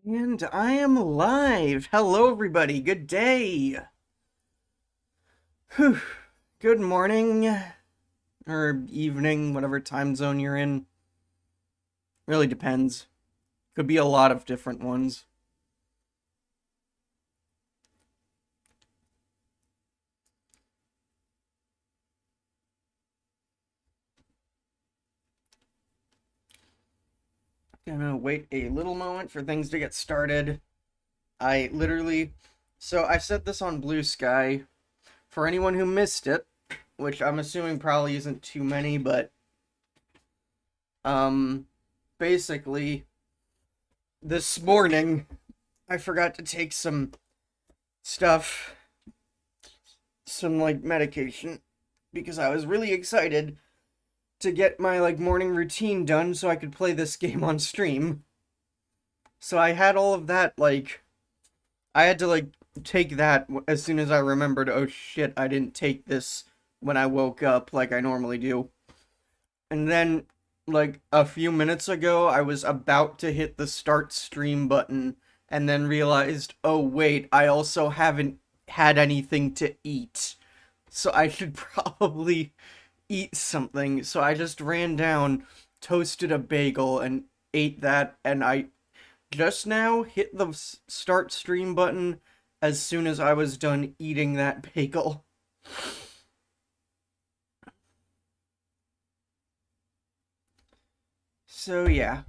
And I am live. Hello, everybody. Good day. Whew. Good morning or evening, whatever time zone you're in. Really depends. Could be a lot of different ones. Gonna wait a little moment for things to get started. I literally. So I said this on Blue Sky. For anyone who missed it, which I'm assuming probably isn't too many, but. Um. Basically, this morning, I forgot to take some stuff, some like medication, because I was really excited to get my like morning routine done so I could play this game on stream. So I had all of that like I had to like take that as soon as I remembered, oh shit, I didn't take this when I woke up like I normally do. And then like a few minutes ago I was about to hit the start stream button and then realized, oh wait, I also haven't had anything to eat. So I should probably eat something. So I just ran down, toasted a bagel, and ate that. And I just now hit the start stream button as soon as I was done eating that bagel. So yeah.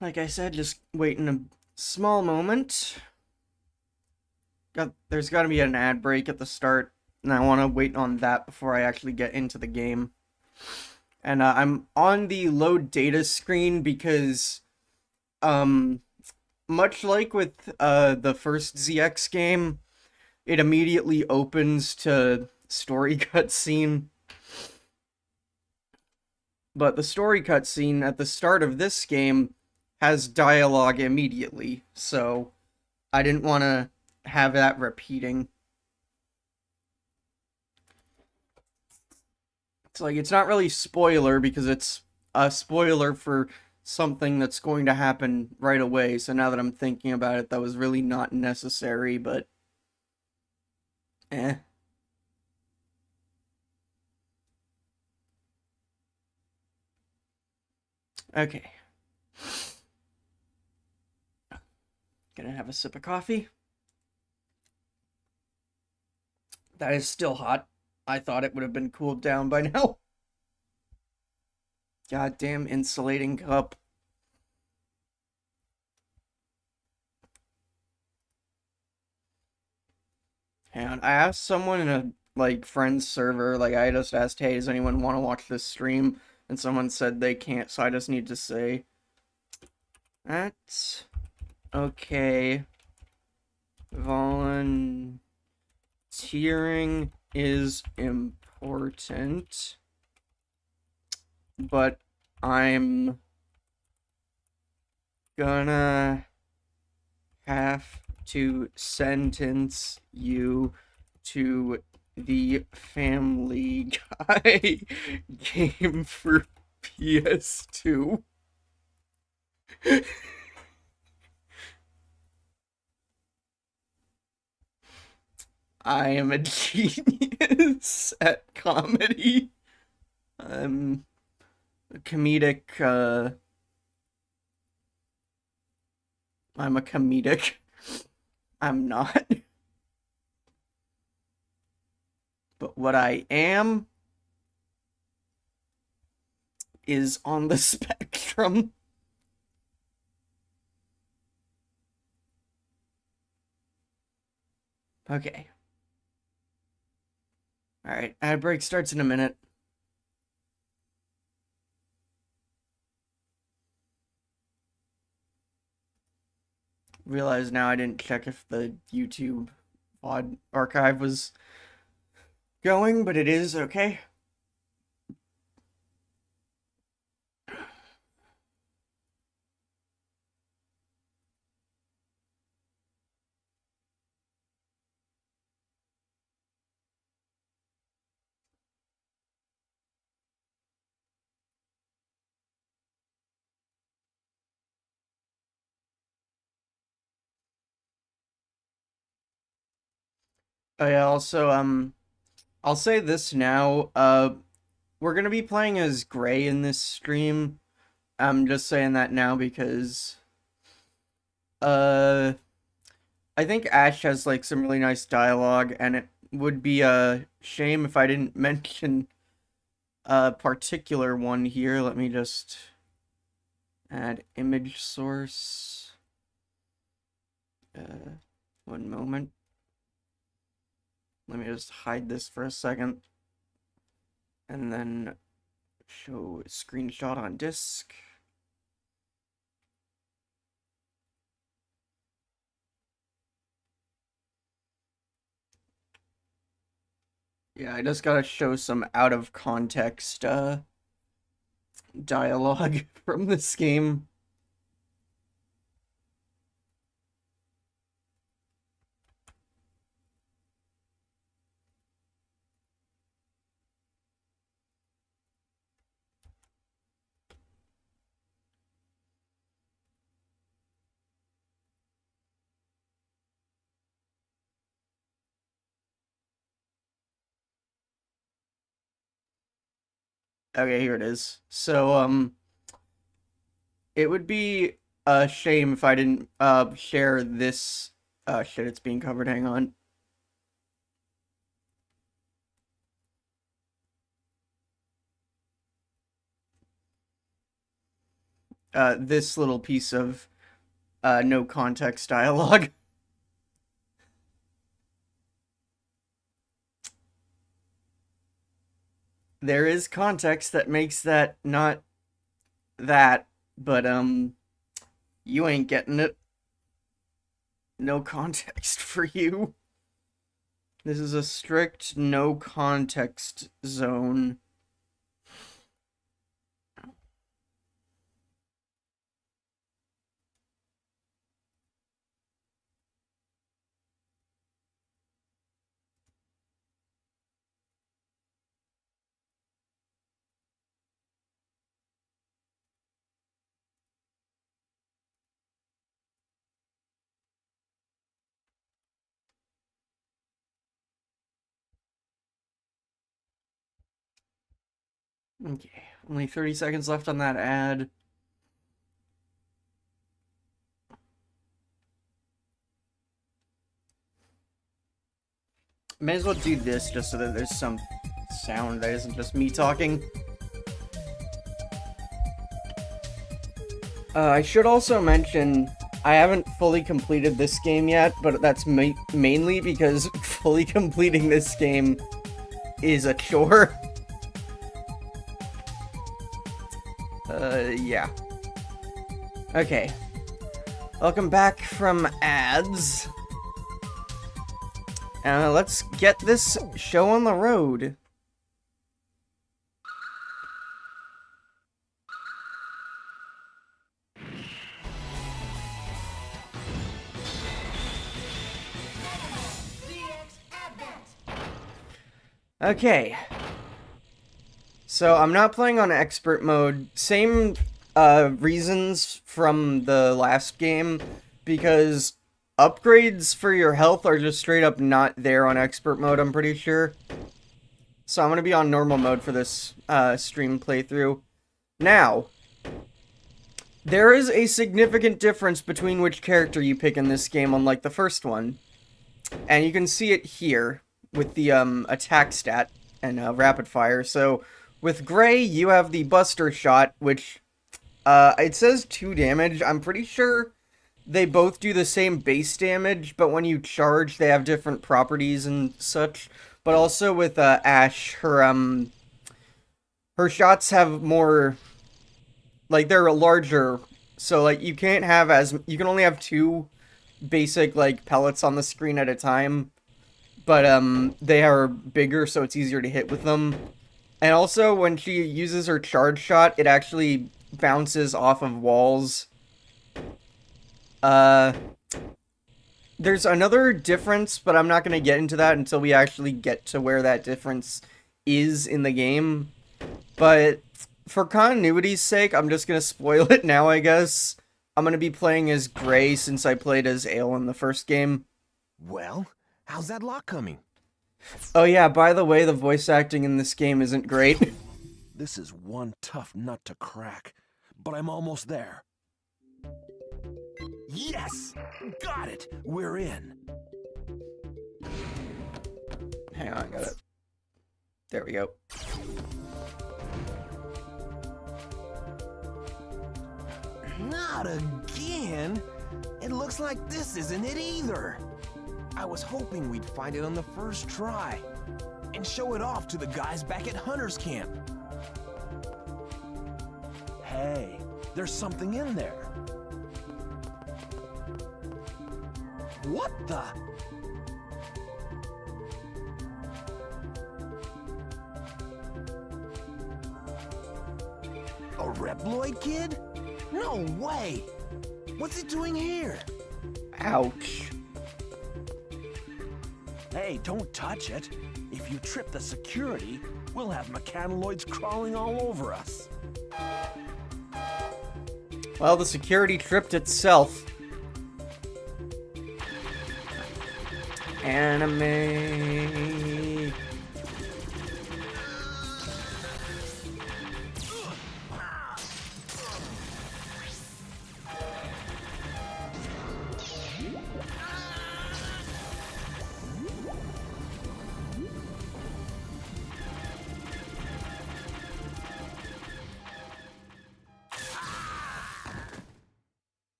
Like I said, just waiting a small moment. There's got to be an ad break at the start, and I want to wait on that before I actually get into the game. And I'm on the load data screen because, um, much like with the first ZX game, it immediately opens to story cutscene. But the story cutscene at the start of this game has dialogue immediately, so I didn't want to have that repeating. It's like it's not really spoiler because it's a spoiler for something that's going to happen right away. So now that I'm thinking about it, that was really not necessary, but eh. Okay. Gonna have a sip of coffee. That is still hot. I thought it would have been cooled down by now. Goddamn insulating cup. And I asked someone in a like friend's server, like I just asked, hey, does anyone want to watch this stream? And someone said they can't, so I just need to say that's okay. Volunteering is important, but I'm gonna have to sentence you to the Family Guy game for PS2. I am a genius at comedy. I'm a comedic, I'm a comedic. I'm not. But what I am is on the spectrum. Okay. Alright, ad break starts in a minute. Realize now I didn't check if the YouTube VOD archive was going, but it is okay. Oh yeah, also, I'll say this now, we're gonna be playing as Gray in this stream. I'm just saying that now because, uh, I think Ash has, like, some really nice dialogue, and it would be a shame if I didn't mention a particular one here. Let me just add image source. One moment. Let me just hide this for a second. And then show screenshot on disk. Yeah, I just gotta show some out of context dialogue from this game. Okay, here it is. So, it would be a shame if I didn't share this shit, it's being covered. Hang on. This little piece of no context dialogue. There is context that makes that not that, but you ain't getting it. No context for you. This is a strict no context zone. Okay, only 30 seconds left on that ad. May as well do this just so that there's some sound that isn't just me talking. I should also mention, I haven't fully completed this game yet, but that's mainly because fully completing this game is a chore. Yeah. Okay. Welcome back from ads. Let's get this show on the road. Okay. So I'm not playing on expert mode. Same reasons from the last game, because upgrades for your health are just straight up not there on expert mode, I'm pretty sure. So I'm going to be on normal mode for this stream playthrough. Now, there is a significant difference between which character you pick in this game, unlike the first one. And you can see it here with the attack stat and rapid fire. So with Gray, you have the Buster Shot, which it says 2 damage. I'm pretty sure they both do the same base damage, but when you charge, they have different properties and such. But also with Ash, her shots have more, like, they're larger. So like you can't have you can only have 2 basic like pellets on the screen at a time. But they are bigger, so it's easier to hit with them. And also, when she uses her charge shot, it actually bounces off of walls. There's another difference, but I'm not going to get into that until we actually get to where that difference is in the game. But for continuity's sake, I'm just going to spoil it now, I guess. I'm going to be playing as Gray since I played as Ale in the first game. Well, how's that lock coming? Oh yeah, by the way, the voice acting in this game isn't great. This is one tough nut to crack, but I'm almost there. Yes! Got it! We're in. Hang on, I got it. There we go. Not again! It looks like this isn't it either. I was hoping we'd find it on the first try and show it off to the guys back at Hunter's Camp. Hey, there's something in there. What the? A Reploid kid? No way! What's it doing here? Ouch. Hey, don't touch it. If you trip the security, we'll have mechanoids crawling all over us. Well, the security tripped itself. Anime.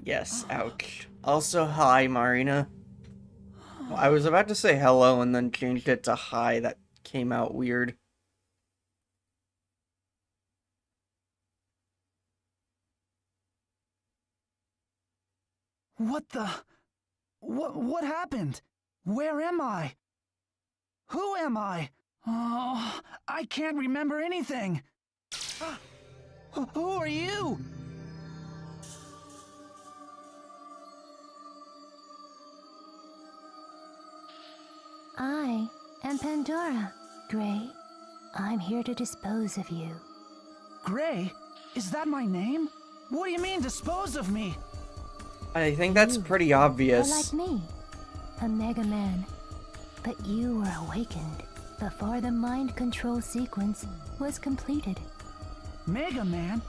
Yes, ouch. Also, hi, Marina. I was about to say hello and then changed it to hi. That came out weird. What the? What happened? Where am I? Who am I? Oh, I can't remember anything. Who are you? I am Pandora, Gray. I'm here to dispose of you. Gray? Is that my name? What do you mean, dispose of me? I think that's pretty You're obvious. like me, a Mega Man. But you were awakened before the mind control sequence was completed. Mega Man?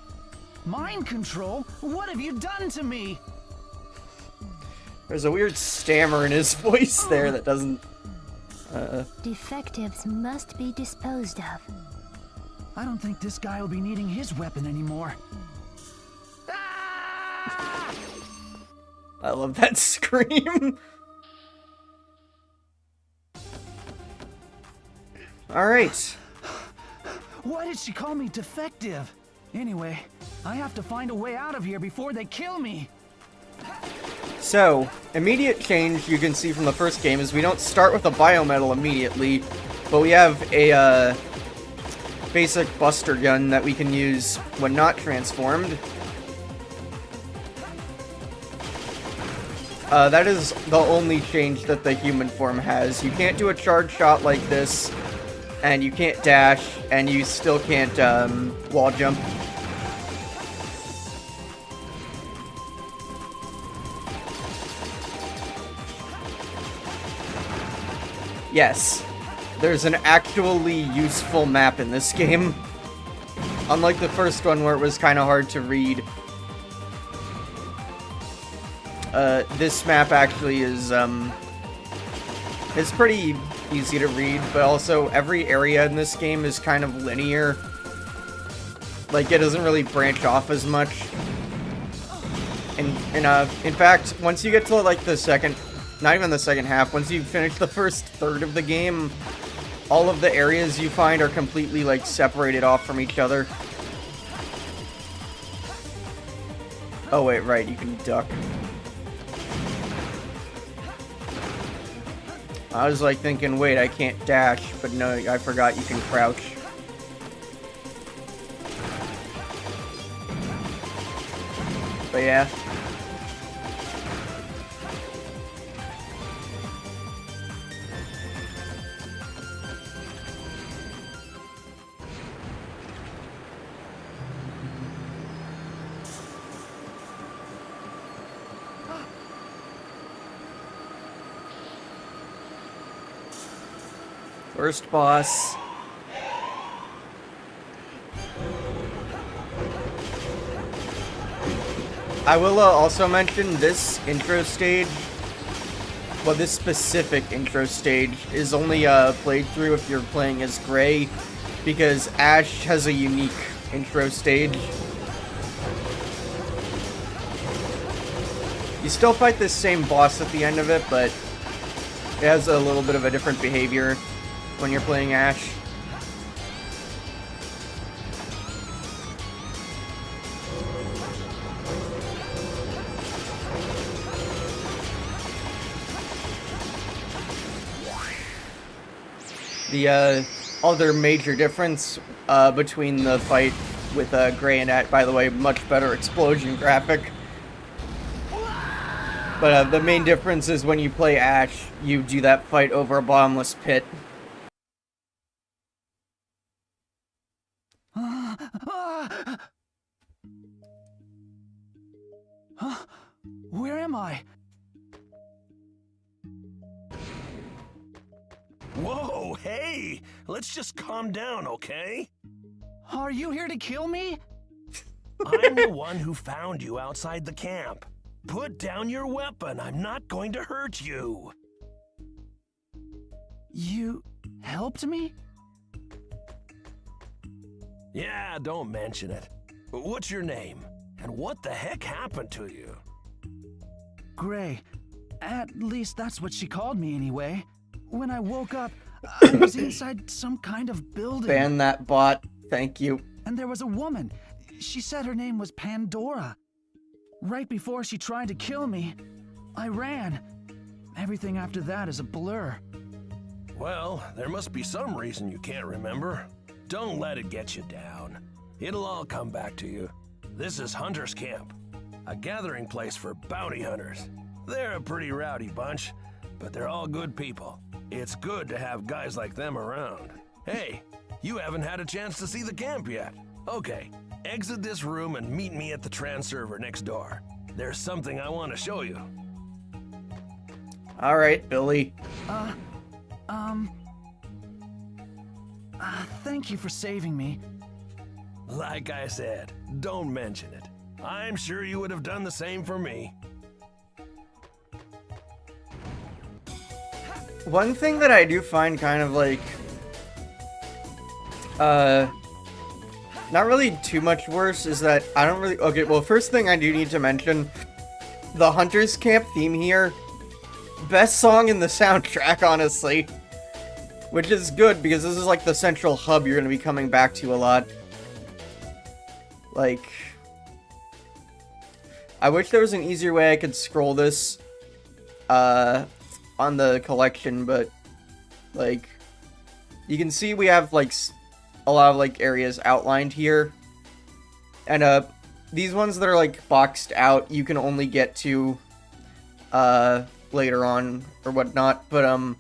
Mind control? What have you done to me? There's a weird stammer in his voice there that doesn't... Defectives must be disposed of. I don't think this guy will be needing his weapon anymore. Ah! I love that scream. Alright. Why did she call me defective? Anyway, I have to find a way out of here before they kill me. So, immediate change you can see from the first game is we don't start with a biometal immediately, but we have a basic buster gun that we can use when not transformed. That is the only change that the human form has. You can't do a charge shot like this, and you can't dash, and you still can't wall jump. Yes, there's an actually useful map in this game. Unlike the first one where it was kind of hard to read. This map actually is, it's pretty easy to read, but also every area in this game is kind of linear. Like, it doesn't really branch off as much. And in fact, once you get to, like, the second... Not even the second half. Once you finish the first third of the game, all of the areas you find are completely, like, separated off from each other. Oh, wait, right, you can duck. I was like thinking, wait, I can't dash, but no, I forgot you can crouch. But yeah. First boss. I will also mention this intro stage. Well, this specific intro stage is only played through if you're playing as Gray, because Ash has a unique intro stage. You still fight this same boss at the end of it, but it has a little bit of a different behavior when you're playing Ash. The other major difference between the fight with Gray and Ash, by the way, much better explosion graphic. But the main difference is when you play Ash, you do that fight over a bottomless pit. Where am I? Whoa, hey! Let's just calm down, okay? Are you here to kill me? I'm the one who found you outside the camp. Put down your weapon. I'm not going to hurt you. You helped me? Yeah, don't mention it. What's your name? And what the heck happened to you? Gray. At least that's what she called me anyway. When I woke up, I was inside some kind of building. Ban that bot. Thank you. And there was a woman. She said her name was Pandora. Right before she tried to kill me, I ran. Everything after that is a blur. Well, there must be some reason you can't remember. Don't let it get you down. It'll all come back to you. This is Hunter's Camp, a gathering place for bounty hunters. They're a pretty rowdy bunch, but they're all good people. It's good to have guys like them around. Hey, you haven't had a chance to see the camp yet. Okay, exit this room and meet me at the transerver next door. There's something I want to show you. Alright, Billy. Thank you for saving me. Like I said, don't mention it. I'm sure you would have done the same for me. One thing that I do find kind of like, not really too much worse is that I don't really, okay, well, first thing I do need to mention, the Hunter's Camp theme here, best song in the soundtrack, honestly, which is good because this is like the central hub you're going to be coming back to a lot. Like, I wish there was an easier way I could scroll this, on the collection, but like you can see we have like a lot of like areas outlined here, and these ones that are like boxed out you can only get to later on or whatnot, but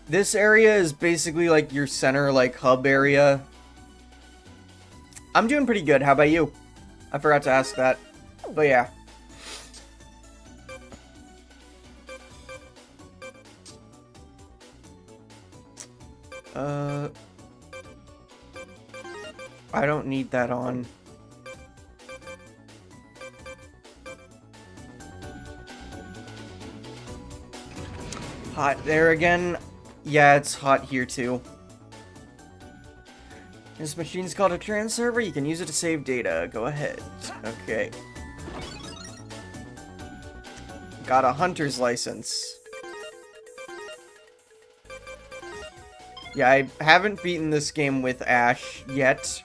this area is basically like your center like hub area. I'm doing pretty good. How about you? I forgot to ask that, but yeah. I don't need that on. Hot there again? Yeah, it's hot here too. This machine's called a transerver. You can use it to save data. Go ahead. Okay. Got a hunter's license. Yeah, I haven't beaten this game with Ash yet.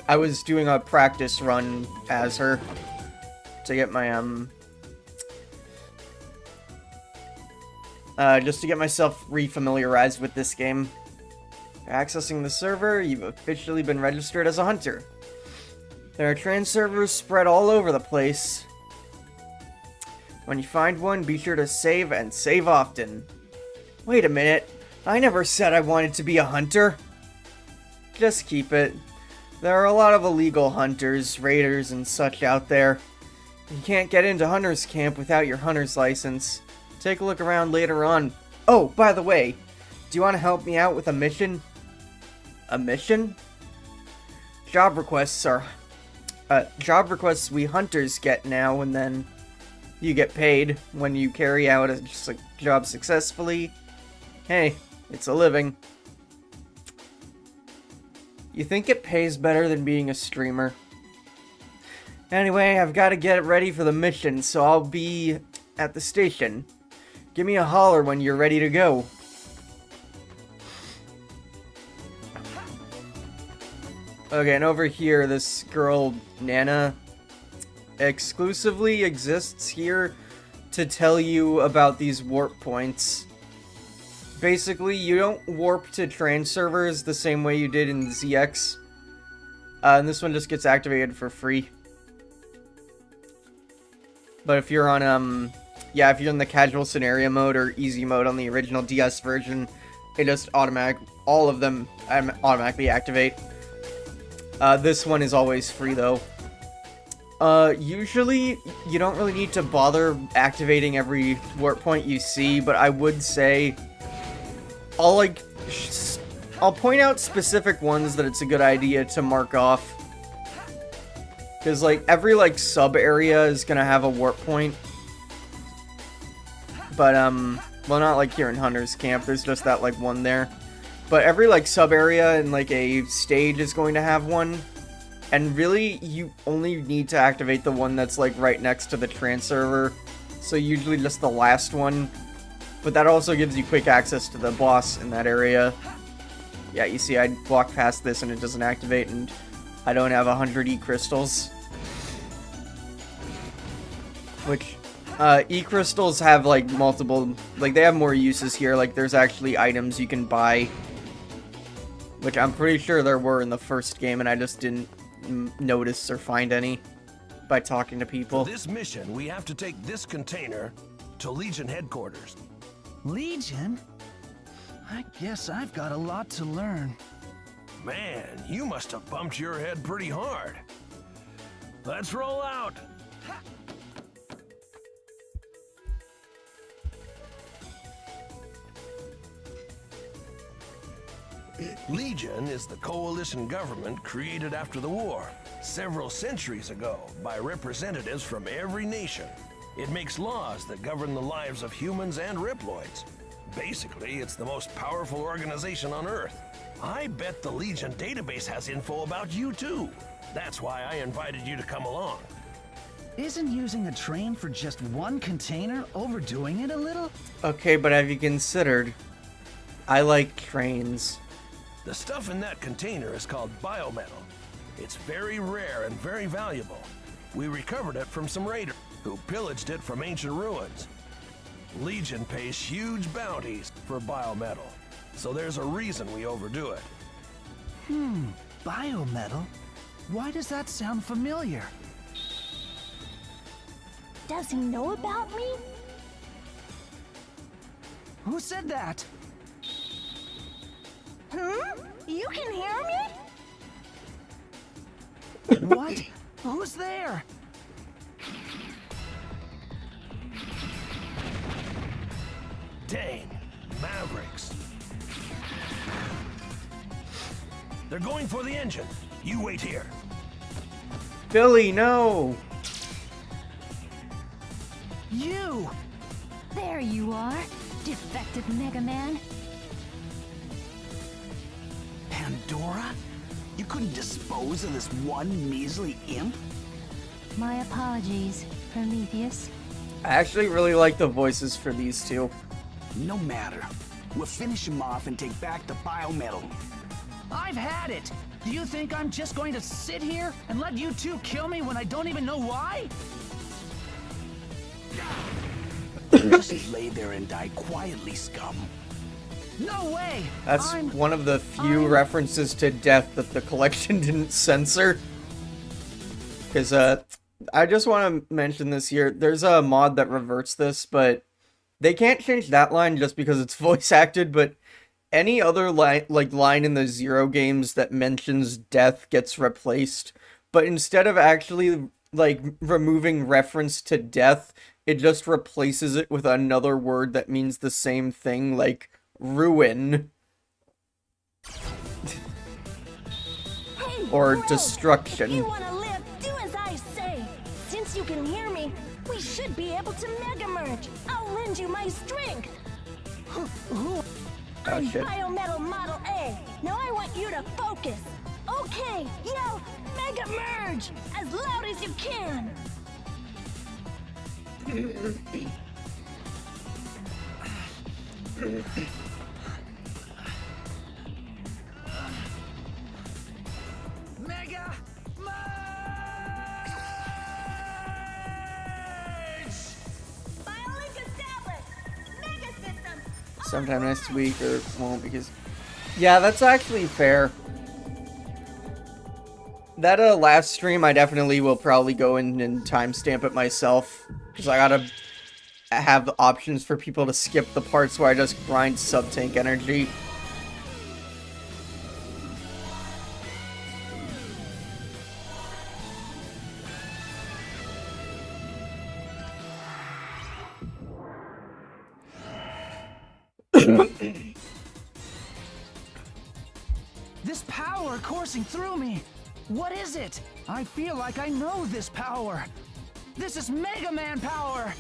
I was doing a practice run as her to get my, just to get myself refamiliarized with this game. Accessing the server, you've officially been registered as a hunter. There are trans servers spread all over the place. When you find one, be sure to save and save often. Wait a minute, I never said I wanted to be a hunter. Just keep it. There are a lot of illegal hunters, raiders, and such out there. You can't get into hunter's camp without your hunter's license. Take a look around later on. Oh, by the way, do you want to help me out with a mission? A mission? Job requests we hunters get now, and then you get paid when you carry out a job successfully. Hey, it's a living. You think it pays better than being a streamer? Anyway, I've got to get ready for the mission, so I'll be at the station. Give me a holler when you're ready to go. Okay, and over here, this girl, Nana, exclusively exists here to tell you about these warp points. Basically, you don't warp to trans servers the same way you did in ZX. And this one just gets activated for free. But if you're on, if you're in the casual scenario mode or easy mode on the original DS version, it just all of them automatically activate. This one is always free though. Usually you don't really need to bother activating every warp point you see, but I would say I'll point out specific ones that it's a good idea to mark off. Because, every, sub-area is gonna have a warp point. But, well, not like here in Hunter's Camp, there's just that, one there. But every, sub-area in, a stage is going to have one. And really, you only need to activate the one that's, right next to the trans server. So usually just the last one. But that also gives you quick access to the boss in that area. Yeah, you see, I walk past this and it doesn't activate, and I don't have 100 E-crystals. Which, E-crystals have, multiple, they have more uses here. There's actually items you can buy. Which I'm pretty sure there were in the first game, and I just didn't notice or find any by talking to people. For this mission, we have to take this container to Legion headquarters. Legion? I guess I've got a lot to learn. Man, you must have bumped your head pretty hard. Let's roll out. Legion is the coalition government created after the war, several centuries ago, by representatives from every nation. It makes laws that govern the lives of humans and Riploids. Basically, it's the most powerful organization on Earth. I bet the Legion database has info about you too. That's why I invited you to come along. Isn't using a train for just one container overdoing it a little? Okay, but have you considered, I like trains. The stuff in that container is called biometal. It's very rare and very valuable. We recovered it from some raiders who pillaged it from ancient ruins. Legion pays huge bounties for biometal, so there's a reason we overdo it. Biometal? Why does that sound familiar? Does he know about me? Who said that? You can hear me? What? Who's there? Dang, Mavericks. They're going for the engine. You wait here. Billy, no! You! There you are, defective Mega Man. Pandora? You couldn't dispose of this one measly imp? My apologies, Prometheus. I actually really like the voices for these two. No matter. We'll finish him off and take back the biometal. I've had it! Do you think I'm just going to sit here and let you two kill me when I don't even know why? Just lay there and die quietly, scum. No way! That's one of the few references to death that the collection didn't censor. Because, I just want to mention this here. There's a mod that reverts this, but they can't change that line just because it's voice acted, but any other line in the Zero games that mentions death gets replaced. But instead of actually, removing reference to death, it just replaces it with another word that means the same thing, like ruin. Or Bro, destruction. If you want to live, do as I say. Since you can hear me, we should be able to Mega Merge. I'll lend you my strength. I'm shit. Biometal Model A. Now I want you to focus. Okay, yell Mega Merge as loud as you can. Mega Merge! Biolink established. Mega system. Sometime next week, or it won't, because... Yeah, that's actually fair. That last stream, I definitely will probably go in and timestamp it myself, because I gotta have options for people to skip the parts where I just grind sub-tank energy. This power coursing through me. What is it? I feel like I know this power. This is Mega Man power.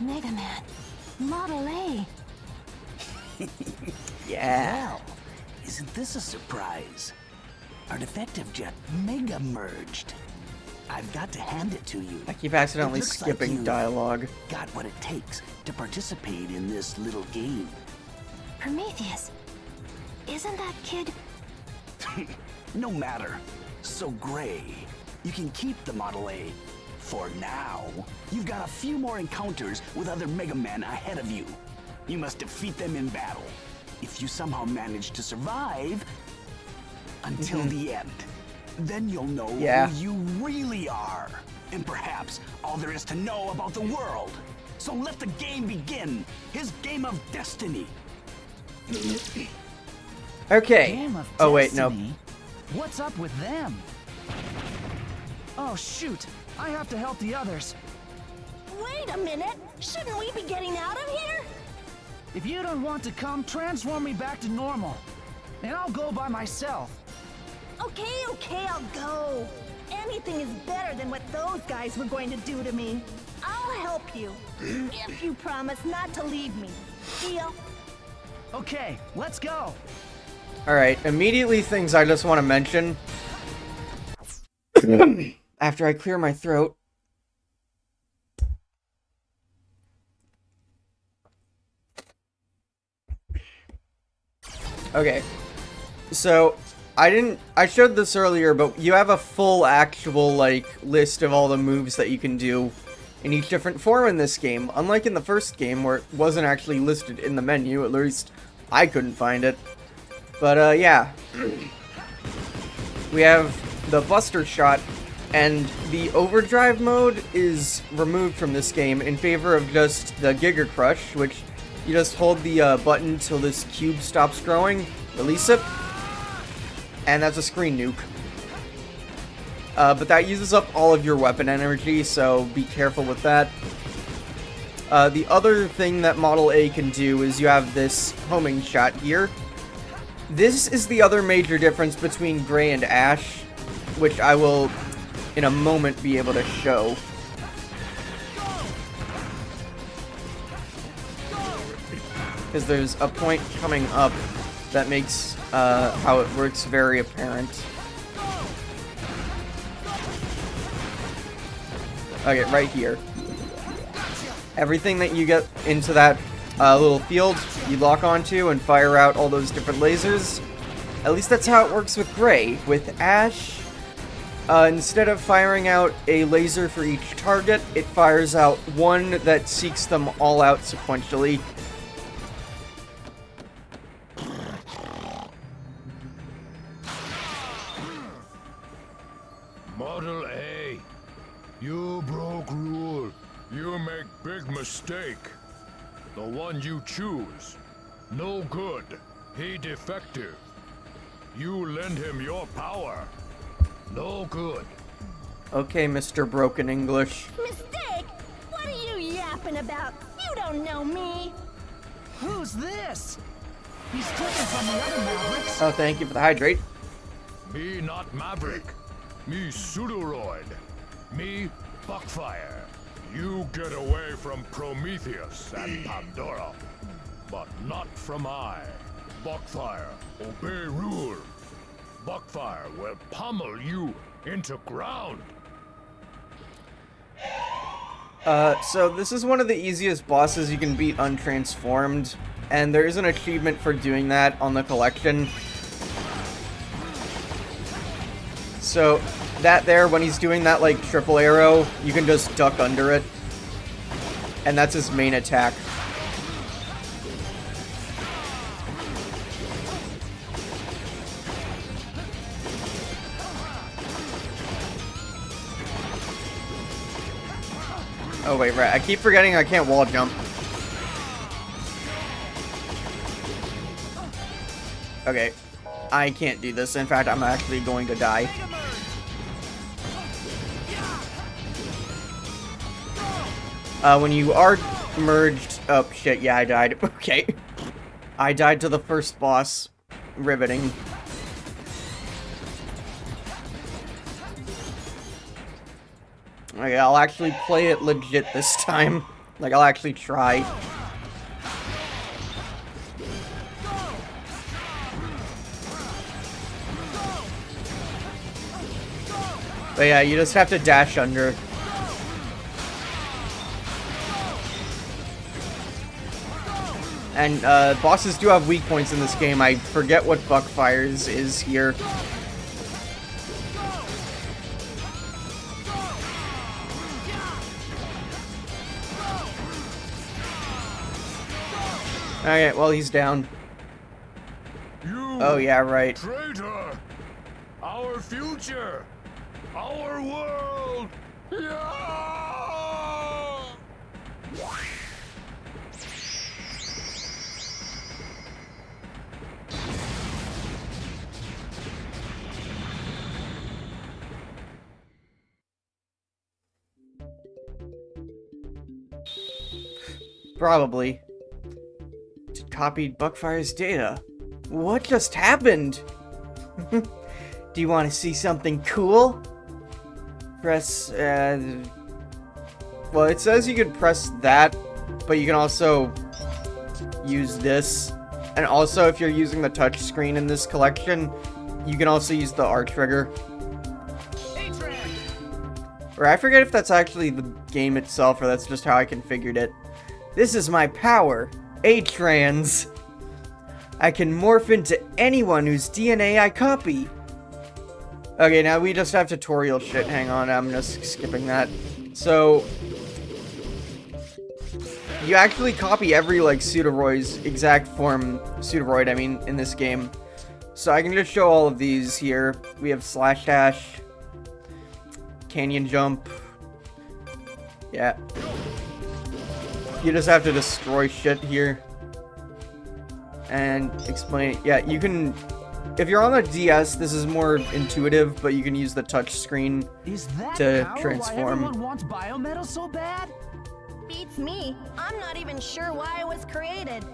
Mega Man. Model A. Yeah. Well, isn't this a surprise? Our defective jet mega merged. I've got to hand it to you. I keep accidentally It looks like skipping you dialogue. Got what it takes to participate in this little game. Prometheus. Isn't that kid... No matter. So, Gray, you can keep the Model A. For now. You've got a few more encounters with other Mega Men ahead of you. You must defeat them in battle. If you somehow manage to survive until the end, then you'll know who you really are. And perhaps all there is to know about the world. So let the game begin. His game of destiny. Okay. Game of Oh, wait, no. Destiny? What's up with them? Oh, shoot. I have to help the others. Wait a minute. Shouldn't we be getting out of here? If you don't want to come, transform me back to normal. And I'll go by myself. Okay, I'll go. Anything is better than what those guys were going to do to me. I'll help you. If you promise not to leave me. Deal? Okay, let's go. Alright, immediately things I just want to mention. After I clear my throat. Okay. So, I showed this earlier, but you have a full actual, list of all the moves that you can do in each different form in this game. Unlike in the first game, where it wasn't actually listed in the menu, at least I couldn't find it. But, yeah. We have the Buster Shot, and the Overdrive mode is removed from this game in favor of just the Giga Crush, which you just hold the button till this cube stops growing, release it, and that's a screen nuke. But that uses up all of your weapon energy, so be careful with that. The other thing that Model A can do is you have this homing shot here. This is the other major difference between Gray and Ash, which I will, in a moment, be able to show. Because there's a point coming up that makes how it works very apparent. Okay, right here. Everything that you get into that little field, you lock onto and fire out all those different lasers. At least that's how it works with Gray. With Ash, Instead of firing out a laser for each target, it fires out one that seeks them all out sequentially. Model A, you broke rule. You make big mistake. The one you choose, no good. He defective. You lend him your power. No good. Okay, Mr. Broken English. Mistake? What are you yapping about? You don't know me. Who's this? He's different from the other Mavericks. Oh, thank you for the hydrate. Me not Maverick. Me Pseudoroid. Me Buckfire. You get away from Prometheus and Pandora. But not from I. Buckfire, obey rule. Buckfire will pummel you into ground. So this is one of the easiest bosses you can beat untransformed, and there is an achievement for doing that on the collection. So that there, when he's doing that like triple arrow, you can just duck under it, and that's his main attack. Oh wait, right, I keep forgetting I can't wall jump. Okay, I can't do this. In fact, I'm actually going to die. When you are merged... Oh, shit, yeah, I died. Okay. I died to the first boss. Riveting. Okay, I'll actually play it legit this time. Like, I'll actually try. But yeah, you just have to dash under. And bosses do have weak points in this game. I forget what Buckfire's is here. Alright, well, he's down. Oh, yeah, right. Traitor! Our future! Our world! Yeah! Probably. Copied Buckfire's data. What just happened? Do you want to see something cool? Press, well, it says you could press that, but you can also use this. And also, if you're using the touch screen in this collection, you can also use the R trigger. Or I forget if that's actually the game itself, or that's just how I configured it. This is my power. A-Trans. I can morph into anyone whose DNA I copy. Okay, now we just have tutorial shit. Hang on, I'm just skipping that. So, you actually copy every, like, Pseudoroid's exact form, Pseudoroid, I mean, in this game. So I can just show all of these here. We have Slash Dash, Canyon Jump. Yeah. You just have to destroy shit here. And explain it. Yeah, you can... If you're on a DS, this is more intuitive, but you can use the touch screen to transform. Why everyone wants biometal so bad? Beats me. I'm not even sure why it was created.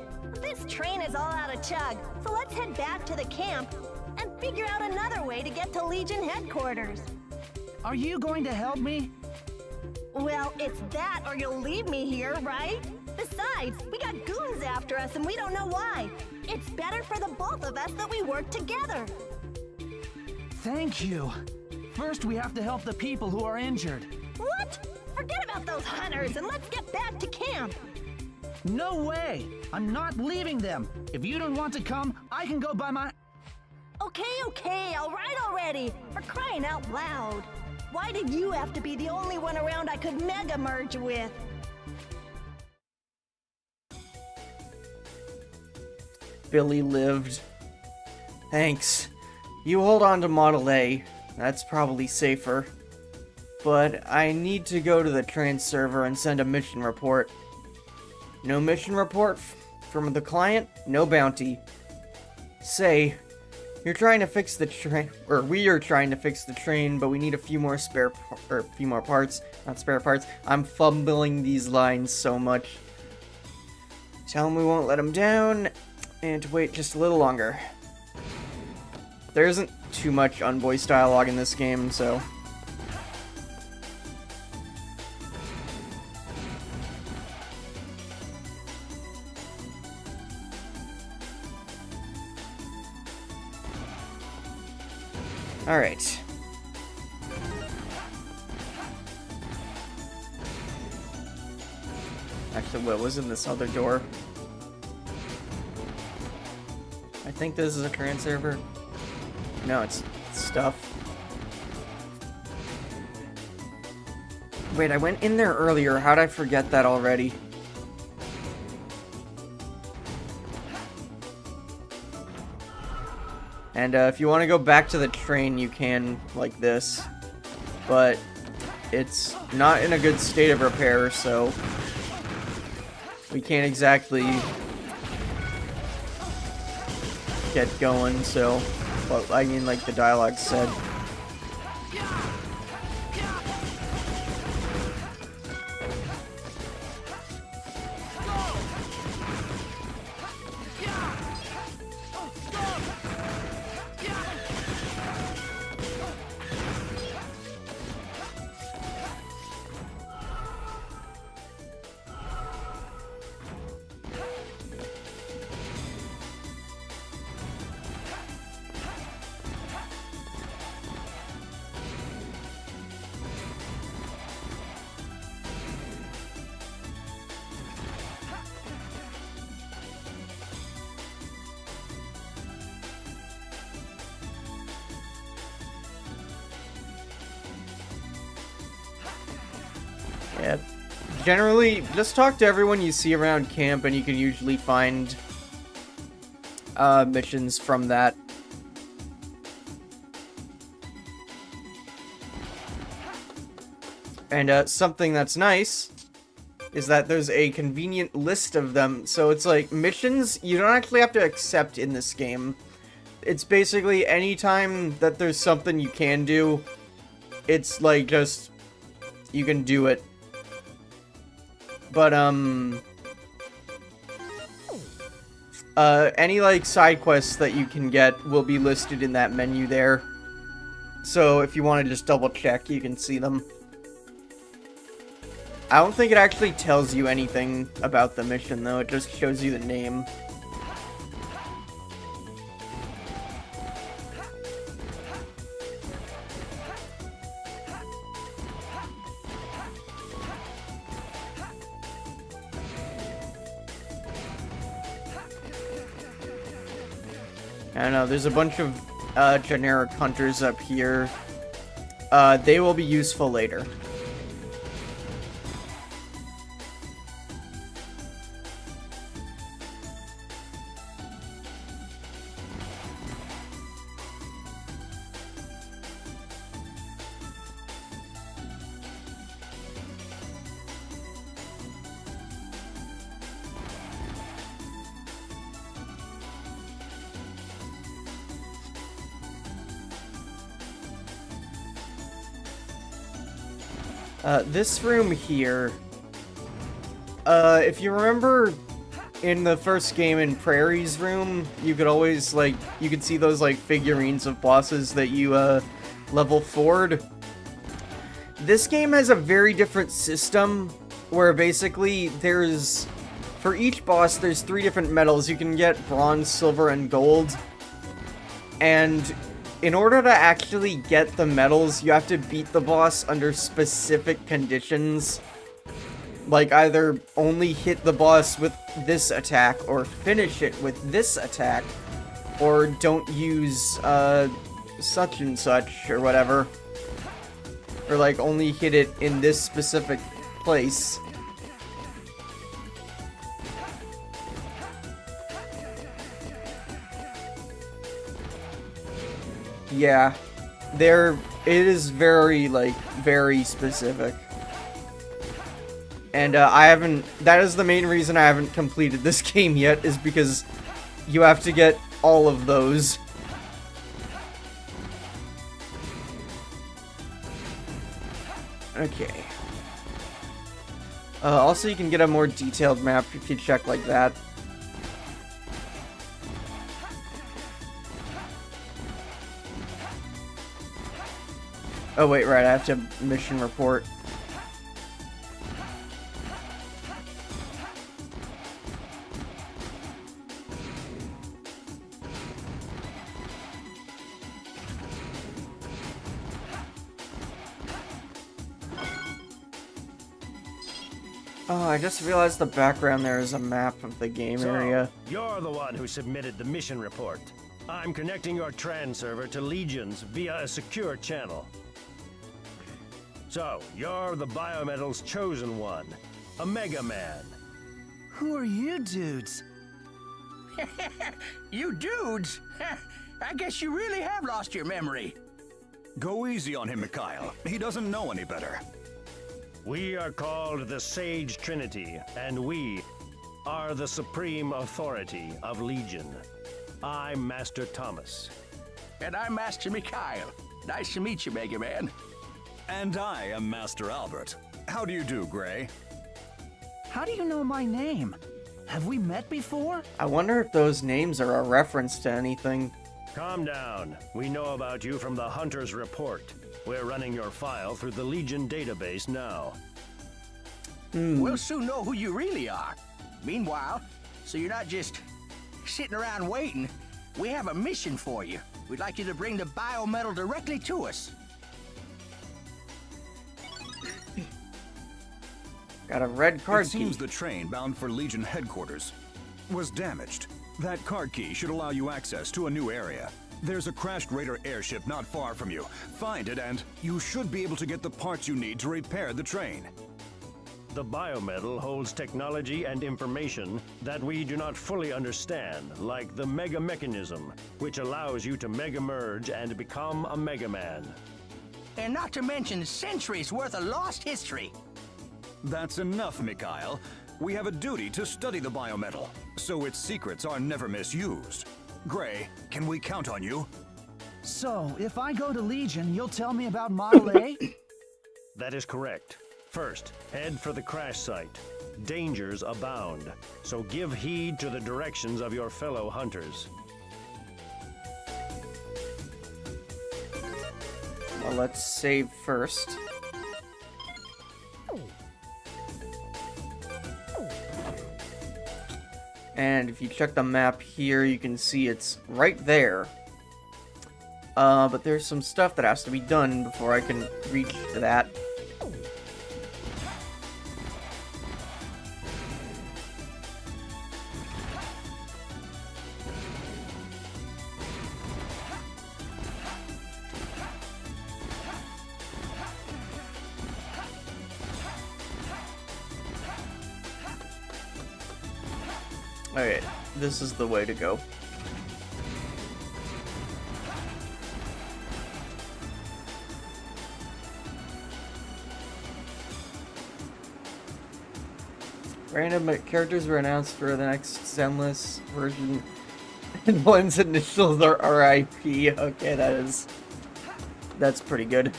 This train is all out of chug, so let's head back to the camp and figure out another way to get to Legion headquarters. Are you going to help me? Well, it's that or you'll leave me here, right? Besides, we got goons after us and we don't know why. It's better for the both of us that we work together. Thank you. First, we have to help the people who are injured. What? Forget about those hunters and let's get back to camp. No way! I'm not leaving them. If you don't want to come, I can go by my... Okay. Okay, all right already. For crying out loud. Why did you have to be the only one around I could mega merge with? Billy lived. Thanks. You hold on to Model A. That's probably safer. But I need to go to the trans server and send a mission report. No mission report from the client, no bounty. Say, you're trying to fix the train, or we are trying to fix the train, but we need a few more parts, not spare parts. I'm fumbling these lines so much. Tell him we won't let him down, and to wait just a little longer. There isn't too much unvoiced dialogue in this game, so... Alright. Actually, what was in this other door? I think this is a trans server. No, it's stuff. Wait, I went in there earlier. How'd I forget that already? And if you want to go back to the train, you can, like this. But it's not in a good state of repair, so we can't exactly get going, so... Well, I mean, like the dialogue said. Yeah. Generally, just talk to everyone you see around camp and you can usually find missions from that. And something that's nice is that there's a convenient list of them. So it's like missions you don't actually have to accept in this game. It's basically anytime that there's something you can do, it's like just you can do it. But, any, like, side quests that you can get will be listed in that menu there. So, if you want to just double check, you can see them. I don't think it actually tells you anything about the mission, though. It just shows you the name. I don't know, there's a bunch of generic hunters up here. They will be useful later. This room here, if you remember in the first game in Prairie's room, you could always, like, you could see those, like, figurines of bosses that you, level forward. This game has a very different system, where basically there's, for each boss, there's 3 different metals. You can get bronze, silver, and gold. And in order to actually get the medals, you have to beat the boss under specific conditions. Like either only hit the boss with this attack or finish it with this attack. or don't use, such and such, or whatever. Or, like, only hit it in this specific place. Yeah. It is very, like, very specific. And, that is the main reason I haven't completed this game yet, is because you have to get all of those. Okay. Also, you can get a more detailed map if you check like that. Oh wait, right, I have to mission report. Oh, I just realized the background there is a map of the game area. You're the one who submitted the mission report. I'm connecting your trans server to Legions via a secure channel. So, you're the Biometal's chosen one, a Mega Man. Who are you dudes? You dudes? I guess you really have lost your memory. Go easy on him, Mikhail. He doesn't know any better. We are called the Sage Trinity, and we are the supreme authority of Legion. I'm Master Thomas. And I'm Master Mikhail. Nice to meet you, Mega Man. And I am Master Albert. How do you do, Gray? How do you know my name? Have we met before? I wonder if those names are a reference to anything. Calm down. We know about you from the Hunter's report. We're running your file through the Legion database now. We'll soon know who you really are. Meanwhile, so you're not just sitting around waiting, we have a mission for you. We'd like you to bring the biometal directly to us. Got a red card It key. seems the train bound for Legion headquarters was damaged. That card key should allow you access to a new area. There's a crashed Raider airship not far from you. Find it and you should be able to get the parts you need to repair the train. The biometal holds technology and information that we do not fully understand, like the Mega Mechanism, which allows you to Mega Merge and become a Mega Man. And not to mention centuries worth of lost history. That's enough, Mikhail. We have a duty to study the biometal, so its secrets are never misused. Gray, can we count on you? So, if I go to Legion, you'll tell me about Model A? That is correct. First, head for the crash site. Dangers abound, so give heed to the directions of your fellow hunters. Well, let's save first. And if you check the map here, you can see it's right there. But there's some stuff that has to be done before I can reach that. Okay, this is the way to go. Random characters were announced for the next Zenless version, and one's initials are RIP. Okay, that's pretty good.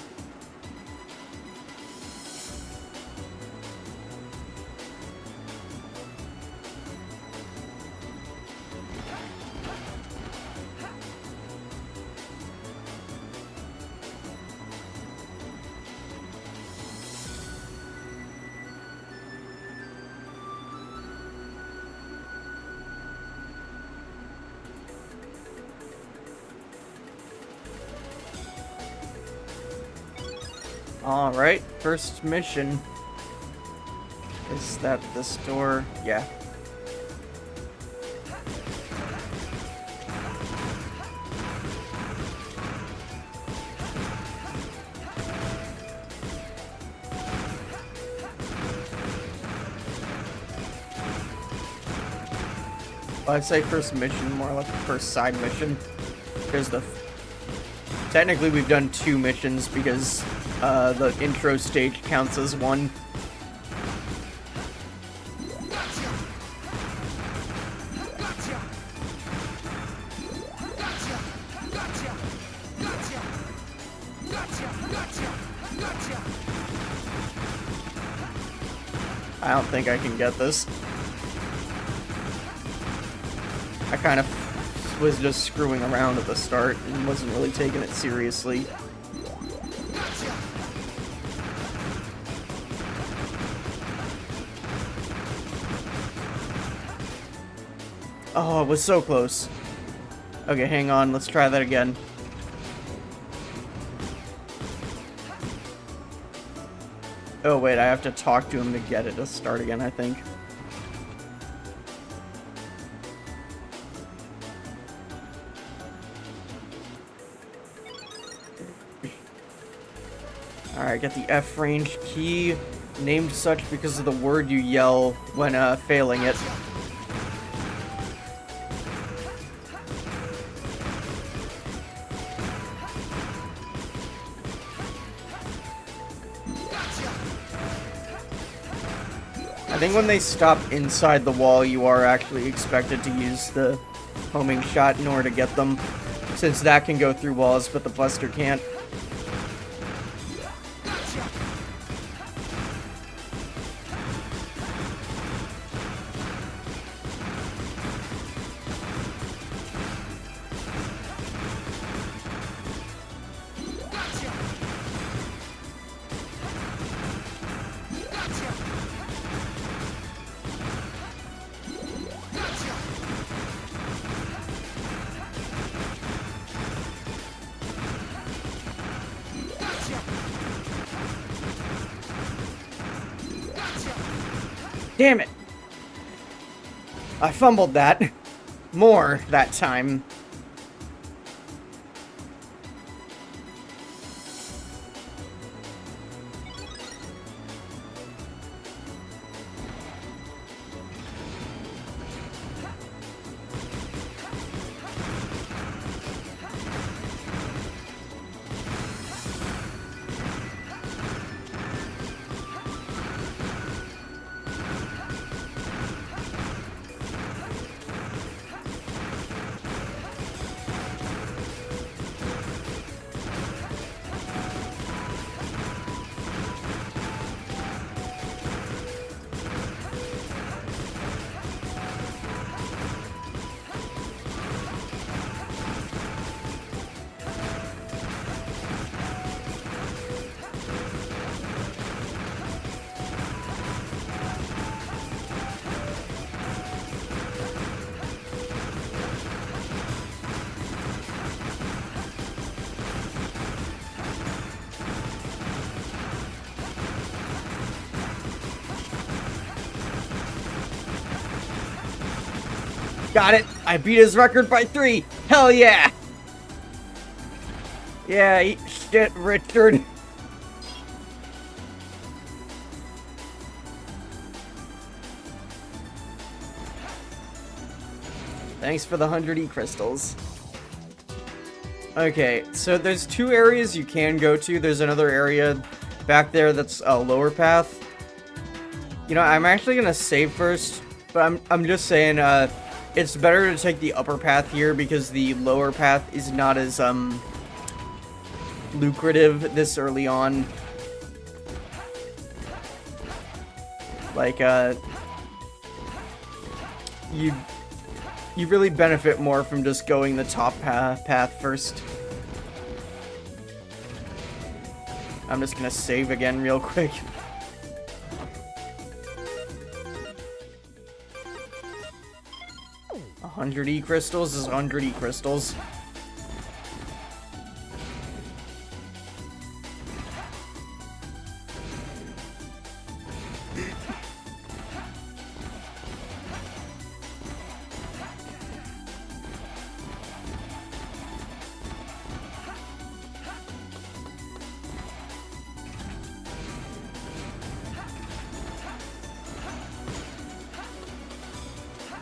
Alright, first mission. Is that the store? Yeah. Well, I'd say first mission, more like the first side mission. Because technically we've done 2 missions because the intro stage counts as 1. I don't think I can get this. I kind of was just screwing around at the start and wasn't really taking it seriously. Oh, it was so close. Okay, hang on. Let's try that again. Oh, wait. I have to talk to him to get it to start again, I think. Alright, get the F range key, named such because of the word you yell when failing it. I think when they stop inside the wall, you are actually expected to use the homing shot in order to get them, since that can go through walls, but the Buster can't. Damn it! I fumbled that. More that time. Got it! I beat his record by 3! Hell yeah! Yeah, eat shit, Richard. Thanks for the 100 E-crystals. Okay, so there's 2 areas you can go to. There's another area back there that's a lower path. You know, I'm actually gonna save first, but I'm just saying, it's better to take the upper path here because the lower path is not as, lucrative this early on. Like, you really benefit more from just going the top path first. I'm just gonna save again real quick. A 100 E-crystals is 100 E-crystals.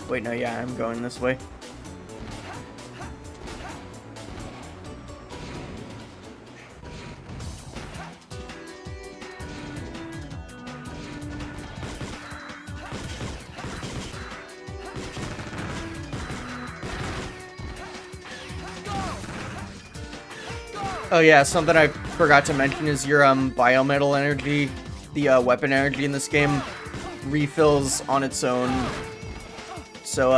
Wait, no, yeah, I'm going this way. Oh yeah, something I forgot to mention is your biometal energy, the weapon energy in this game, refills on its own. So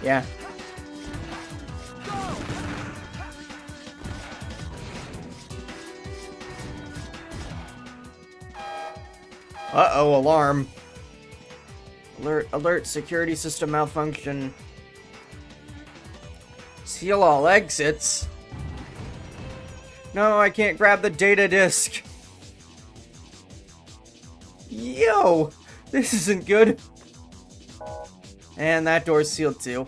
yeah. Uh-oh, alarm. Alert, alert, security system malfunction. Seal all exits. No, I can't grab the data disk. Yo, this isn't good. And that door's sealed too.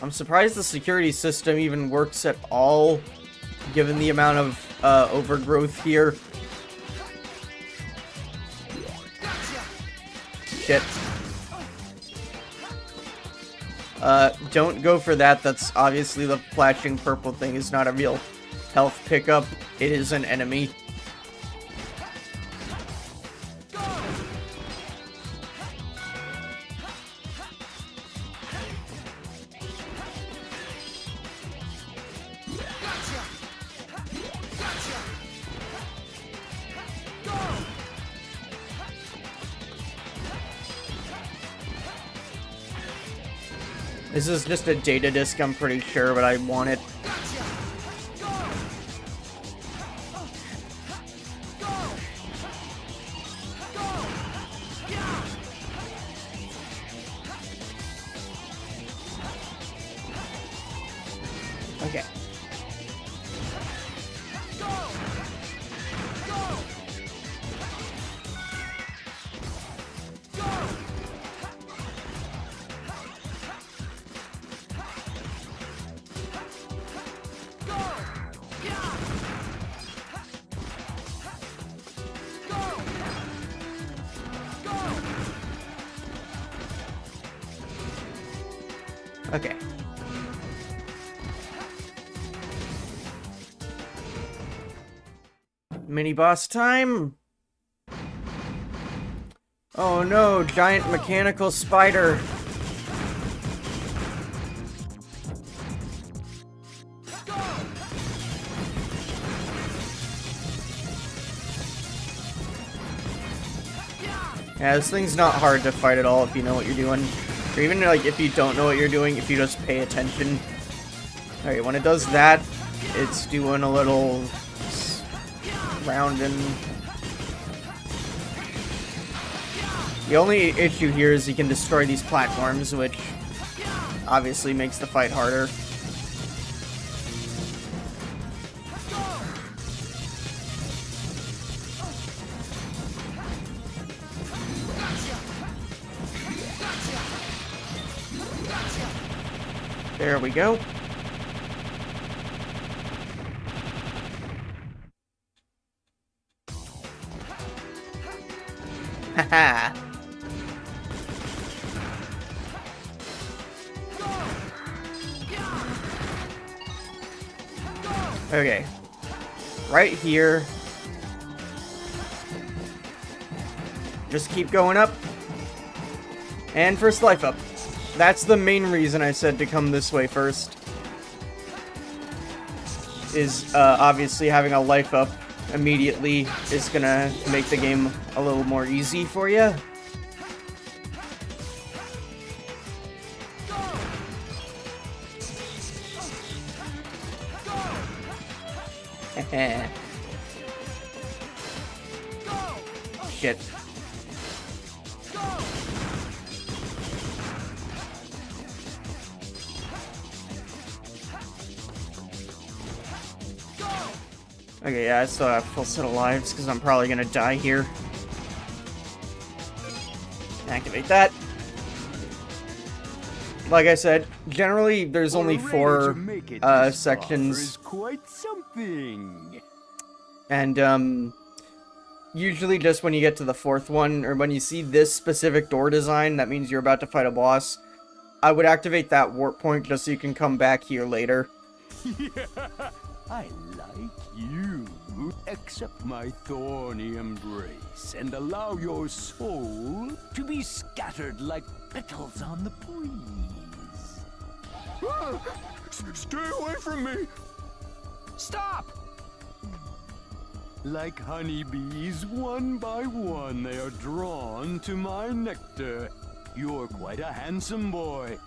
I'm surprised the security system even works at all, given the amount of overgrowth here. Shit. Don't go for that. That's obviously the flashing purple thing is not a real health pickup. It is an enemy. This is just a data disk, I'm pretty sure, but I want it. Okay. Okay. Mini boss time. Oh no, giant mechanical spider. Yeah, this thing's not hard to fight at all if you know what you're doing. Or even like if you don't know what you're doing, if you just pay attention. Alright, when it does that, it's doing a little rounding. The only issue here is you can destroy these platforms, which obviously makes the fight harder. There we go. Haha. Okay. Right here. Just keep going up. And first life up. That's the main reason I said to come this way first. Is obviously having a life up immediately is gonna make the game a little more easy for you. Shit. Okay, yeah, I still have a full set of lives because I'm probably gonna die here. Activate that. like I said, generally there's only For a 4 raider to make it this far sections, is quite something. and usually just when you get to the 4th one, or when you see this specific door design, that means you're about to fight a boss. I would activate that warp point just so you can come back here later. Yeah, I like you. Accept my thorny embrace and allow your soul to be scattered like petals on the breeze. Stay away from me! Stop! Like honeybees, one by one, they are drawn to my nectar. You're quite a handsome boy.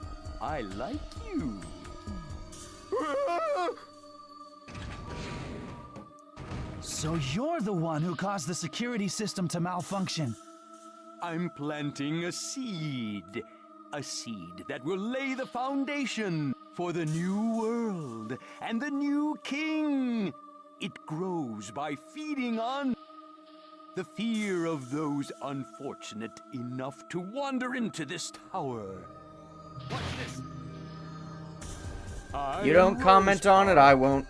I like you. So you're the one who caused the security system to malfunction. I'm planting a seed. A seed that will lay the foundation for the new world and the new king. It grows by feeding on the fear of those unfortunate enough to wander into this tower. Watch this. You don't comment on it, I won't.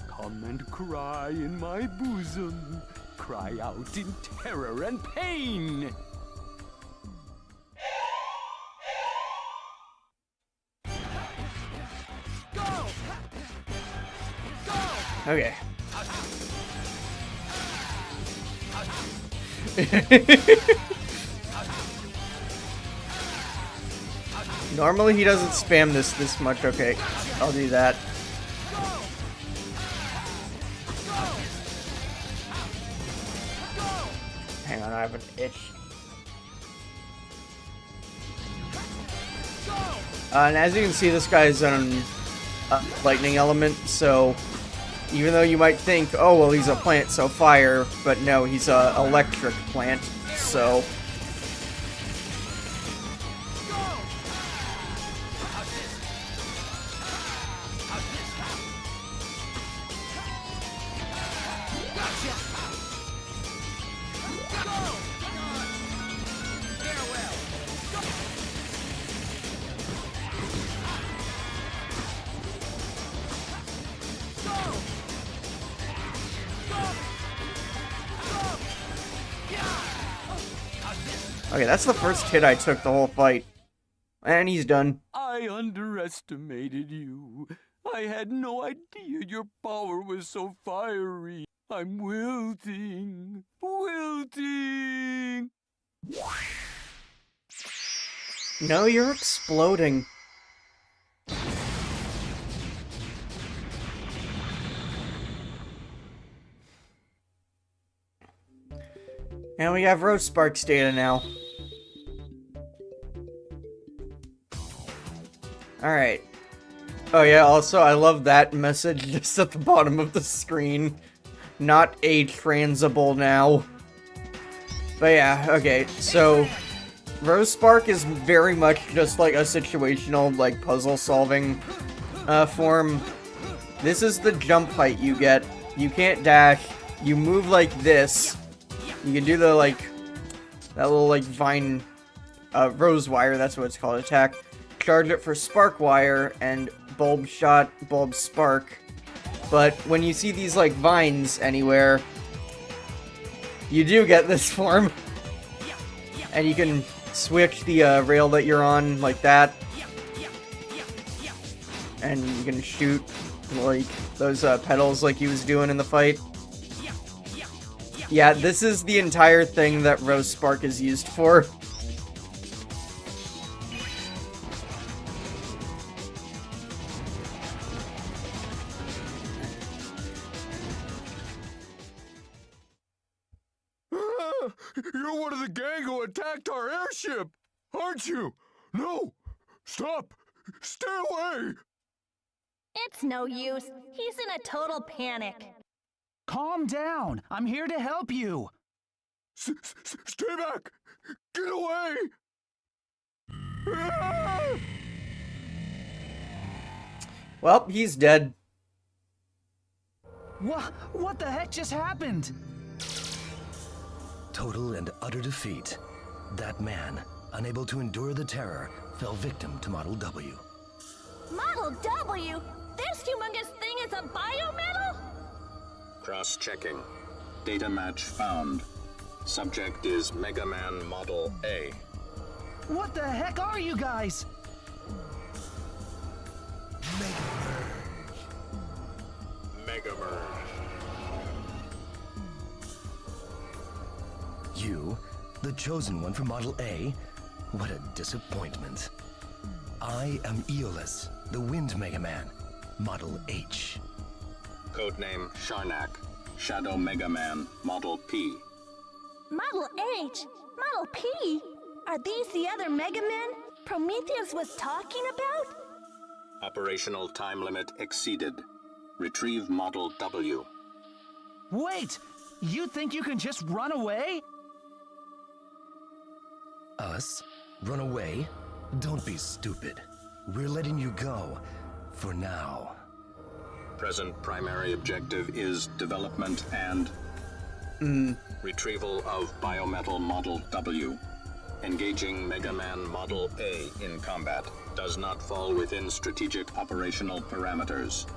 Come and cry in my bosom. Cry out in terror and pain. Okay. Normally he doesn't spam this much. Okay, I'll do that. Hang on, I have an itch. And as you can see, this guy's an lightning element, so even though you might think, oh, well, he's a plant, so fire, but no, he's a electric plant, so... Okay, that's the first hit I took the whole fight. And he's done. I underestimated you. I had no idea your power was so fiery. I'm wilting. Wilting. No, you're exploding. And we have Rose Sparks data now. Alright. Oh yeah, also I love that message just at the bottom of the screen. Not a transable now. But yeah, okay, so Rose Spark is very much just like a situational, like, puzzle solving form. This is the jump height you get. You can't dash. You move like this. You can do the, like, that little, like, vine, rose wire, that's what it's called, attack. Charge it for spark wire, and bulb shot, bulb spark. But when you see these, like, vines anywhere, you do get this form. And you can switch the, rail that you're on, like that. And you can shoot, like, those, petals like he was doing in the fight. Yeah, this is the entire thing that Rose Spark is used for. You're one of the gang who attacked our airship, aren't you? No! Stop! Stay away! It's no use. He's in a total panic. Calm down. I'm here to help you. Stay back! Get away! Ah! Well, he's dead. What the heck just happened? Total and utter defeat. That man unable to endure the terror, fell victim to Model W. Model W? This humongous thing is a biometal? Cross-checking. Data match found. Subject is Mega Man Model A. What the heck are you guys? Mega Merge. You, the chosen one for Model A? What a disappointment. I am Aeolus, the Wind Mega Man, Model H. Codename Sharnak. Shadow Mega Man Model P. Model H? Model P? Are these the other Mega Men Prometheus was talking about? Operational time limit exceeded. Retrieve Model W. Wait! You think you can just run away? Us? Run away? Don't be stupid. We're letting you go. For now. Present primary objective is development and retrieval of Biometal Model W. Engaging Mega Man Model A in combat does not fall within strategic operational parameters.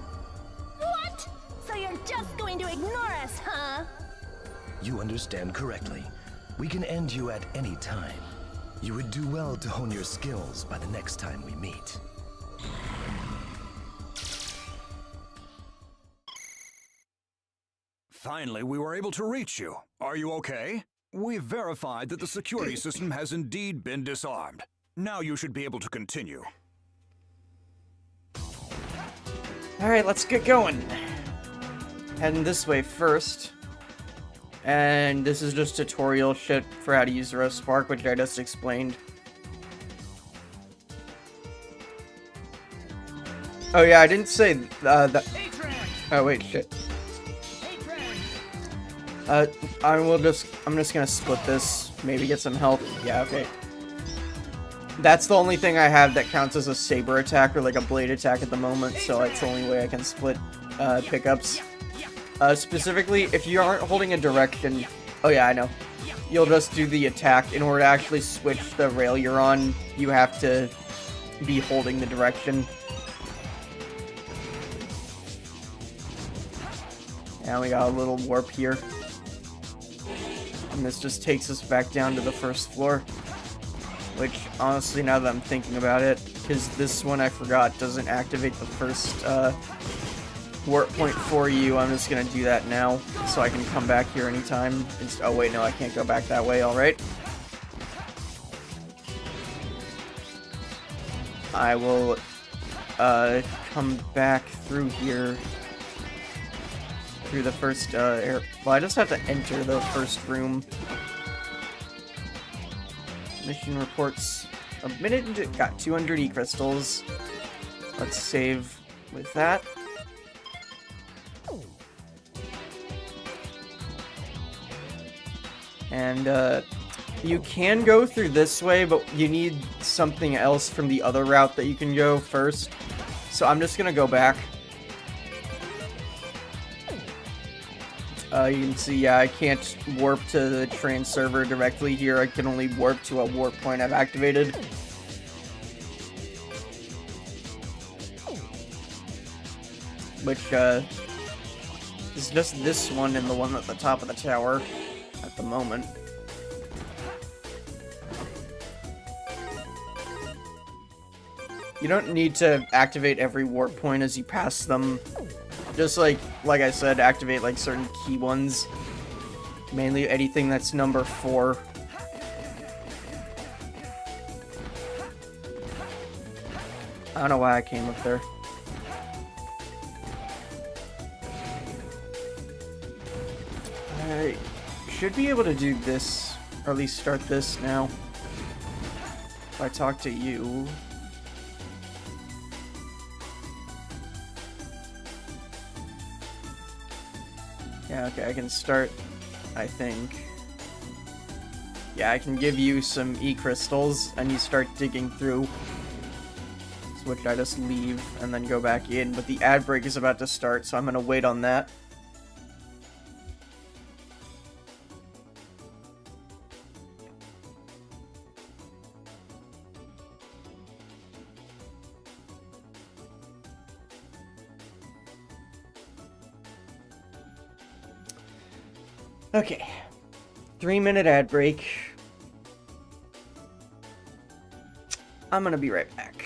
What? So you're just going to ignore us, huh? You understand correctly. We can end you at any time. You would do well to hone your skills by the next time we meet. Finally, we were able to reach you. Are you okay? We've verified that the security system has indeed been disarmed. Now you should be able to continue. Alright, let's get going. Heading this way first. And this is just tutorial shit for how to use the Rust Spark, which I just explained. Oh yeah, I didn't say that. Oh wait, shit. I'm just gonna split this, maybe get some help. Yeah, okay. That's the only thing I have that counts as a saber attack or like a blade attack at the moment, so it's the only way I can split pickups. Specifically, if you aren't holding a direction, oh yeah, I know. You'll just do the attack. In order to actually switch the rail you're on, you have to be holding the direction. Now we got a little warp here. And this just takes us back down to the first floor. Which, honestly, now that I'm thinking about it, because this one I forgot doesn't activate the first warp point for you, I'm just gonna do that now, so I can come back here anytime. Oh wait, no, I can't go back that way, alright. I will come back through here. Through the first well, I just have to enter the first room. Mission reports a minute into got 200 E-crystals. Let's save with that. And you can go through this way, but you need something else from the other route that you can go first. So I'm just gonna go back. You can see, yeah, I can't warp to the train server directly here. I can only warp to a warp point I've activated. Which, is just this one and the one at the top of the tower at the moment. You don't need to activate every warp point as you pass them. Just like I said, activate like certain key ones. Mainly anything that's number 4. I don't know why I came up there. I should be able to do this, or at least start this now. If I talk to you. Yeah, okay, I can start, I think. Yeah, I can give you some E-crystals, and you start digging through. Which I just leave, and then go back in, but the ad break is about to start, so I'm gonna wait on that. Okay. 3-minute ad break. I'm gonna be right back.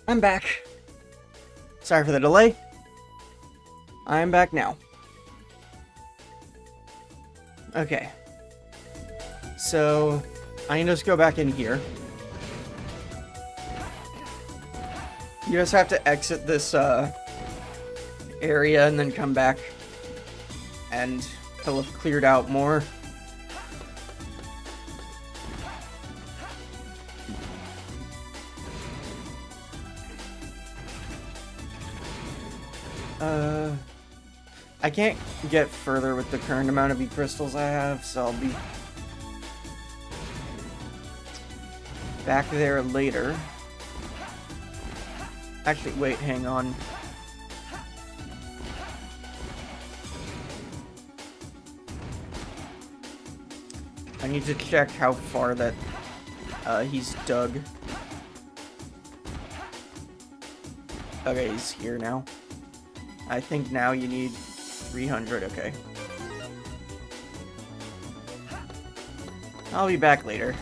I'm back. Sorry for the delay. I'm back now. Okay. So, I can just go back in here. You just have to exit this, area and then come back. And he'll have cleared out more. I can't get further with the current amount of E-crystals I have, so I'll be back there later. Actually, wait, hang on. I need to check how far that he's dug. Okay, he's here now. I think now you need 300, okay. I'll be back later.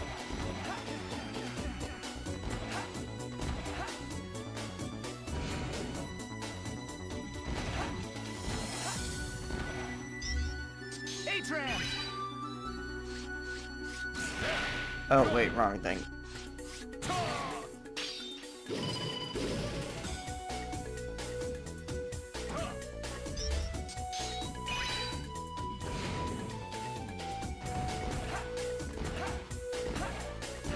Oh, wait, wrong thing.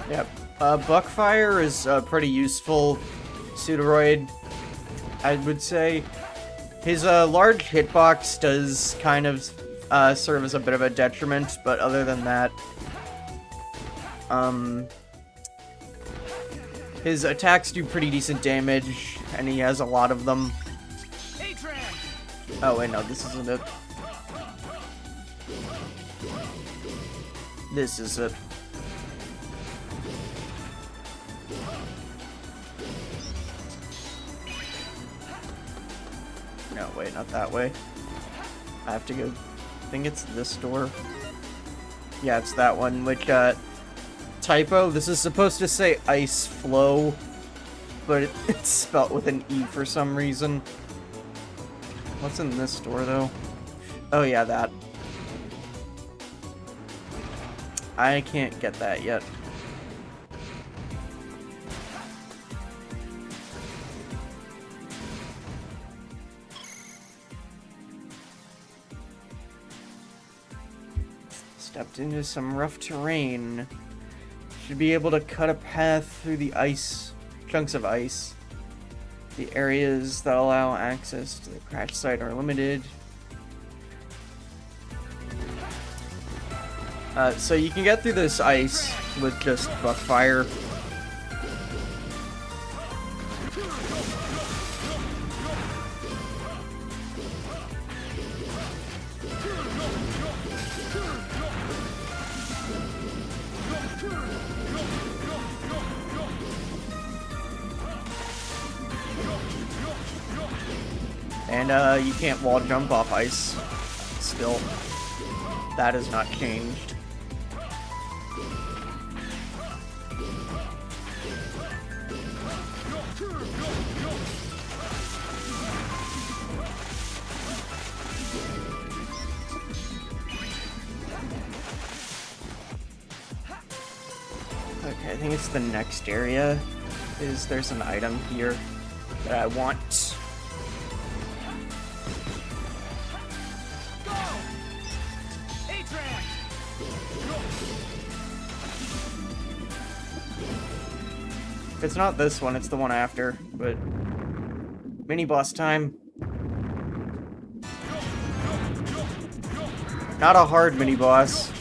Yep. Buckfire is a pretty useful pseudoroid, I would say. His large hitbox does kind of serve as a bit of a detriment, but other than that, his attacks do pretty decent damage, and he has a lot of them. Oh wait, no, this isn't it. This is it. No, wait, not that way. I have to go... I think it's this door. Yeah, it's that one, which, typo. This is supposed to say ice flow, but it's spelt with an E for some reason. What's in this door, though? Oh, yeah, that. I can't get that yet. Stepped into some rough terrain. Should be able to cut a path through the ice, chunks of ice. The areas that allow access to the crash site are limited. So you can get through this ice with just buckfire. And you can't wall jump off ice still. That has not changed. Okay, I think it's the next area. There's an item here that I want. If it's not this one, it's the one after, but mini boss time. Not a hard mini boss.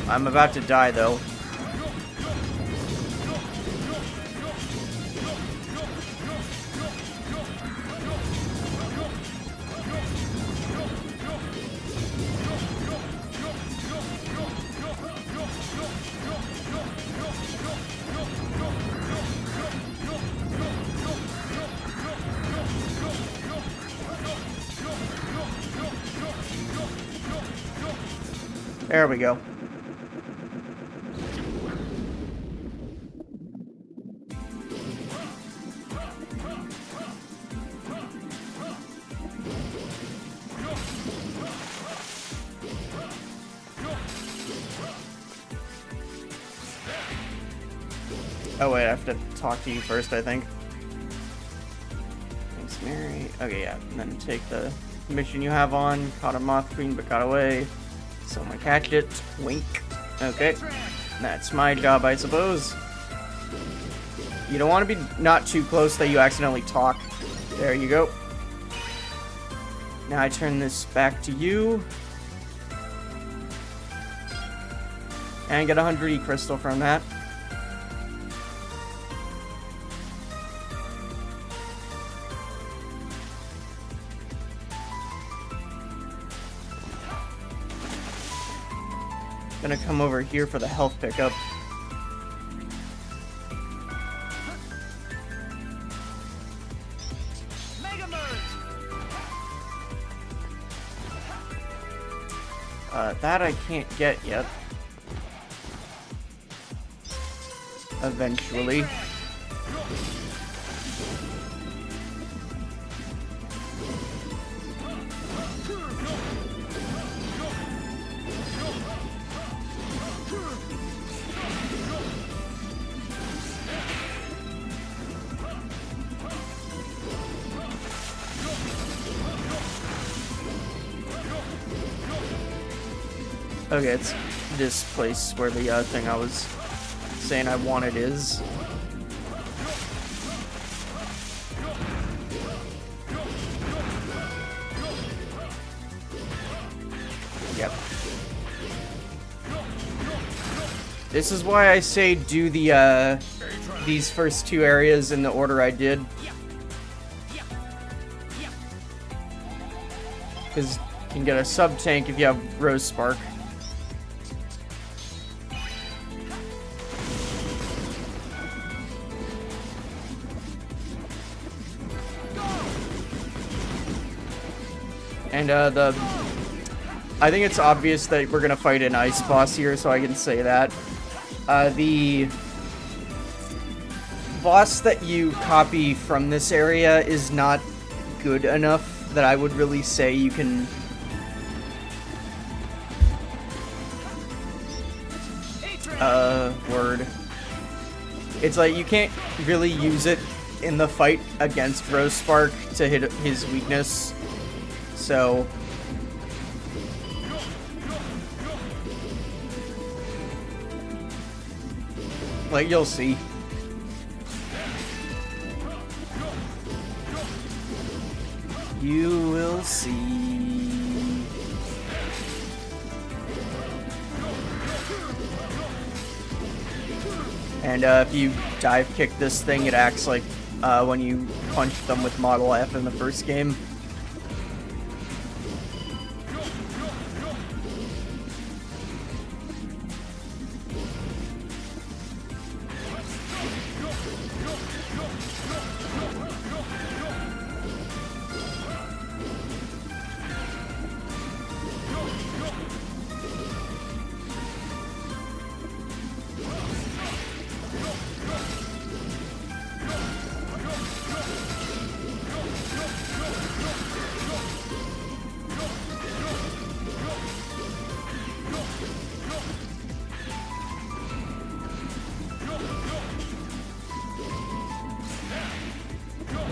I'm about to die though. There we go. Oh wait, I have to talk to you first, I think. Thanks, Mary. Okay, yeah, and then take the mission you have on. Caught a moth queen, but got away. Someone catch it. Wink. Okay. That's my job, I suppose. You don't want to be not too close that you accidentally talk. There you go. Now I turn this back to you. And get 100 E crystal from that. Gonna come over here for the health pickup. That I can't get yet. Eventually. Okay, it's this place where the thing I was saying I wanted is. Yep. This is why I say do the these first two areas in the order I did. Because you can get a sub-tank if you have Rose Spark. And I think it's obvious that we're gonna fight an ice boss here, so I can say that. The boss that you copy from this area is not good enough that I would really say you can... word. It's like you can't really use it in the fight against Rose Spark to hit his weakness. So... like, you'll see. You will see. And if you dive kick this thing, it acts like when you punched them with Model F in the first game.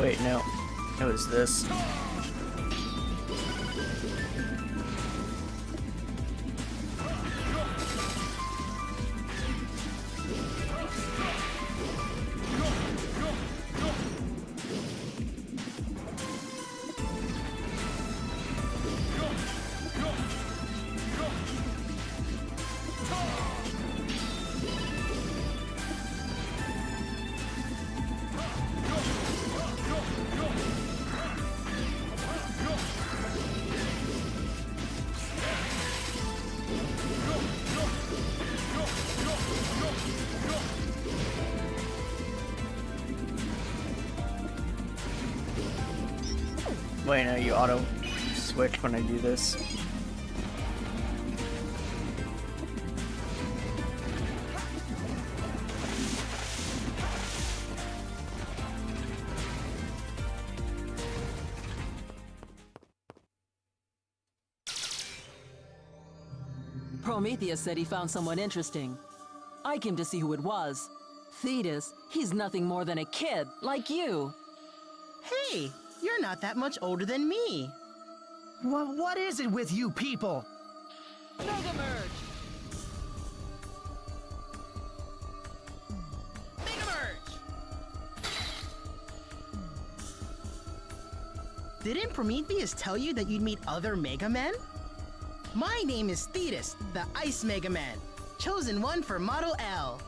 Wait, no. It was this. Wait, no, you auto switch when I do this. Prometheus said he found someone interesting. I came to see who it was. Thetis, he's nothing more than a kid, like you. Hey, you're not that much older than me. What is it with you people? Mega Merge! Mega Merge! Didn't Prometheus tell you that you'd meet other Mega Men? My name is Thetis, the Ice Mega Man, chosen one for Model L.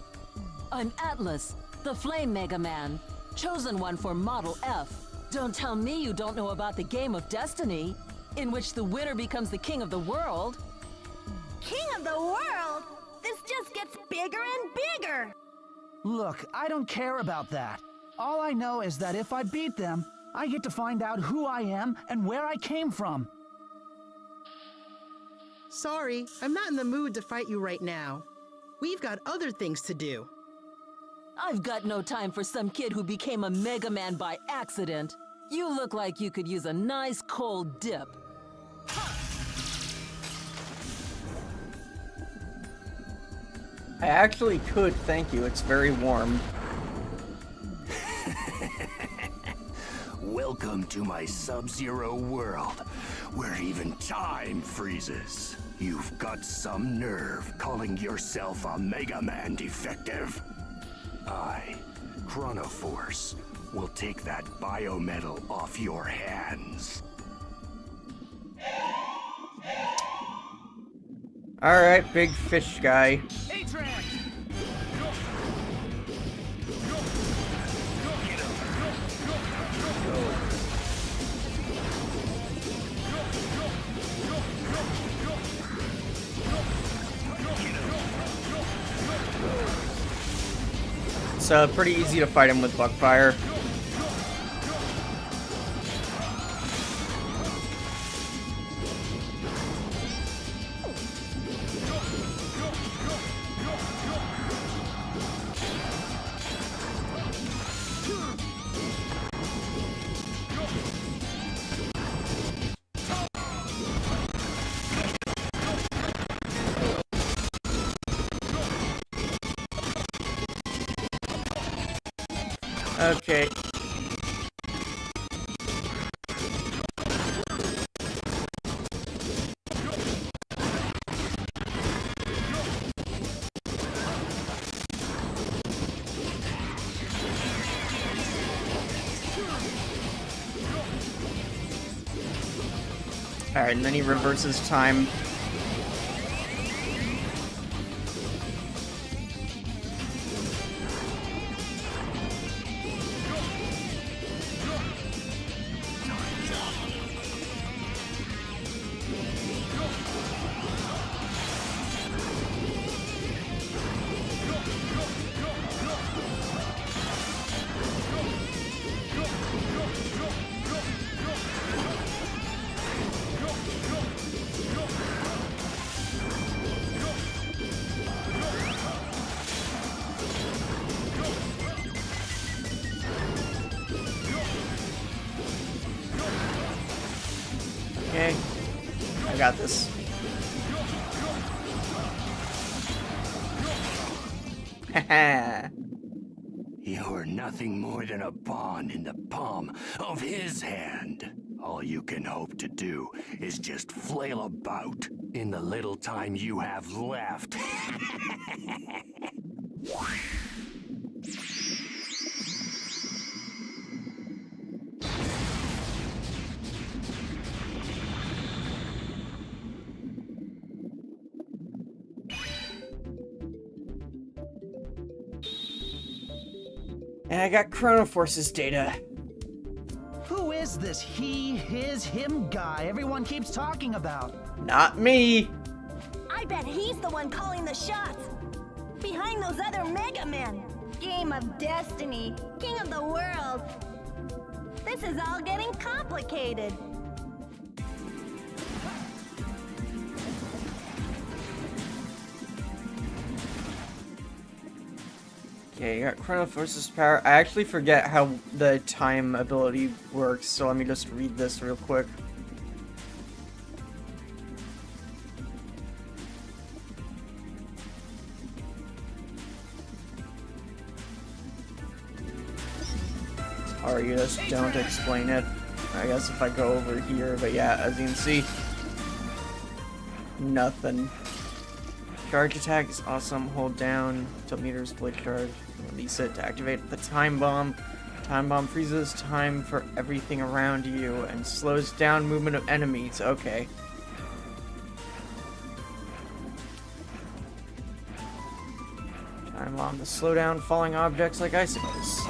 I'm Atlas, the Flame Mega Man, chosen one for Model F. Don't tell me you don't know about the game of destiny, in which the winner becomes the king of the world. King of the world? This just gets bigger and bigger! Look, I don't care about that. All I know is that if I beat them, I get to find out who I am and where I came from. Sorry, I'm not in the mood to fight you right now. We've got other things to do. I've got no time for some kid who became a Mega Man by accident. You look like you could use a nice cold dip. I actually could, thank you. It's very warm. Welcome to my Sub-Zero world, where even time freezes. You've got some nerve calling yourself a Mega Man defective. I, Chronoforce, will take that biometal off your hands. Alright, big fish guy. It's pretty easy to fight him with Buckfire. Okay. Alright, and then he reverses time. Okay, I got this. Haha. You're nothing more than a pawn in the palm of his hand. All you can hope to do is just flail about in the little time you have left. And I got Chronoforce's data. Who is this he, his, him guy everyone keeps talking about? Not me. I bet he's the one calling the shots. Behind those other Mega Men. Game of Destiny. King of the world. This is all getting complicated. Okay, you got Chronoforce's power. I actually forget how the time ability works, so let me just read this real quick. Or you just don't explain it. I guess if I go over here, but yeah, as you can see, nothing. Charge attack is awesome. Hold down till meters blade charge. Release it to activate the time bomb. Time bomb freezes time for everything around you and slows down movement of enemies. Okay. Time bomb to slow down falling objects like icicles.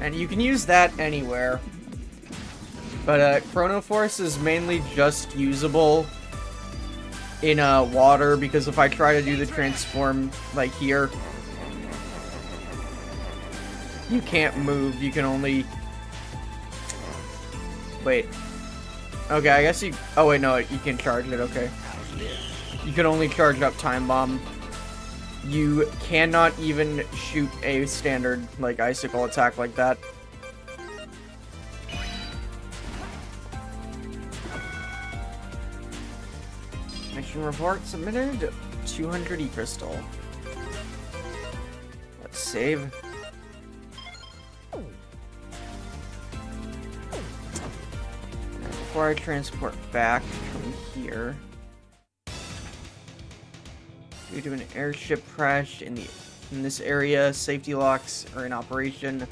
And you can use that anywhere. But Chronoforce is mainly just usable in water, because if I try to do the transform like here, you can't move. You can only... Wait. Okay, I guess you... Oh wait, no, you can charge it, okay. You can only charge up Time Bomb. You cannot even shoot a standard, like, icicle attack like that. Mission report submitted. 200 E-crystal. Let's save. Before I transport back from here, due to an airship crash in this area, safety locks are in operation.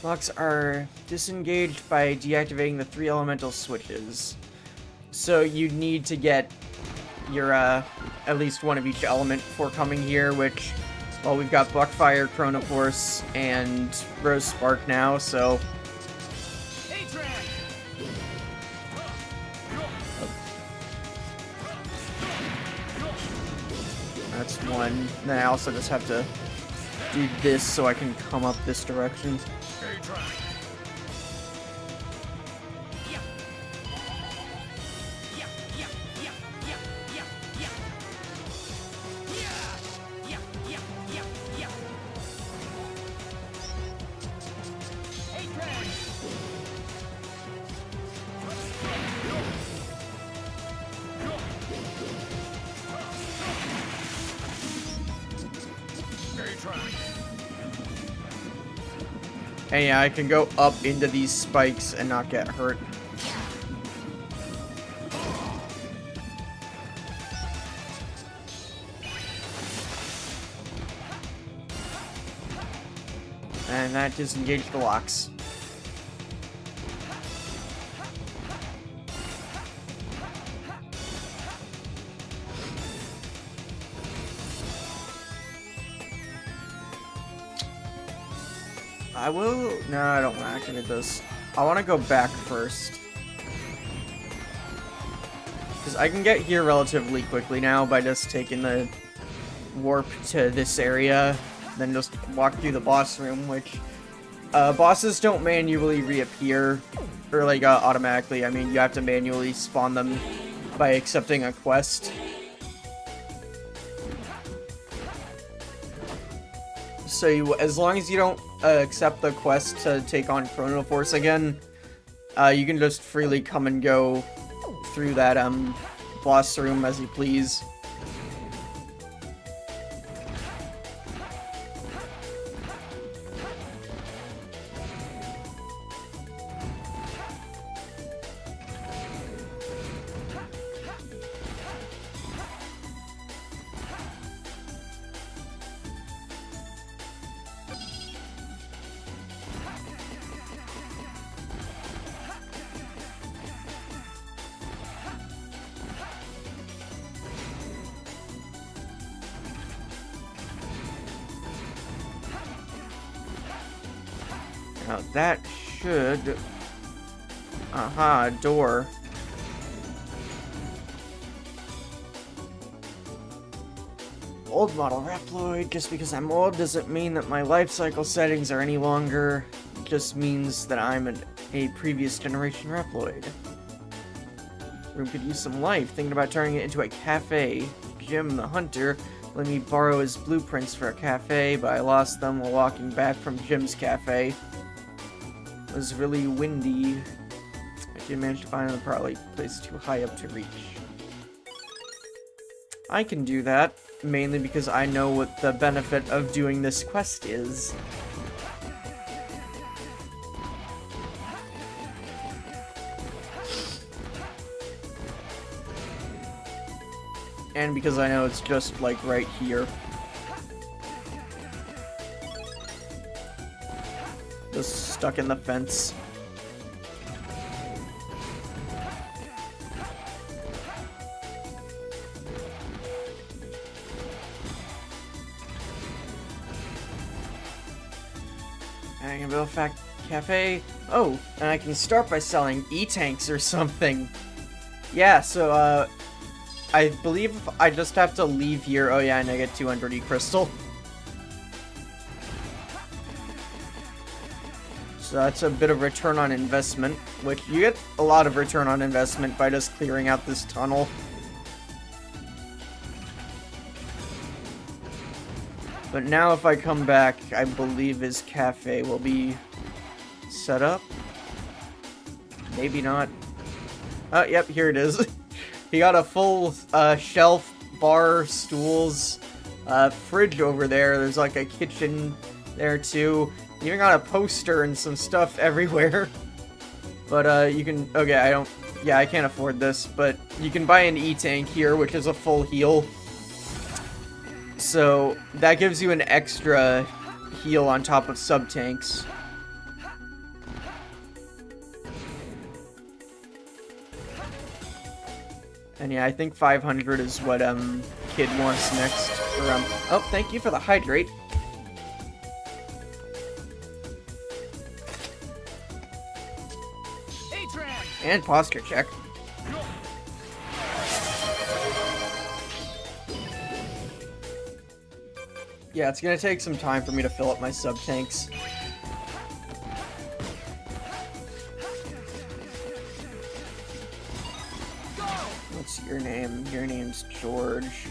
Locks are disengaged by deactivating the 3 elemental switches. So you need to get your at least one of each element before coming here, which, well, we've got Buckfire, Chronoforce, and Rose Spark now, so that's one. Then I also just have to do this so I can come up this direction. And yeah, I can go up into these spikes and not get hurt. And that disengaged the locks. No, I don't want to activate this. I want to go back first. Because I can get here relatively quickly now by just taking the warp to this area. Then just walk through the boss room, which bosses don't manually reappear. Or like automatically. I mean, you have to manually spawn them by accepting a quest. So as long as you don't accept the quest to take on Chronoforce again, you can just freely come and go through that boss room as you please. Now that should... Aha, a door. Old model Reploid. Just because I'm old doesn't mean that my life cycle settings are any longer. It just means that I'm a previous generation Reploid. Room could use some life. Thinking about turning it into a cafe. Jim the Hunter let me borrow his blueprints for a cafe, but I lost them while walking back from Jim's cafe. It was really windy. I didn't manage to find the probably place too high up to reach. I can do that, mainly because I know what the benefit of doing this quest is. And because I know it's just, like, right here. Just stuck in the fence. And I can build a fact cafe. Oh, and I can start by selling E-tanks or something. Yeah, so, I believe I just have to leave here. Oh yeah, and I get 200 E-crystal. So that's a bit of return on investment, which you get a lot of return on investment by just clearing out this tunnel. But now if I come back, I believe his cafe will be set up. Maybe not. Oh, yep, here it is. He got a full shelf, bar, stools, fridge over there. There's like a kitchen there too. You even got a poster and some stuff everywhere. But you can, okay, I can't afford this, but you can buy an E-Tank here, which is a full heal. So that gives you an extra heal on top of sub-tanks. And yeah, I think 500 is what Kid wants next. Or, oh, thank you for the hydrate. And posture check. Yeah, it's gonna take some time for me to fill up my sub-tanks. What's your name? Your name's George.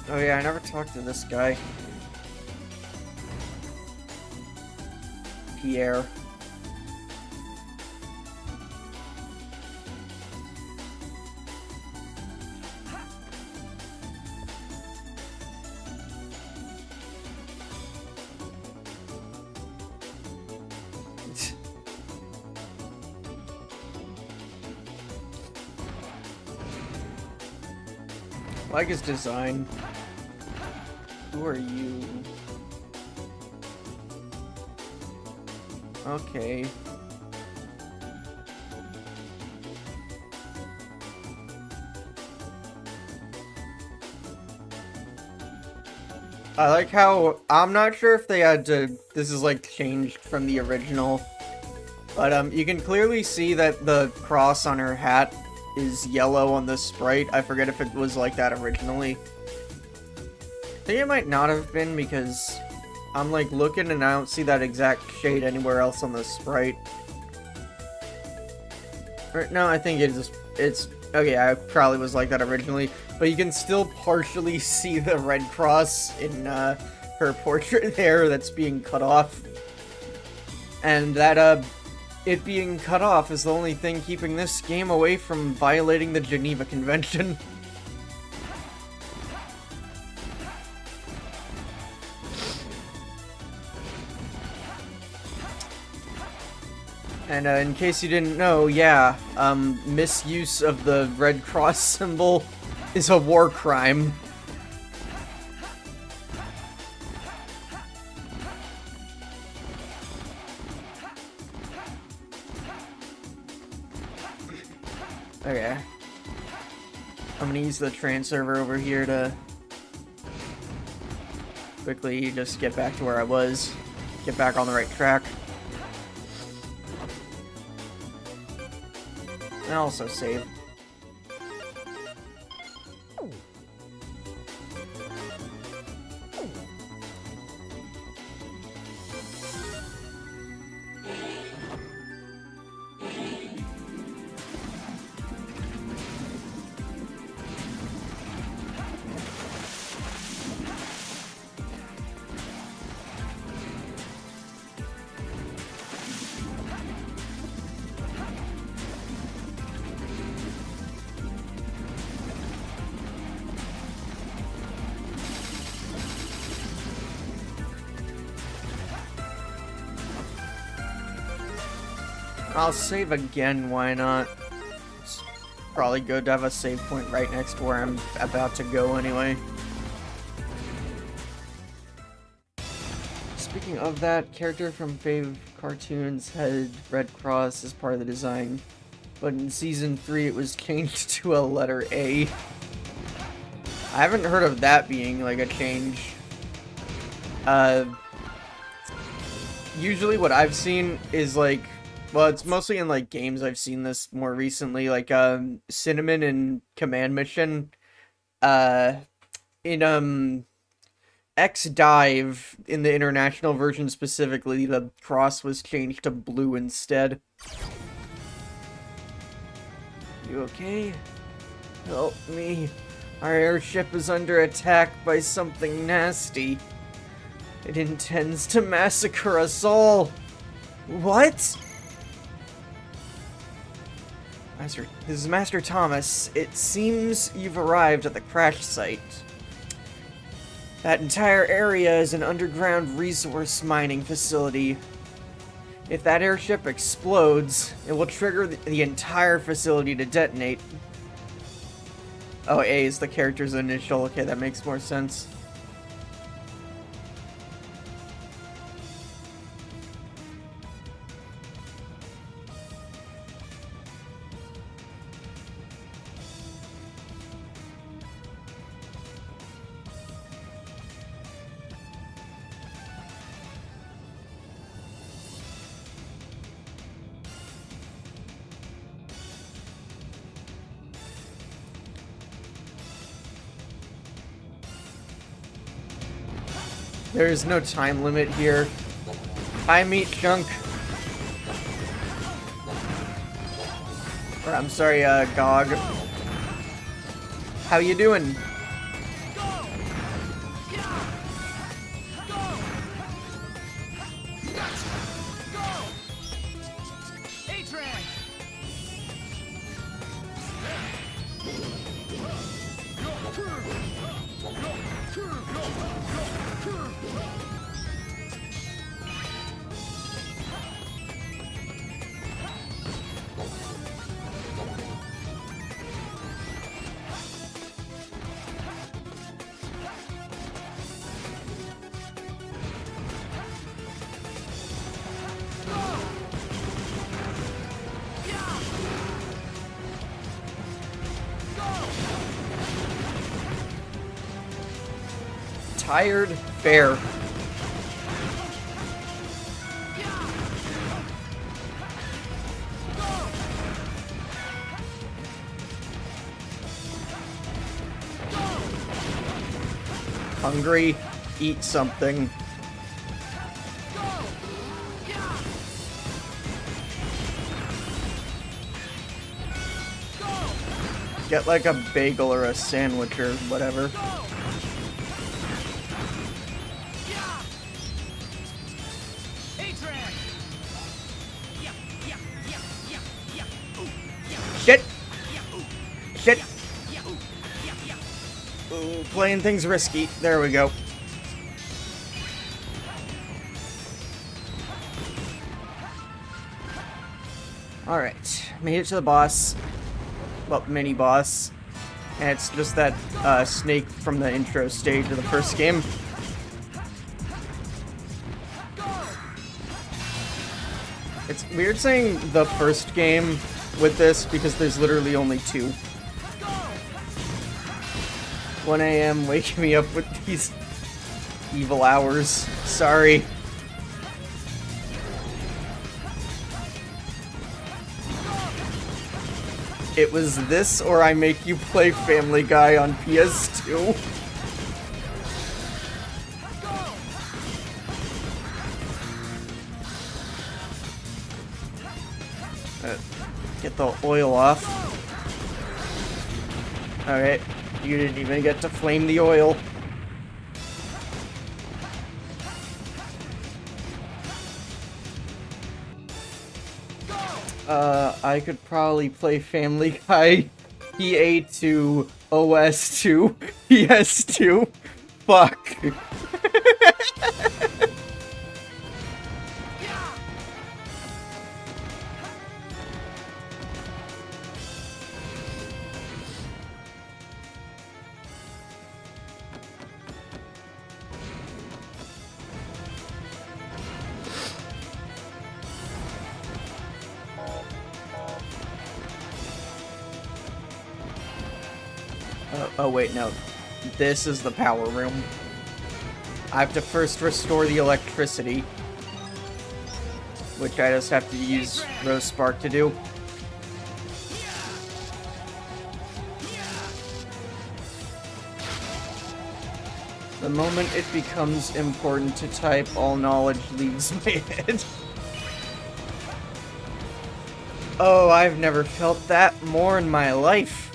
Oh yeah, I never talked to this guy. Pierre. Like his design. Who are you? Okay. I like how, I'm not sure if they had to, this is like changed from the original, but you can clearly see that the cross on her hat is yellow on the sprite. I forget if it was like that originally. I think it might not have been because I'm like looking and I don't see that exact shade anywhere else on the sprite. Or, no, I think it's okay, I probably was like that originally, but you can still partially see the red cross in her portrait there that's being cut off. And that it being cut off is the only thing keeping this game away from violating the Geneva Convention. And in case you didn't know, yeah, misuse of the Red Cross symbol is a war crime. Okay. I'm gonna use the train server over here to quickly just get back to where I was. Get back on the right track. And also save. I'll save again, why not? It's probably good to have a save point right next to where I'm about to go anyway. Speaking of that, character from Fave cartoons had Red Cross as part of the design, but in Season 3 it was changed to a letter A. I haven't heard of that being like a change. Usually what I've seen is like, well, it's mostly in, like, games I've seen this more recently, like, Cinnamon and Command Mission, in, X-Dive, in the international version specifically, the cross was changed to blue instead. You okay? Help me. Our airship is under attack by something nasty. It intends to massacre us all. What? This is Master Thomas. It seems you've arrived at the crash site. That entire area is an underground resource mining facility. If that airship explodes, it will trigger the entire facility to detonate. Oh, A is the character's initial. Okay, that makes more sense. There is no time limit here. Hi, meat chunk. Or, I'm sorry, Gog. How you doing? Tired bear. Hungry, eat something. Get like a bagel or a sandwich or whatever. Shit! Shit! Ooh, playing things risky. There we go. Alright, made it to the boss. Well, mini-boss. And it's just that snake from the intro stage of the first game. It's weird saying the first game with this because there's literally only two. 1 AM waking me up with these evil hours. Sorry. It was this or I make you play Family Guy on PS2. Get the oil off. Alright, you didn't even get to flame the oil. I could probably play Family Guy PA2 OS2 PS2. Fuck. Oh wait, no. This is the power room. I have to first restore the electricity, which I just have to use Rose Spark to do. The moment it becomes important to type, all knowledge leaves my head. Oh, I've never felt that more in my life.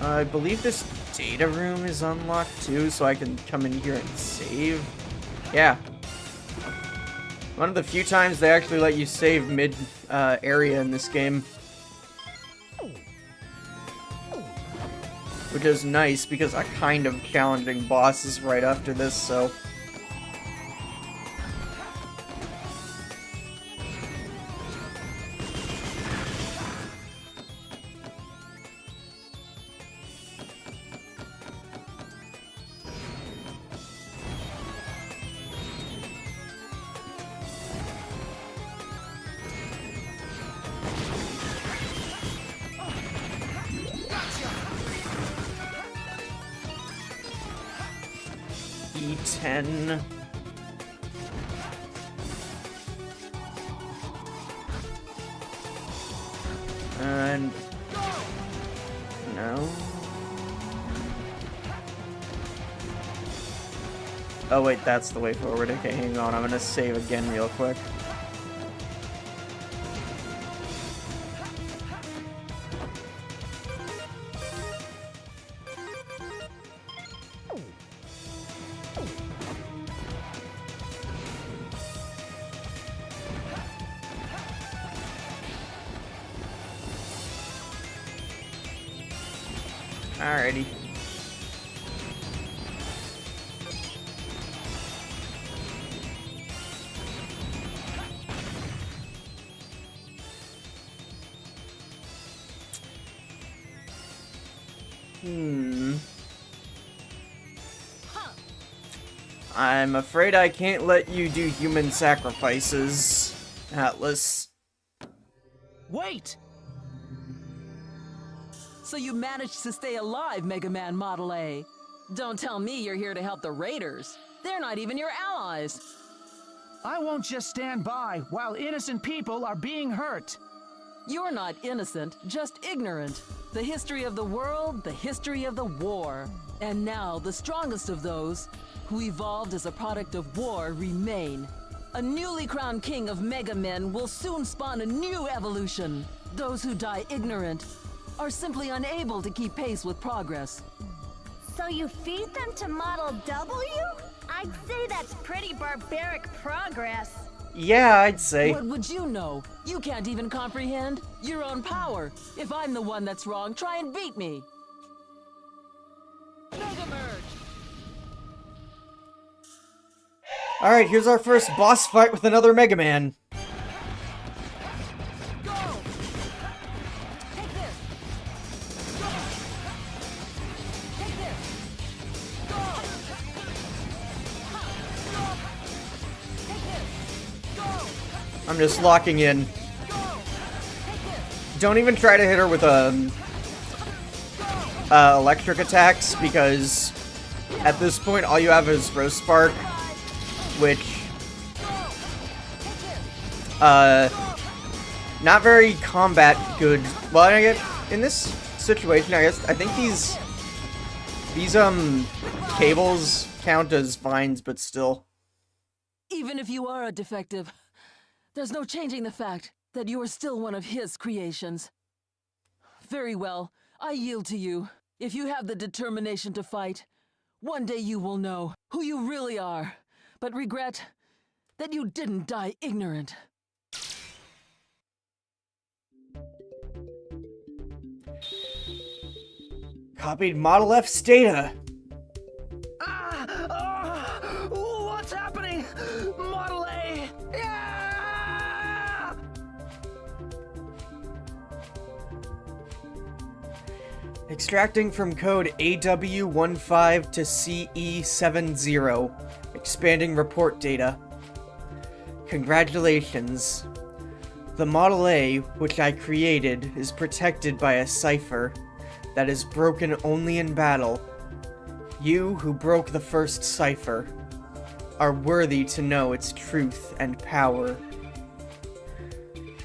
I believe this data room is unlocked too, so I can come in here and save. Yeah. One of the few times they actually let you save mid area in this game. Which is nice because a kind of challenging boss is right after this, so. E10. And no. Oh wait, that's the way forward. Okay, hang on. I'm gonna save again real quick. Alrighty. I'm afraid I can't let you do human sacrifices, Atlas. Wait! So you managed to stay alive, Mega Man Model A. Don't tell me you're here to help the Raiders. They're not even your allies. I won't just stand by while innocent people are being hurt. You're not innocent, just ignorant. The history of the world, the history of the war. And now, the strongest of those, who evolved as a product of war, remain. A newly crowned king of Mega Men will soon spawn a new evolution. Those who die ignorant are simply unable to keep pace with progress. So you feed them to Model W? I'd say that's pretty barbaric progress. Yeah, I'd say. What would you know? You can't even comprehend your own power. If I'm the one that's wrong, try and beat me. Mega Merge! Alright, here's our first boss fight with another Mega Man. I'm just locking in. Don't even try to hit her with electric attacks, because at this point all you have is Rose Spark, which not very combat good. Well, I guess in this situation, I think these cables count as vines, but still. Even if you are a defective, there's no changing the fact that you are still one of his creations. Very well, I yield to you. If you have the determination to fight, one day you will know who you really are, but regret that you didn't die ignorant. Copied Model F's data. What's happening? Model A! Yeah! Extracting from code AW15 to CE70. Expanding report data. Congratulations. The Model A, which I created, is protected by a cipher that is broken only in battle. You, who broke the first cipher, are worthy to know its truth and power.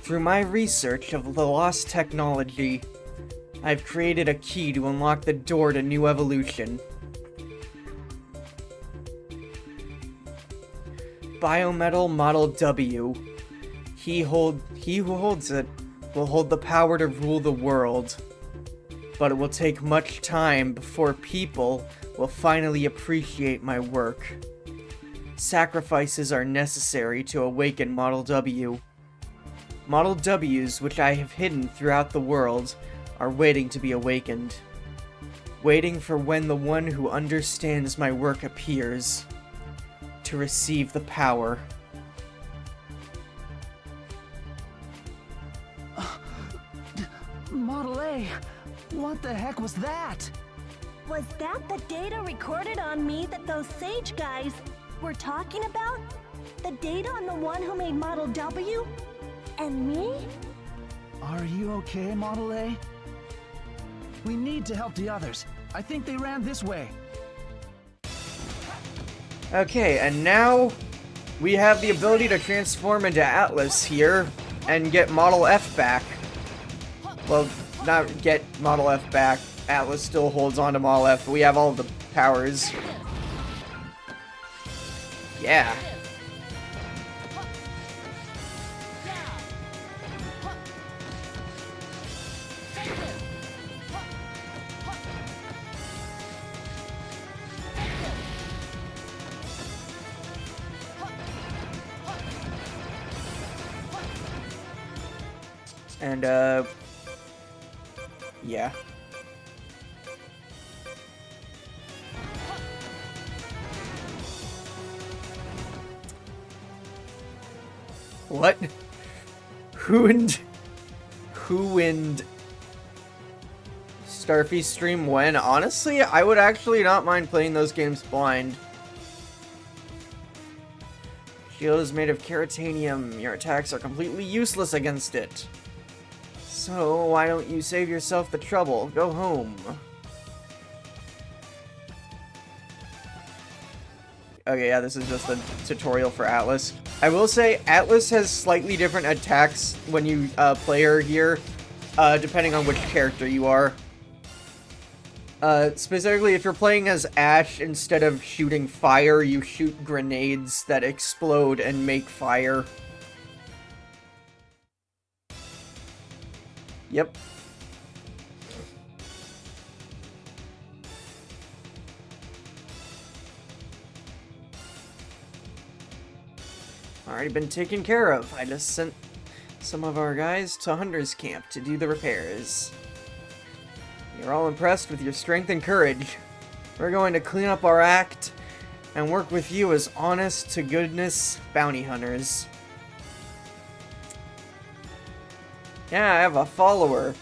Through my research of the lost technology, I've created a key to unlock the door to new evolution. Biometal Model W. He who holds it will hold the power to rule the world. but it will take much time before people will finally appreciate my work. Sacrifices are necessary to awaken Model W. Model Ws, which I have hidden throughout the world, are waiting to be awakened. Waiting for when the one who understands my work appears, to receive the power. Model A, what the heck was that? Was that the data recorded on me that those Sage guys were talking about? The data on the one who made Model W? And me? Are you okay, Model A? We need to help the others. I think they ran this way. Okay, and now we have the ability to transform into Atlas here and get Model F back. Well, not get Model F back. Atlas still holds on to Model F, but we have all of the powers. Yeah. And, yeah. What? Who wind Starfy stream when? Honestly, I would actually not mind playing those games blind. Shield is made of keratanium. Your attacks are completely useless against it. So, why don't you save yourself the trouble? Go home. Okay, yeah, this is just a tutorial for Atlas. I will say, Atlas has slightly different attacks when you play her here, depending on which character you are. Specifically, if you're playing as Ash, instead of shooting fire, you shoot grenades that explode and make fire. Yep. Already been taken care of. I just sent some of our guys to Hunter's Camp to do the repairs. You're all impressed with your strength and courage. We're going to clean up our act and work with you as honest to goodness bounty hunters. Yeah, I have a follower,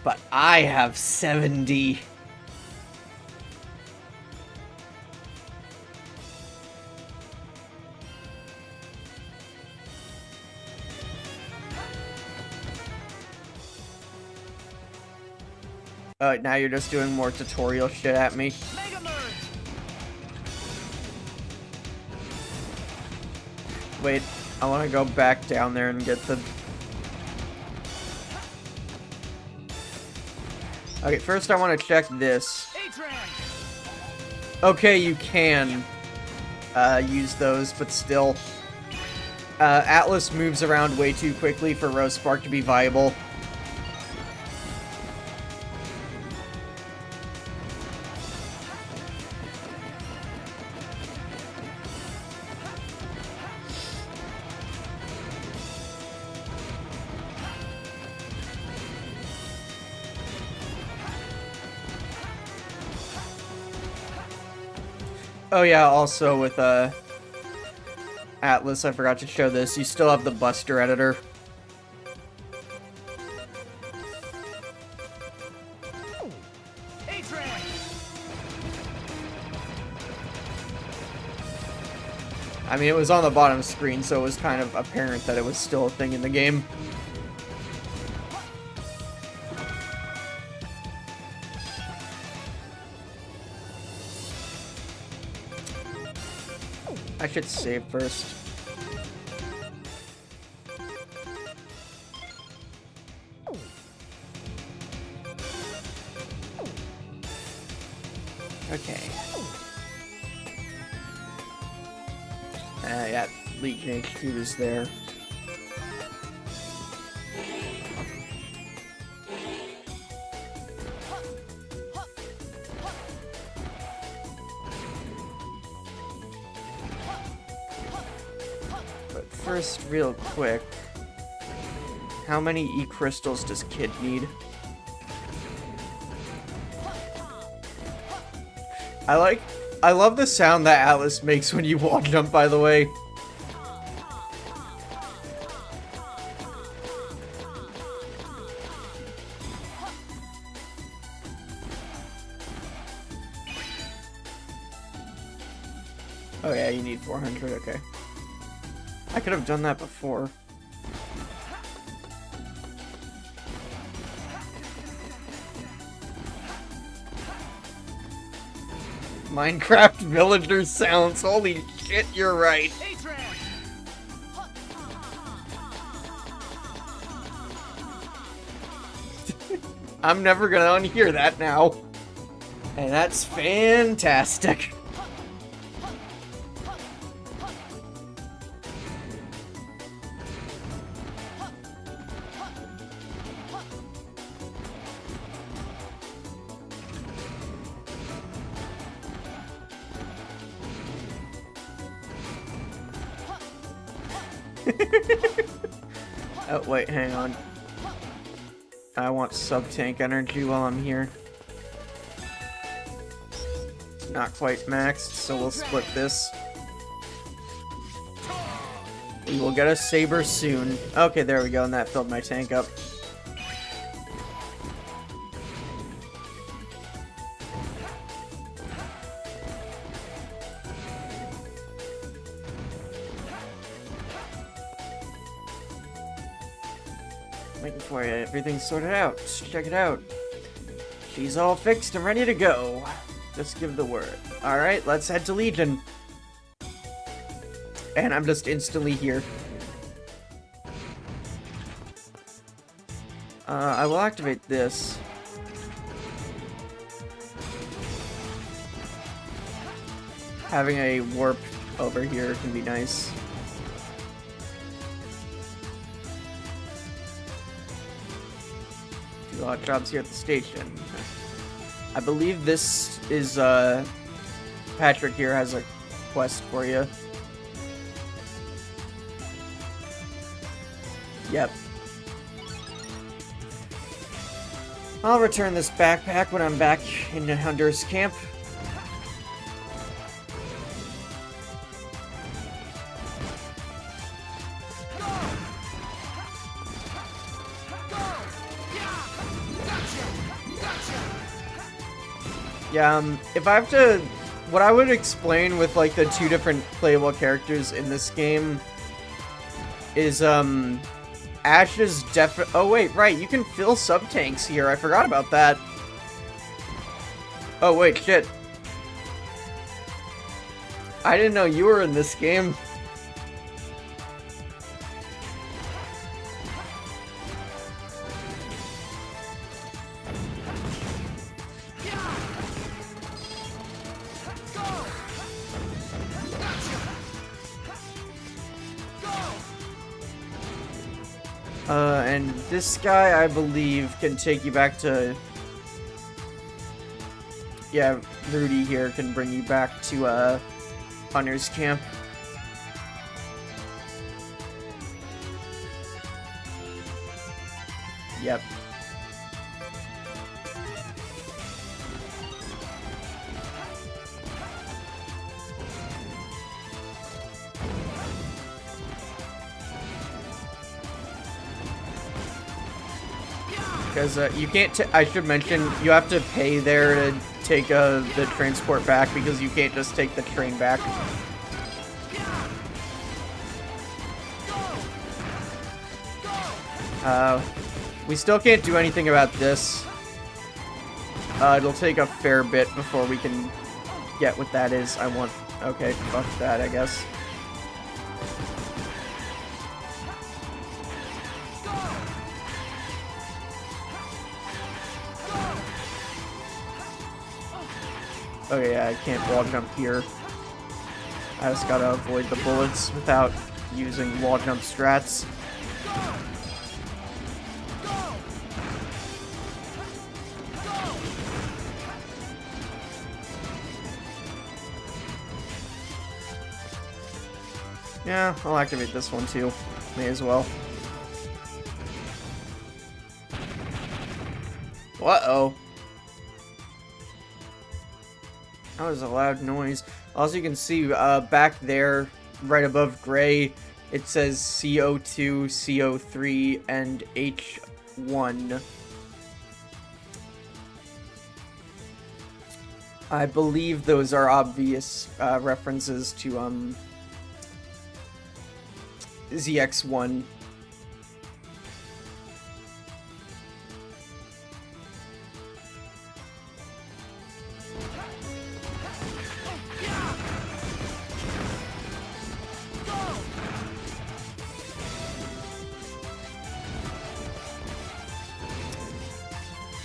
but I have 70. Now you're just doing more tutorial shit at me. Wait, I want to go back down there and get the... Okay, first I want to check this. Okay, you can use those, but still. Atlas moves around way too quickly for Rose Spark to be viable. Oh yeah, also with Atlas, I forgot to show this, you still have the Buster editor. I mean, it was on the bottom screen, so it was kind of apparent that it was still a thing in the game. I should save first. Okay. Yeah, Legion HQ is there. first, real quick. How many E-crystals does Kid need? I love the sound that Atlas makes when you wall jump, by the way. Oh yeah, you need 400, okay. I could have done that before. Minecraft villager sounds, holy shit, you're right. I'm never gonna unhear that now. And that's fantastic. Oh, wait, hang on. I want sub-tank energy while I'm here. It's not quite maxed, so we'll split this. We will get a saber soon. Okay, there we go, and that filled my tank up. Waiting for you. Everything's sorted out. Just check it out. She's all fixed and ready to go. Just give the word. Alright, let's head to Legion. And I'm just instantly here. I will activate this. Having a warp over here can be nice. Odd jobs here at the station. I believe this is, Patrick here has a quest for you. Yep. I'll return this backpack when I'm back in Hunter's camp. Yeah, if I have to... What I would explain with, like, the two different playable characters in this game is, Ash is oh, wait, right, you can fill sub-tanks here. I forgot about that. Oh, wait, shit. I didn't know you were in this game. And this guy, I believe, can take you back to... Yeah, Rudy here can bring you back to, Hunter's camp. Yep. Because you can't, I should mention, you have to pay there to take the transport back, because you can't just take the train back. We still can't do anything about this. It'll take a fair bit before we can get what that is. I want, okay, fuck that, I guess. Okay, yeah, I can't wall jump here. I just gotta avoid the bullets without using wall jump strats. Yeah, I'll activate this one too. May as well. Uh-oh. That was a loud noise. Also, you can see back there, right above gray, it says CO2, CO3, and H1. I believe those are obvious references to ZX1.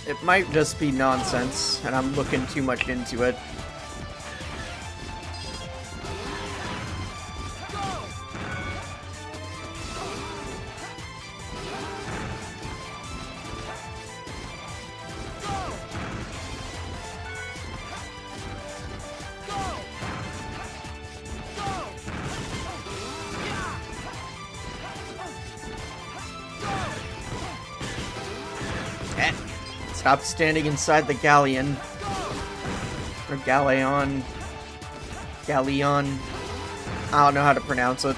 It might just be nonsense, and I'm looking too much into it. Stop standing inside the galleon. Or galleon. Galleon. I don't know how to pronounce it.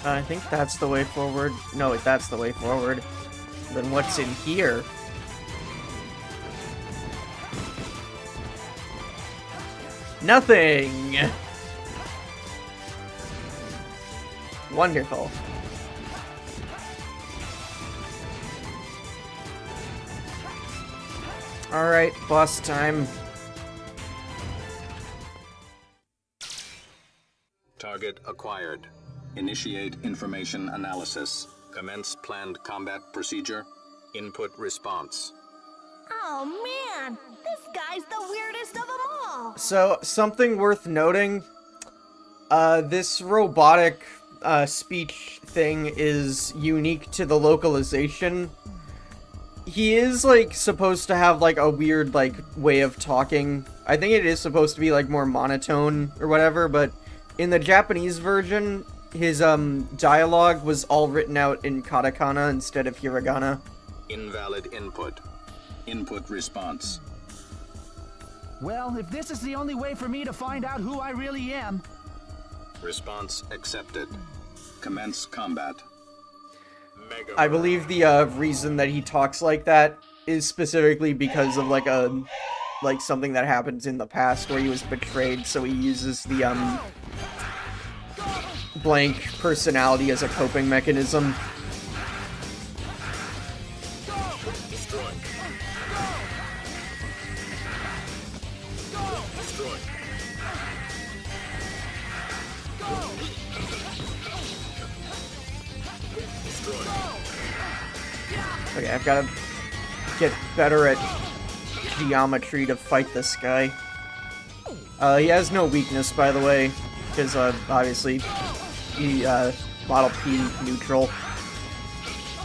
I think that's the way forward. No, that's the way forward. Then what's in here? Nothing! Wonderful. Alright, boss time. Target acquired. Initiate information analysis. Commence planned combat procedure. Input response. Oh man, this guy's the weirdest of them all. So, something worth noting. This robotic speech thing is unique to the localization. He is, like, supposed to have, like, a weird, like, way of talking. I think it is supposed to be, like, more monotone or whatever, but in the Japanese version, his dialogue was all written out in katakana instead of hiragana. Invalid input. Input response. Well, if this is the only way for me to find out who I really am... Response accepted. Commence combat. I believe the reason that he talks like that is specifically because of like something that happens in the past where he was betrayed, so he uses the blank personality as a coping mechanism. Okay, I've got to get better at geometry to fight this guy. He has no weakness, by the way, because obviously he Model P neutral,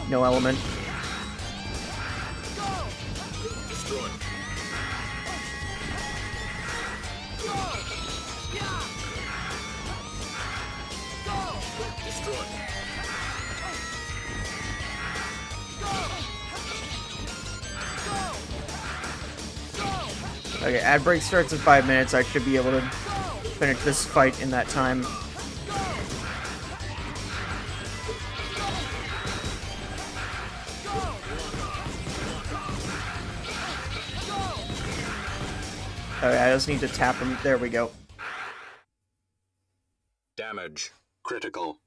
no element. Okay, ad break starts in 5 minutes. I should be able to finish this fight in that time. Okay, I just need to tap him. There we go. Damage. Critical.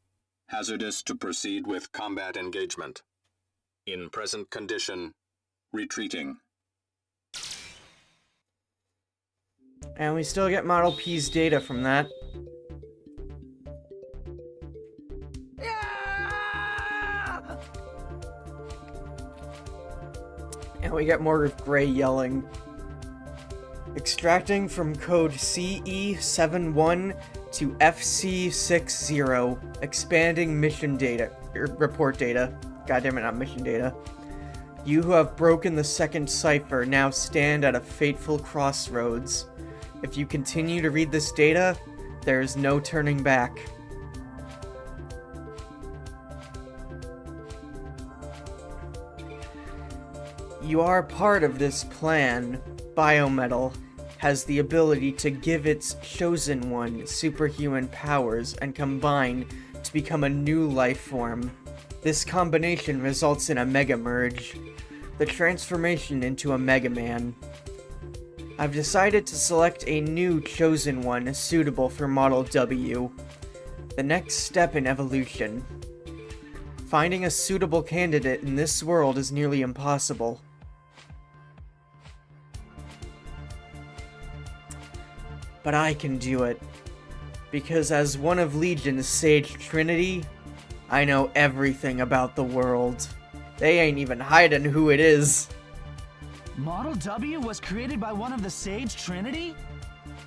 Hazardous to proceed with combat engagement. In present condition, retreating. And we still get Model P's data from that. And we get more of Gray yelling. Extracting from code CE71 to FC60. Expanding mission data. Report data. Goddammit, not mission data. You who have broken the second cipher now stand at a fateful crossroads. If you continue to read this data, there is no turning back. You are part of this plan. Biometal has the ability to give its chosen one superhuman powers and combine to become a new life form. This combination results in a Mega Merge, the transformation into a Mega Man. I've decided to select a new chosen one suitable for Model W. The next step in evolution. Finding a suitable candidate in this world is nearly impossible. But I can do it. Because as one of Legion's Sage Trinity, I know everything about the world. They ain't even hiding who it is. Model W was created by one of the Sage Trinity?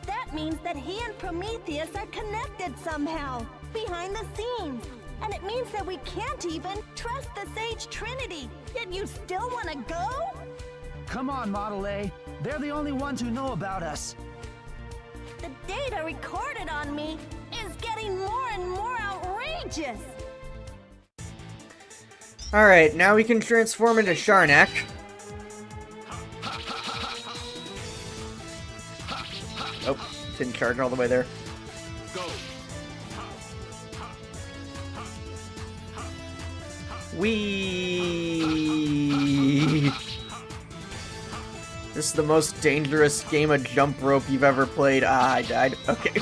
That means that he and Prometheus are connected somehow, behind the scenes. And it means that we can't even trust the Sage Trinity. Yet you still want to go? Come on, Model A. They're the only ones who know about us. The data recorded on me is getting more and more outrageous. Alright, now we can transform into Sharnak. Nope, didn't charge all the way there. Whee! This is the most dangerous game of jump rope you've ever played. Ah, I died. Okay.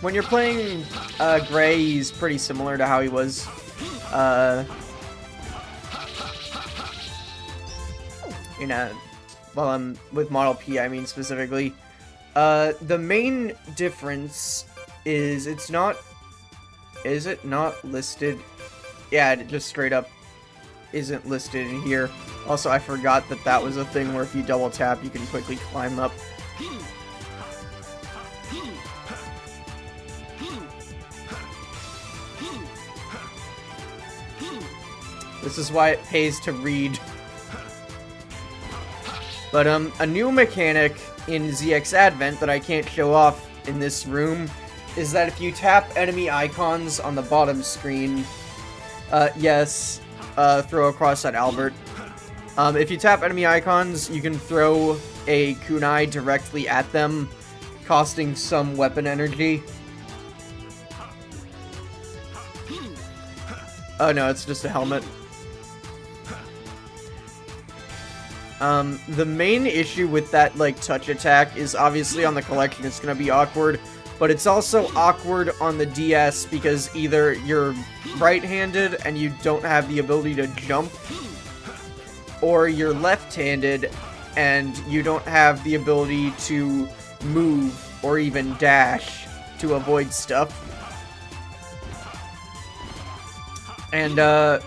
When you're playing Gray, he's pretty similar to how he was well, with Model P, I mean specifically. The main difference is it's not... Is it not listed? Yeah, it just straight up isn't listed in here. Also, I forgot that that was a thing where if you double tap, you can quickly climb up. This is why it pays to read. But, a new mechanic in ZX Advent that I can't show off in this room is that if you tap enemy icons on the bottom screen, yes, throw across at Albert. If you tap enemy icons, you can throw a kunai directly at them, costing some weapon energy. Oh no, it's just a helmet. The main issue with that, like, touch attack is obviously on the collection it's gonna be awkward, but it's also awkward on the DS because either you're right-handed and you don't have the ability to jump, or you're left-handed and you don't have the ability to move or even dash to avoid stuff. And,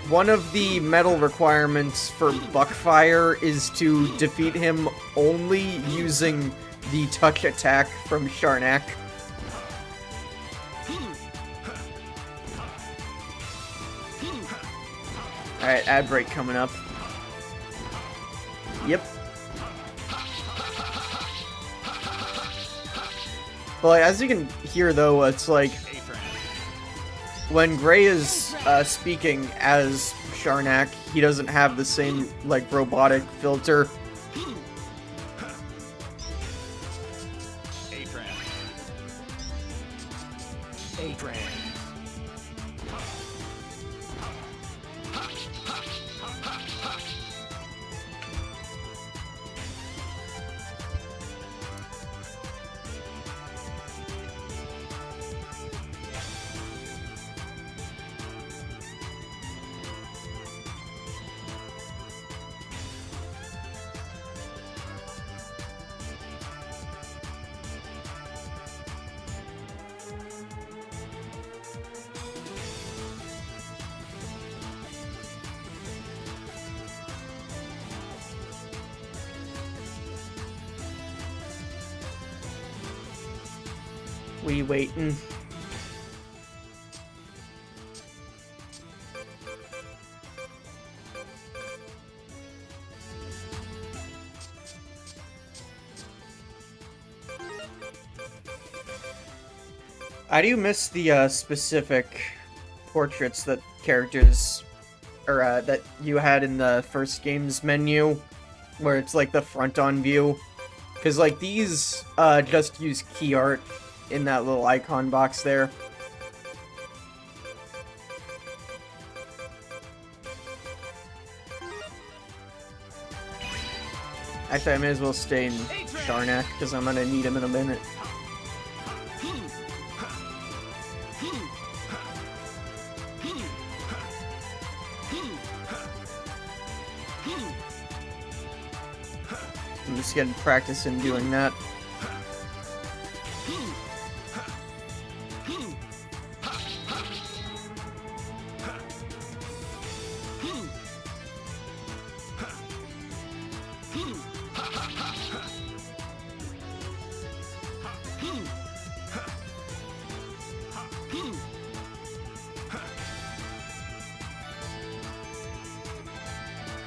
one of the medal requirements for Buckfire is to defeat him only using the touch attack from Sharnak. Alright, ad break coming up. Yep. Well, as you can hear though, it's like when Gray is speaking as Sharnak, he doesn't have the same, like, robotic filter. We waiting. I do miss the specific portraits that characters, or that you had in the first game's menu, where it's like the front-on view. Because like these just use key art in that little icon box there. Actually, I may as well stay in Sharnak, because I'm gonna need him in a minute. I'm just getting practice in doing that.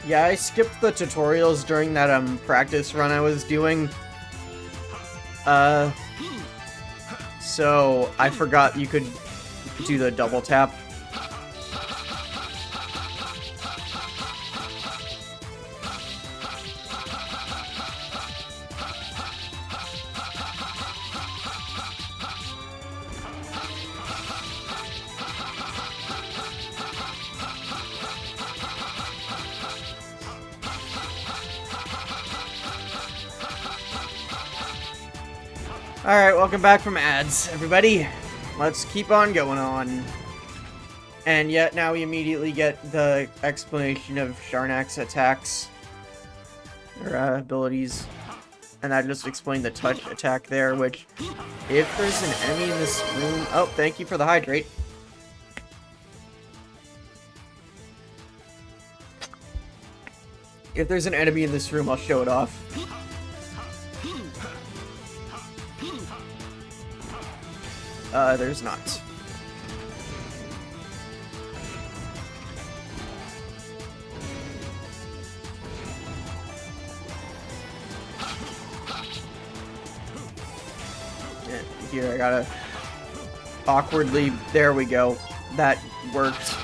Yeah, I skipped the tutorials during that practice run I was doing. So I forgot you could do the double tap. Alright, welcome back from ads, everybody. Let's keep on going on. And yet now we immediately get the explanation of Sharnak's attacks. Or abilities. And I just explained the touch attack there, which, if there's an enemy in this room... Oh, thank you for the hydrate. If there's an enemy in this room, I'll show it off. There's not. And here, I gotta awkwardly... There we go. That worked.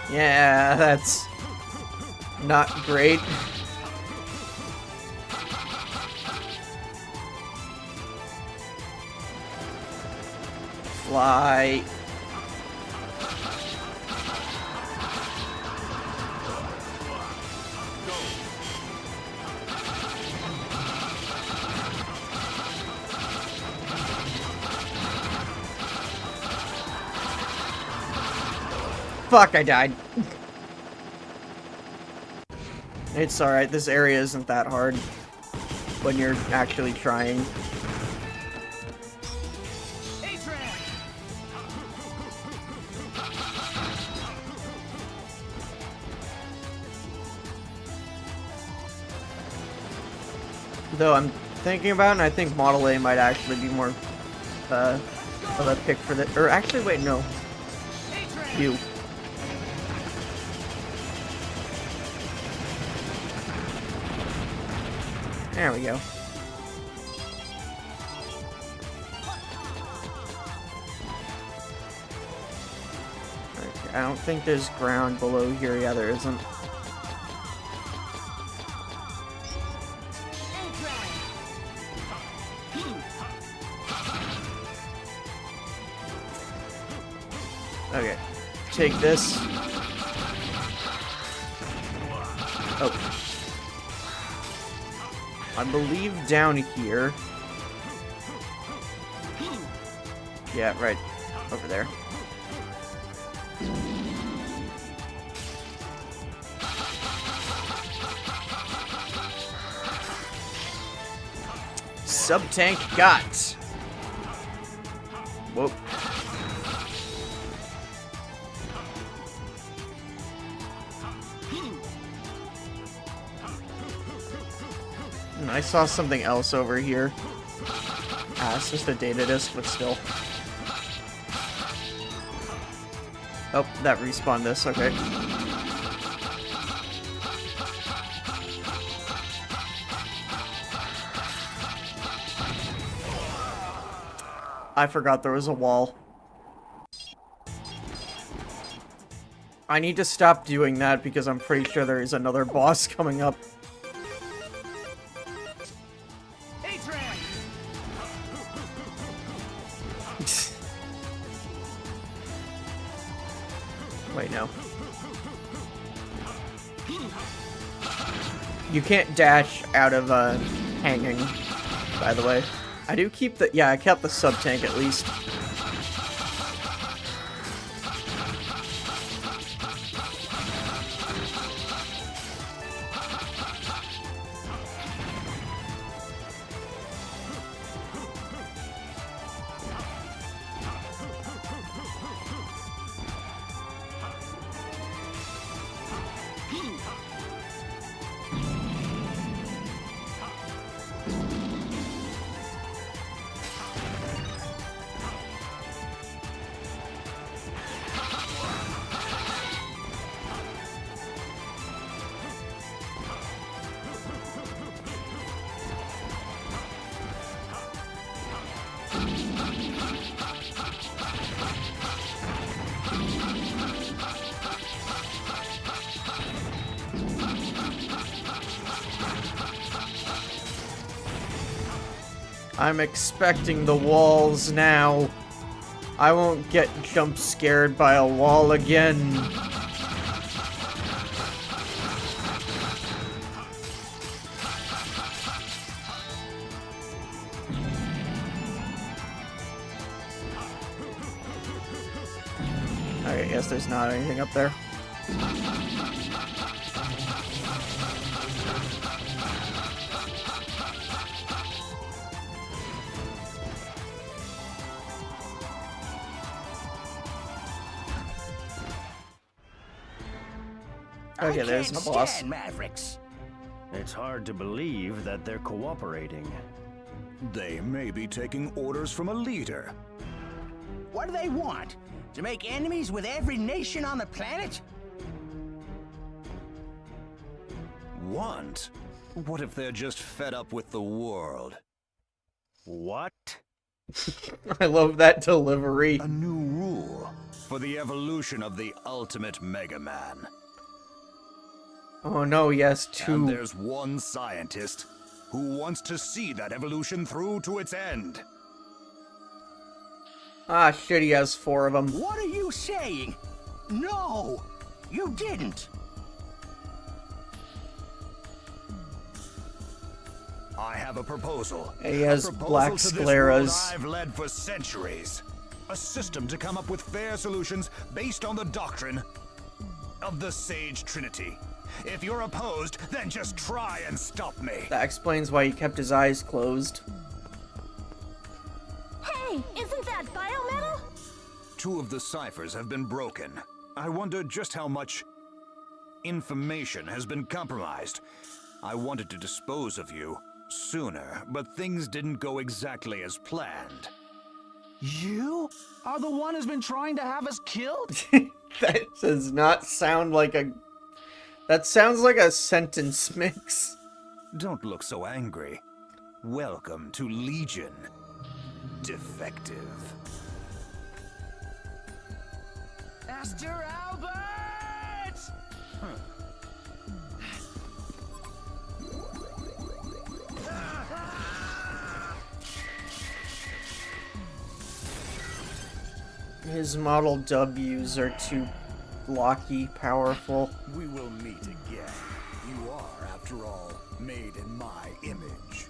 Yeah, that's not great. Fly. Fuck, I died. It's alright, this area isn't that hard when you're actually trying. Though I'm thinking about it, and I think Model A might actually be more of a pick for the... Or actually, wait, no. You. There we go. Okay, I don't think there's ground below here. Yeah, there isn't. Okay, take this. Oh. I believe down here. Yeah, right over there. Sub-tank got. Whoa. I saw something else over here. Ah, it's just a data disk, but still. Oh, that respawned this, okay. I forgot there was a wall. I need to stop doing that because I'm pretty sure there is another boss coming up. Wait, no. You can't dash out of, hanging, by the way. I do keep the... Yeah, I kept the sub-tank at least. I'm expecting the walls now. I won't get jump scared by a wall again. Okay, yes, there's not anything up there. Okay, there's the boss. Mavericks. It's hard to believe that they're cooperating. They may be taking orders from a leader. What do they want? To make enemies with every nation on the planet? Want? What if they're just fed up with the world? What? I love that delivery. A new rule for the evolution of the ultimate Mega Man. Oh no, yes, two. And there's one scientist who wants to see that evolution through to its end. Ah, shit, he has 4 of them. What are you saying? No, you didn't. I have a proposal. He has a proposal black to this scleras. world I've led for centuries. A system to come up with fair solutions based on the doctrine of the Sage Trinity. If you're opposed, then just try and stop me. That explains why he kept his eyes closed. Hey, isn't that biometal? 2 of the ciphers have been broken. I wonder just how much information has been compromised. I wanted to dispose of you sooner, but things didn't go exactly as planned. You are the one who's been trying to have us killed? That does not sound like a... That sounds like a sentence mix. Don't look so angry. Welcome to Legion, defective. Master Albert! His Model Ws are too blocky, powerful. We will meet again. You are, after all, made in my image.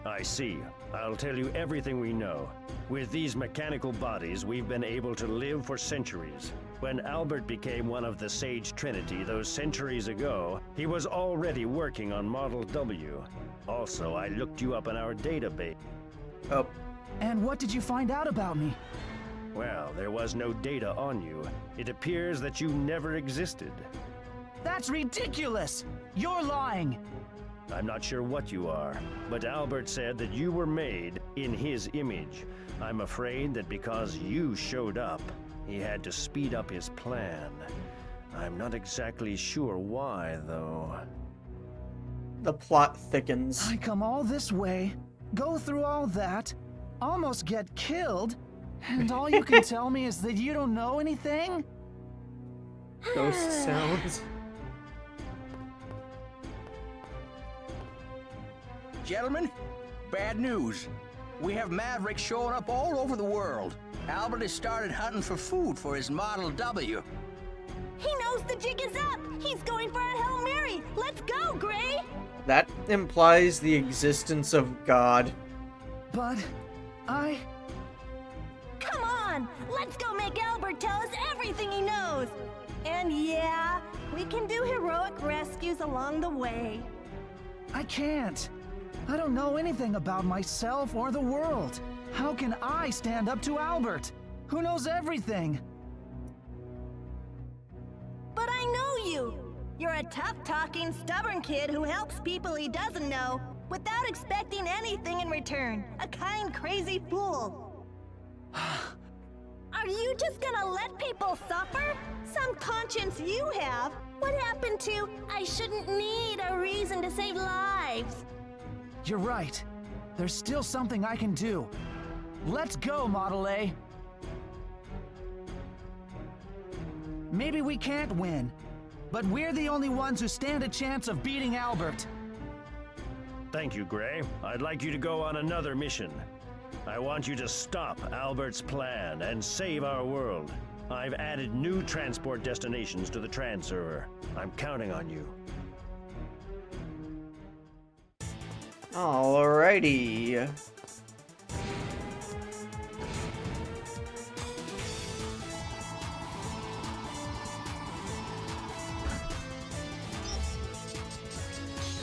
I see. I'll tell you everything we know. With these mechanical bodies, we've been able to live for centuries. When Albert became one of the Sage Trinity those centuries ago, he was already working on Model W. Also, I looked you up in our database. Oh. And what did you find out about me? Well, there was no data on you. It appears that you never existed. That's ridiculous! You're lying! I'm not sure what you are, but Albert said that you were made in his image. I'm afraid that because you showed up, he had to speed up his plan. I'm not exactly sure why, though. The plot thickens. I come all this way, go through all that, almost get killed, and all you can tell me is that you don't know anything? Ghost sounds. Gentlemen, bad news. We have Mavericks showing up all over the world. Albert has started hunting for food for his Model W. He knows the jig is up! He's going for a Hail Mary! Let's go, Gray! That implies the existence of God. But Come on! Let's go make Albert tell us everything he knows! And yeah, we can do heroic rescues along the way. I can't. I don't know anything about myself or the world. How can I stand up to Albert, who knows everything? But I know you! You're a tough-talking, stubborn kid who helps people he doesn't know without expecting anything in return. A kind, crazy fool. Are you just gonna let people suffer? Some conscience you have. What happened to, I shouldn't need a reason to save lives? You're right. There's still something I can do. Let's go, Model A. Maybe we can't win, but we're the only ones who stand a chance of beating Albert. Thank you, Gray. I'd like you to go on another mission. I want you to stop Albert's plan and save our world. I've added new transport destinations to the Tran server. I'm counting on you. Alrighty.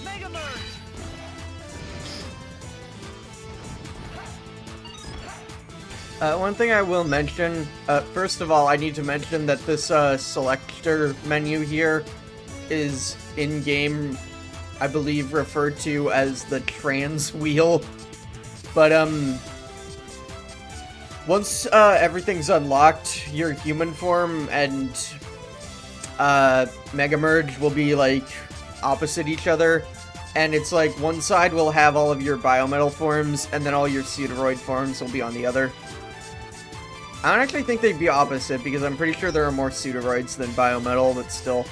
Mega Merge! One thing I will mention, first of all, I need to mention that this selector menu here is in-game, I believe, referred to as the trans wheel. But, once everything's unlocked, your human form and Mega Merge will be, like, opposite each other. And it's like, one side will have all of your biometal forms, and then all your pseudoroid forms will be on the other. I don't actually think they'd be opposite, because I'm pretty sure there are more pseudoroids than biometal, but still.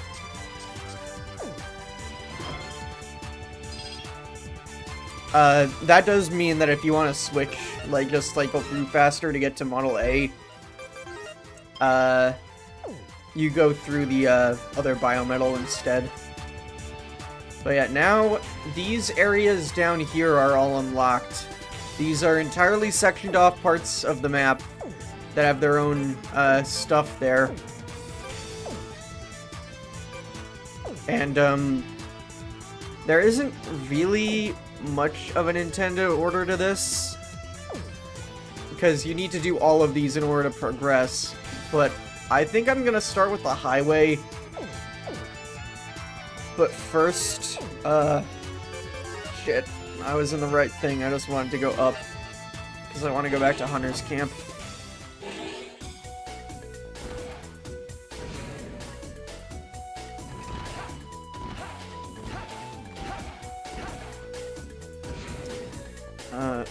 That does mean that if you want to switch, like, just cycle through faster to get to Model A, you go through the, other biometal instead. But yeah, now, these areas down here are all unlocked. These are entirely sectioned off parts of the map that have their own, stuff there. And, there isn't really much of a Nintendo order to this, because you need to do all of these in order to progress, but I think I'm gonna start with the highway. But first, shit, I was in the right thing, I just wanted to go up, because I want to go back to Hunter's Camp.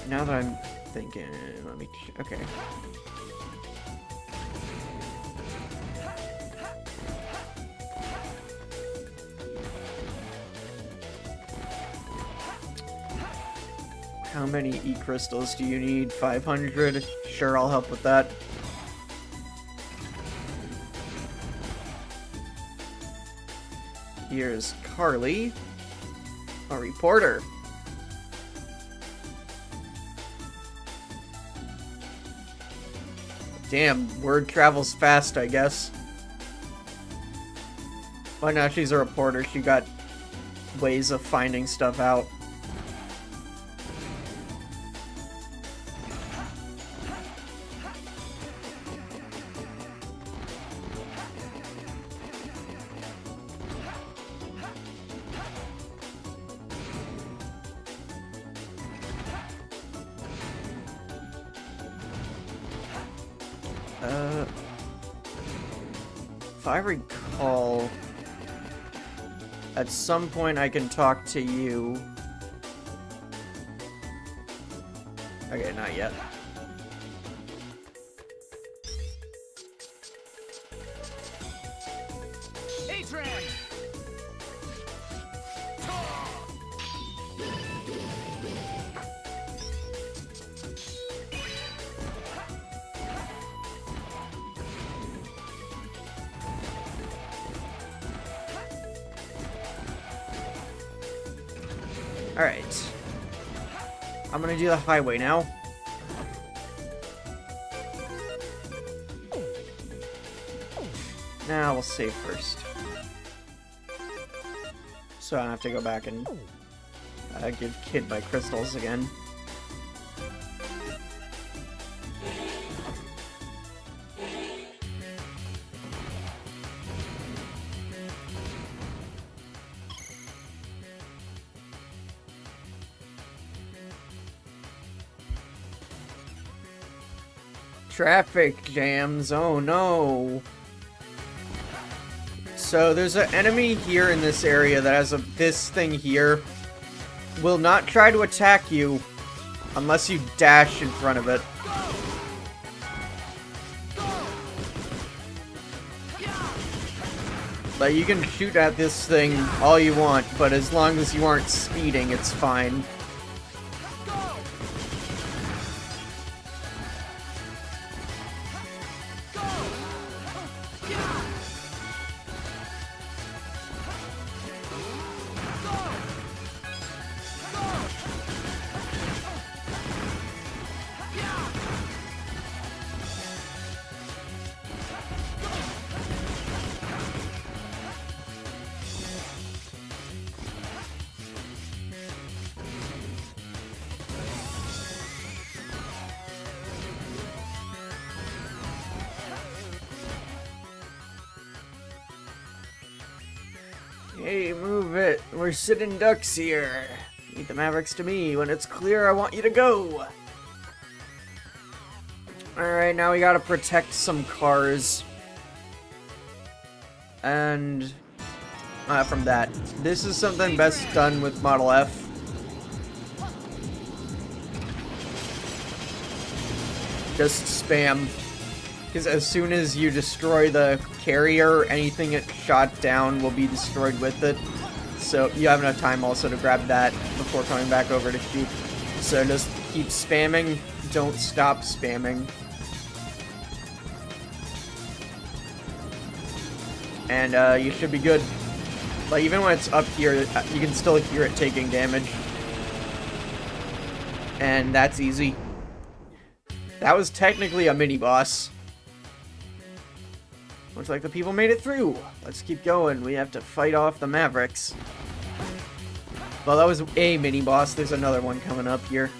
Now that I'm thinking, let me, okay. How many E-crystals do you need? 500? Sure, I'll help with that. Here's Carly, a reporter. Damn, word travels fast, I guess. Well, now she's a reporter. She got ways of finding stuff out. If I recall, at some point I can talk to you. Okay, not yet. Adrian! Alright. I'm gonna do the highway now. Now we'll save first. So I don't have to go back and give Kid my crystals again. Traffic jams, oh no. So there's an enemy here in this area that has this thing here. Will not try to attack you unless you dash in front of it. Like, you can shoot at this thing all you want, but as long as you aren't speeding, it's fine. Hey, move it. We're sitting ducks here. Lead the Mavericks to me. When it's clear, I want you to go. Alright, now we gotta protect some cars. And from that. This is something best done with Model F. Just spam. Because as soon as you destroy the carrier, anything it shot down will be destroyed with it. So you have enough time also to grab that before coming back over to shoot. So just keep spamming. Don't stop spamming. And you should be good. Like, even when it's up here, you can still hear it taking damage. And that's easy. That was technically a mini-boss. Looks like the people made it through. Let's keep going. We have to fight off the Mavericks. Well, that was a mini-boss. There's another one coming up here.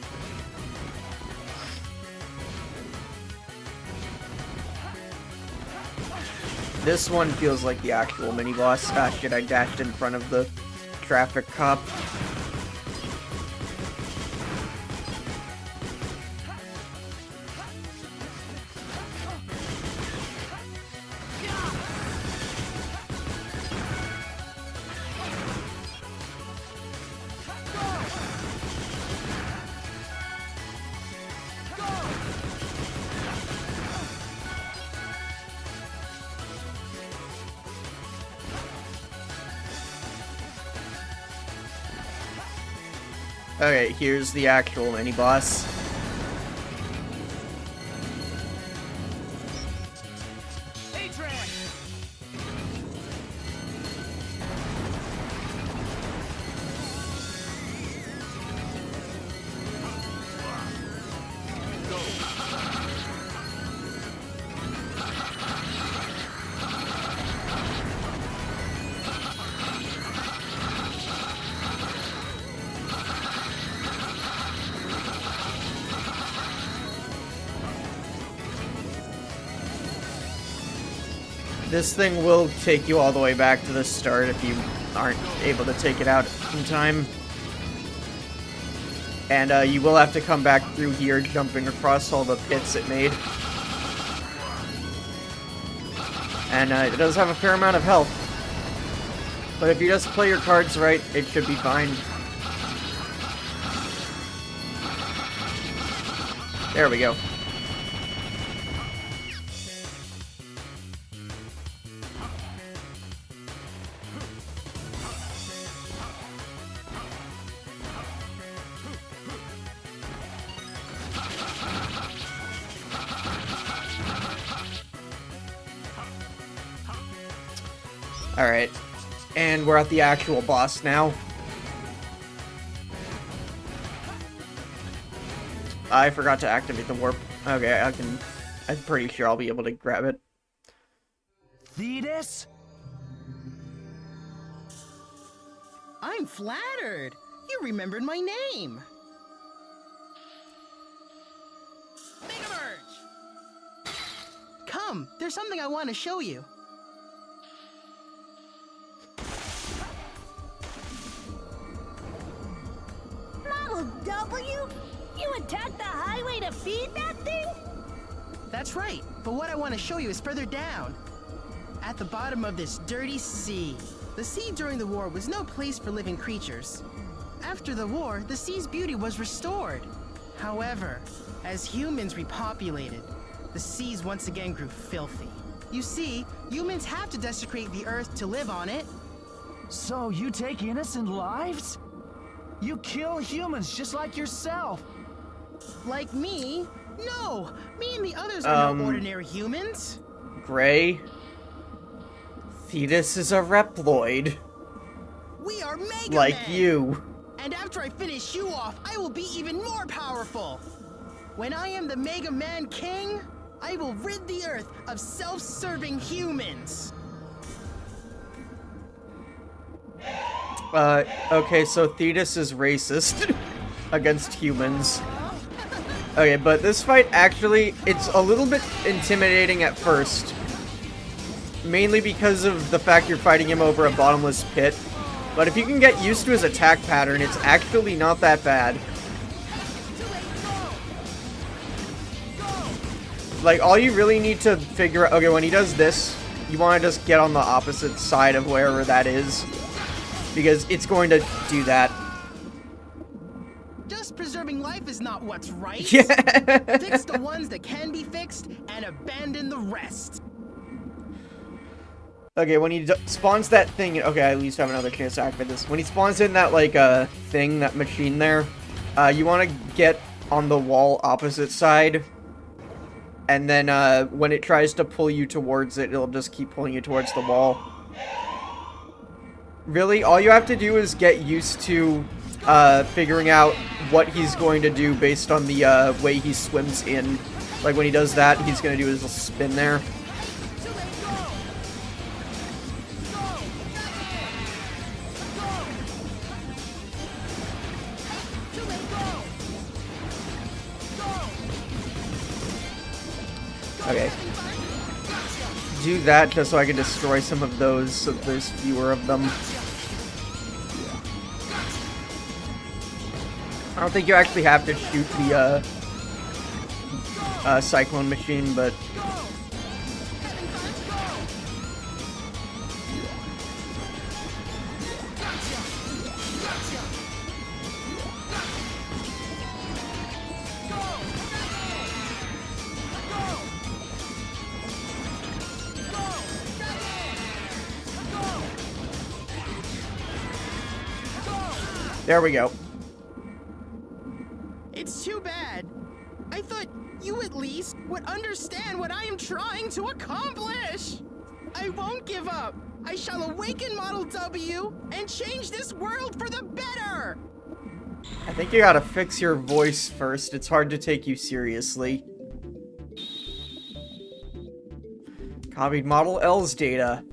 This one feels like the actual mini-boss. Ah, shit, I dashed in front of the traffic cop. Okay, here's the actual mini-boss. This thing will take you all the way back to the start if you aren't able to take it out in time. And you will have to come back through here, jumping across all the pits it made. And it does have a fair amount of health. But if you just play your cards right, it should be fine. There we go. Alright, and we're at the actual boss now. I forgot to activate the warp. Okay, I'm pretty sure I'll be able to grab it. Thetis? I'm flattered. You remembered my name. Mega Merge! Come, there's something I want to show you. Model W? You attacked the highway to feed that thing? That's right, but what I want to show you is further down. At the bottom of this dirty sea. The sea during the war was no place for living creatures. After the war, the sea's beauty was restored. However, as humans repopulated, the seas once again grew filthy. You see, humans have to desecrate the earth to live on it. So you take innocent lives? You kill humans just like yourself. Like me? No! Me and the others are no ordinary humans. Gray? Thetis is a Reploid. We are Mega like Man. you. And after I finish you off, I will be even more powerful. When I am the Mega Man King, I will rid the Earth of self-serving humans. Okay, so Thetis is racist against humans. Okay, but this fight actually, it's a little bit intimidating at first. Mainly because of the fact you're fighting him over a bottomless pit. But if you can get used to his attack pattern, it's actually not that bad. Like, all you really need to figure out... Okay, when he does this, you want to just get on the opposite side of wherever that is. Because it's going to do that. Just preserving life is not what's right. Yeah. Fix the ones that can be fixed and abandon the rest. Okay, when he spawns that thing... Okay, I at least have another chance to activate this. When he spawns in that, like, thing, that machine there, you want to get on the wall opposite side. And then, when it tries to pull you towards it, it'll just keep pulling you towards the wall. Really, all you have to do is get used to, figuring out what he's going to do based on the, way he swims in. Like, when he does that, he's going to do his little spin there. Okay. Do that just so I can destroy some of those, so there's fewer of them. I don't think you actually have to shoot the, cyclone machine, but... There we go. It's too bad. I thought you at least would understand what I am trying to accomplish. I won't give up. I shall awaken Model W and change this world for the better. I think you gotta fix your voice first. It's hard to take you seriously. Copied Model L's data.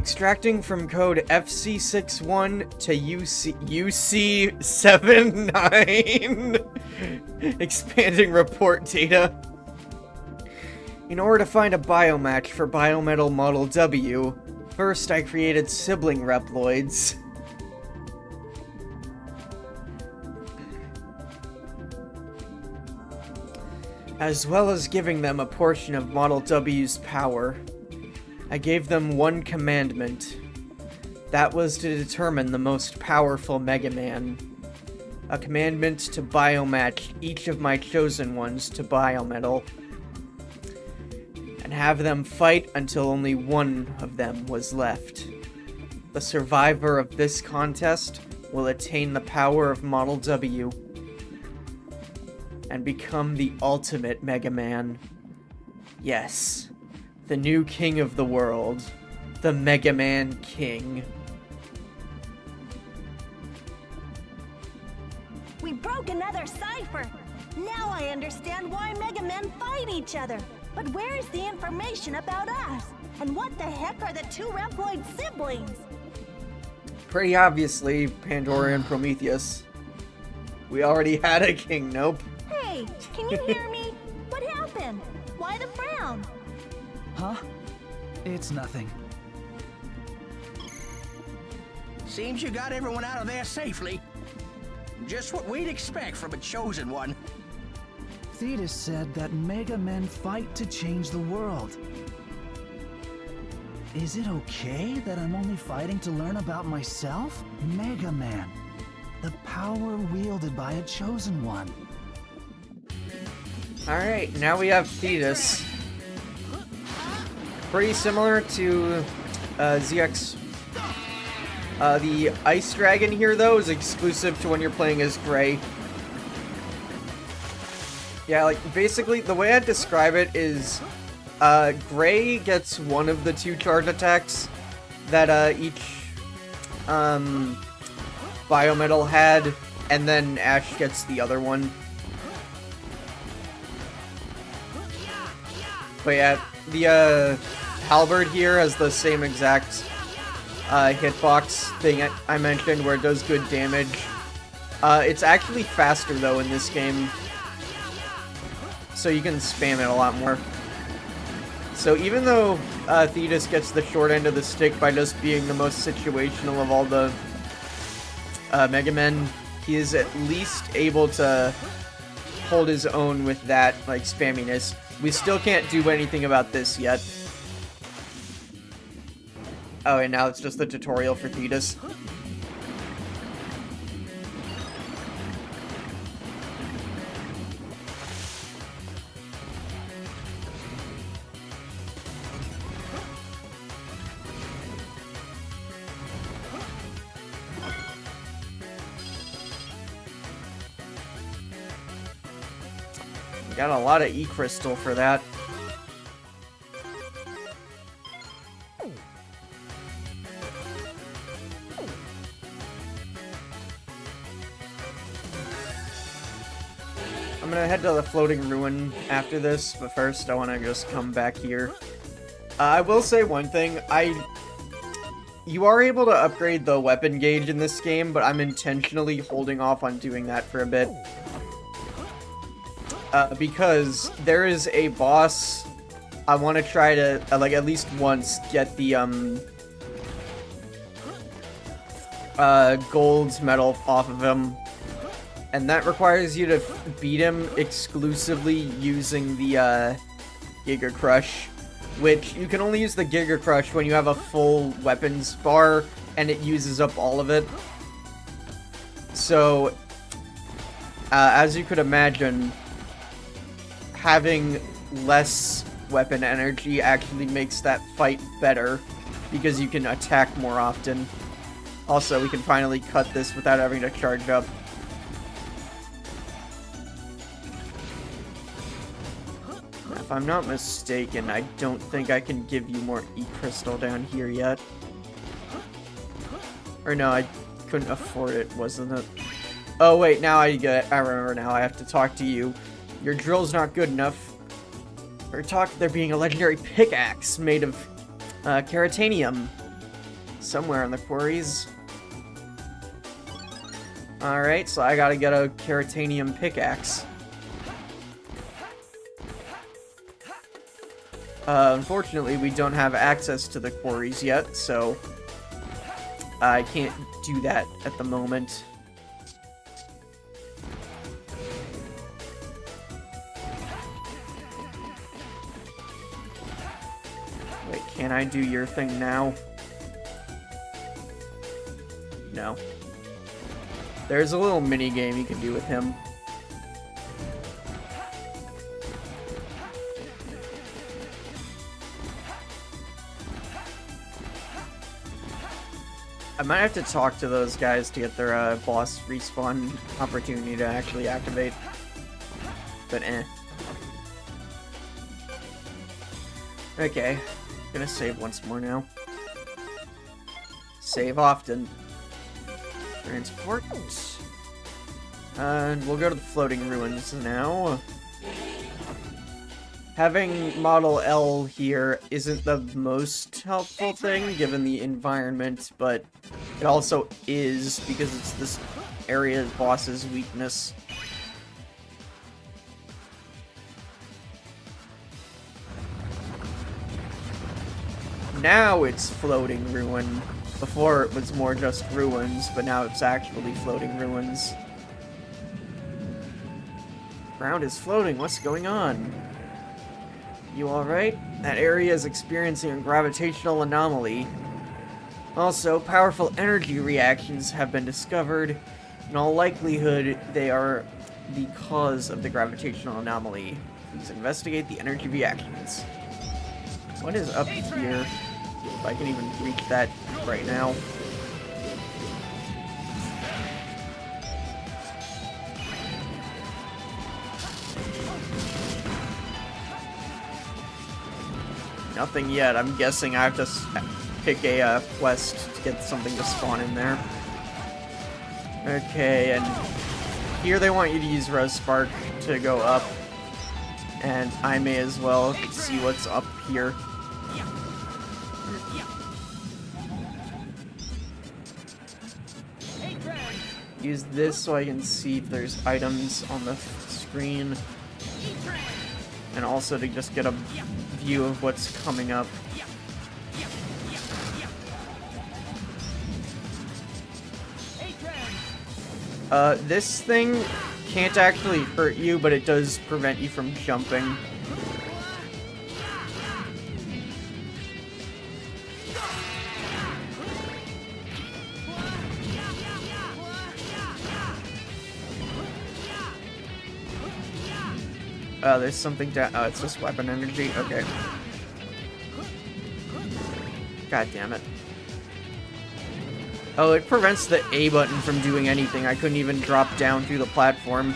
Extracting from code FC61 to UC79. Expanding report data. In order to find a biomatch for Biometal Model W, first I created sibling Reploids. As well as giving them a portion of Model W's power. I gave them one commandment. That was to determine the most powerful Mega Man. A commandment to biomatch each of my chosen ones to Biometal. And have them fight until only one of them was left. The survivor of this contest will attain the power of Model W. And become the ultimate Mega Man. Yes. The new king of the world. The Mega Man King. We broke another cipher! Now I understand why Mega Men fight each other. But where is the information about us? And what the heck are the two Reploid siblings? Pretty obviously, Pandora and Prometheus. We already had a king, nope. Hey, can you hear me? What happened? Why the frown? Huh? It's nothing. Seems you got everyone out of there safely. Just what we'd expect from a chosen one. Thetis said that Mega Men fight to change the world. Is it okay that I'm only fighting to learn about myself? Mega Man. The power wielded by a chosen one. Alright, now we have Thetis. Pretty similar to ZX. The Ice Dragon here, though, is exclusive to when you're playing as Gray. Yeah, like, basically, the way I'd describe it is, Gray gets one of the two charge attacks that, each, Biometal had, and then Ash gets the other one. But yeah, the, Halberd here has the same exact, hitbox thing I mentioned, where it does good damage. It's actually faster, though, in this game. So you can spam it a lot more. So even though Thetis gets the short end of the stick by just being the most situational of all the Mega Men, he is at least able to hold his own with that, like, spamminess. We still can't do anything about this yet. Oh, and now it's just the tutorial for Thetis. Got a lot of E-Crystal for that. I'm gonna head to the Floating Ruin after this, but first I want to just come back here. I will say one thing, you are able to upgrade the weapon gauge in this game, but I'm intentionally holding off on doing that for a bit. Because there is a boss I want to try to, like, at least once get the, gold medal off of him. And that requires you to beat him exclusively using the, Giga Crush. Which, you can only use the Giga Crush when you have a full weapons bar, and it uses up all of it. So, as you could imagine, having less weapon energy actually makes that fight better, because you can attack more often. Also, we can finally cut this without having to charge up. If I'm not mistaken, I don't think I can give you more E-Crystal down here yet. Or no, I couldn't afford it, wasn't it? Oh wait, now I remember now, I have to talk to you. Your drill's not good enough. Or talk there being a legendary pickaxe made of keratanium. somewhere in the quarries. Alright, so I gotta get a keratanium pickaxe. Unfortunately, we don't have access to the quarries yet, so I can't do that at the moment. Wait, can I do your thing now? No. There's a little mini game you can do with him. I might have to talk to those guys to get their boss respawn opportunity to actually activate. But Okay. Gonna save once more now. Save often. Transport. And we'll go to the floating ruins now. Having Model L here isn't the most helpful thing, given the environment, but it also is, because it's this area's boss's weakness. Now it's floating ruin. Before it was more just ruins, but now it's actually floating ruins. Ground is floating, what's going on? You alright? That area is experiencing a gravitational anomaly. Also, powerful energy reactions have been discovered. In all likelihood, they are the cause of the gravitational anomaly. Please investigate the energy reactions. What is up here? If I can even reach that right now. Nothing yet. I'm guessing I have to pick a quest to get something to spawn in there. Okay, and here they want you to use Rose Spark to go up. And I may as well see what's up here. Use this so I can see if there's items on the screen. And also to just get a view of what's coming up. This thing can't actually hurt you, but it does prevent you from jumping. There's something down. Oh, it's just weapon energy. Okay. God damn it. Oh, it prevents the A button from doing anything. I couldn't even drop down through the platform.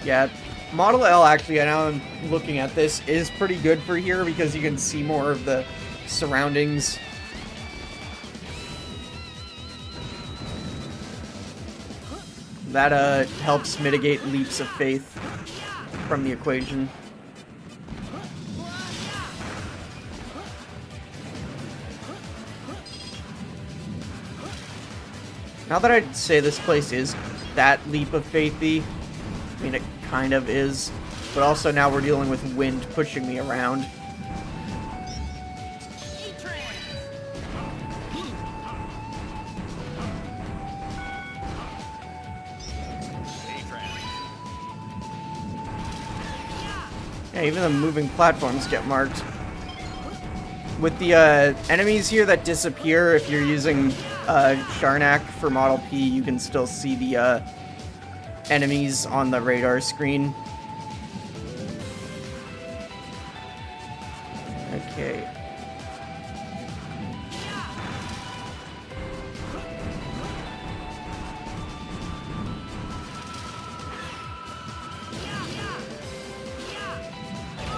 Yeah. Model L, actually, now I'm looking at this, is pretty good for here because you can see more of the surroundings. That helps mitigate leaps of faith from the equation. Not that I'd say this place is that leap of faithy. I mean, it kind of is, but also now we're dealing with wind pushing me around. Yeah, even the moving platforms get marked. With the enemies here that disappear, if you're using Sharnak for Model P, you can still see the enemies on the radar screen. Okay.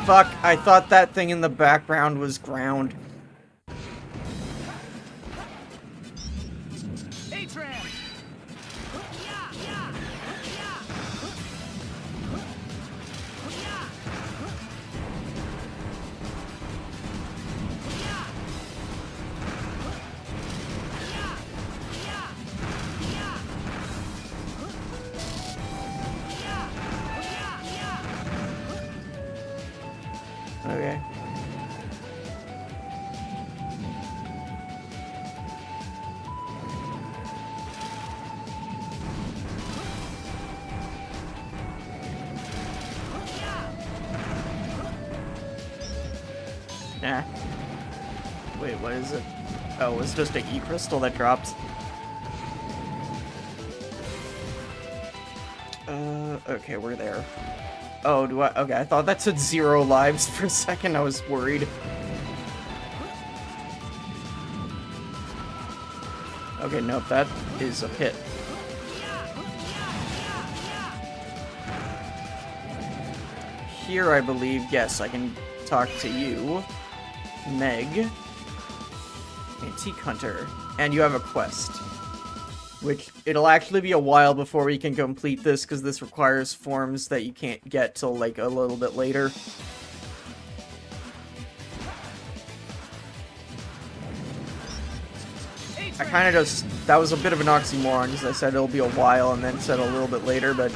Fuck, I thought that thing in the background was ground. Okay. Nah. Wait, what is it? Oh, it's just an E-crystal that drops. Okay, we're there. Oh, do I? Okay, I thought that said 0 lives for a second. I was worried. Okay, nope, that is a pit. Here, I believe, yes, I can talk to you, Meg, Antique Hunter, and you have a quest. Which, it'll actually be a while before we can complete this, because this requires forms that you can't get till, like, a little bit later. I kind of just... That was a bit of an oxymoron, because I said it'll be a while, and then said a little bit later, but...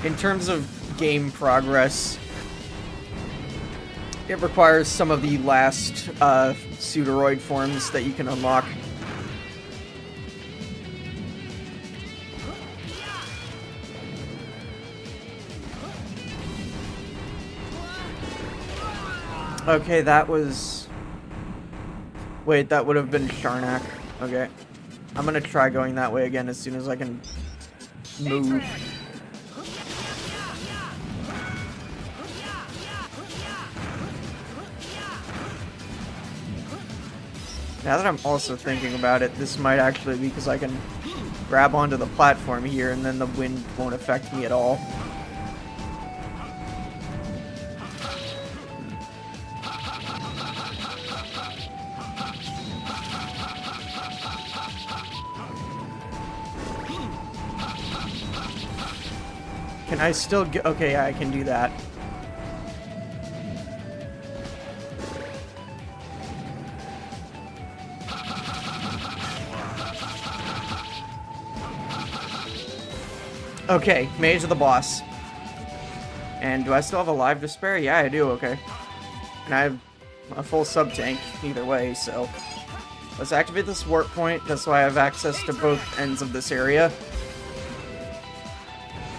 In terms of game progress... It requires some of the last, Pseudoroid forms that you can unlock. Okay, that was... Wait, that would have been Sharnak. Okay. I'm gonna try going that way again as soon as I can move. Now that I'm also thinking about it, this might actually be because I can grab onto the platform here and then the wind won't affect me at all. Can I still get... Okay, yeah, I can do that. Okay, Mage of the boss. And do I still have a live to spare? Yeah, I do, okay. And I have a full sub-tank either way, so... Let's activate this warp point, just so I have access to both ends of this area.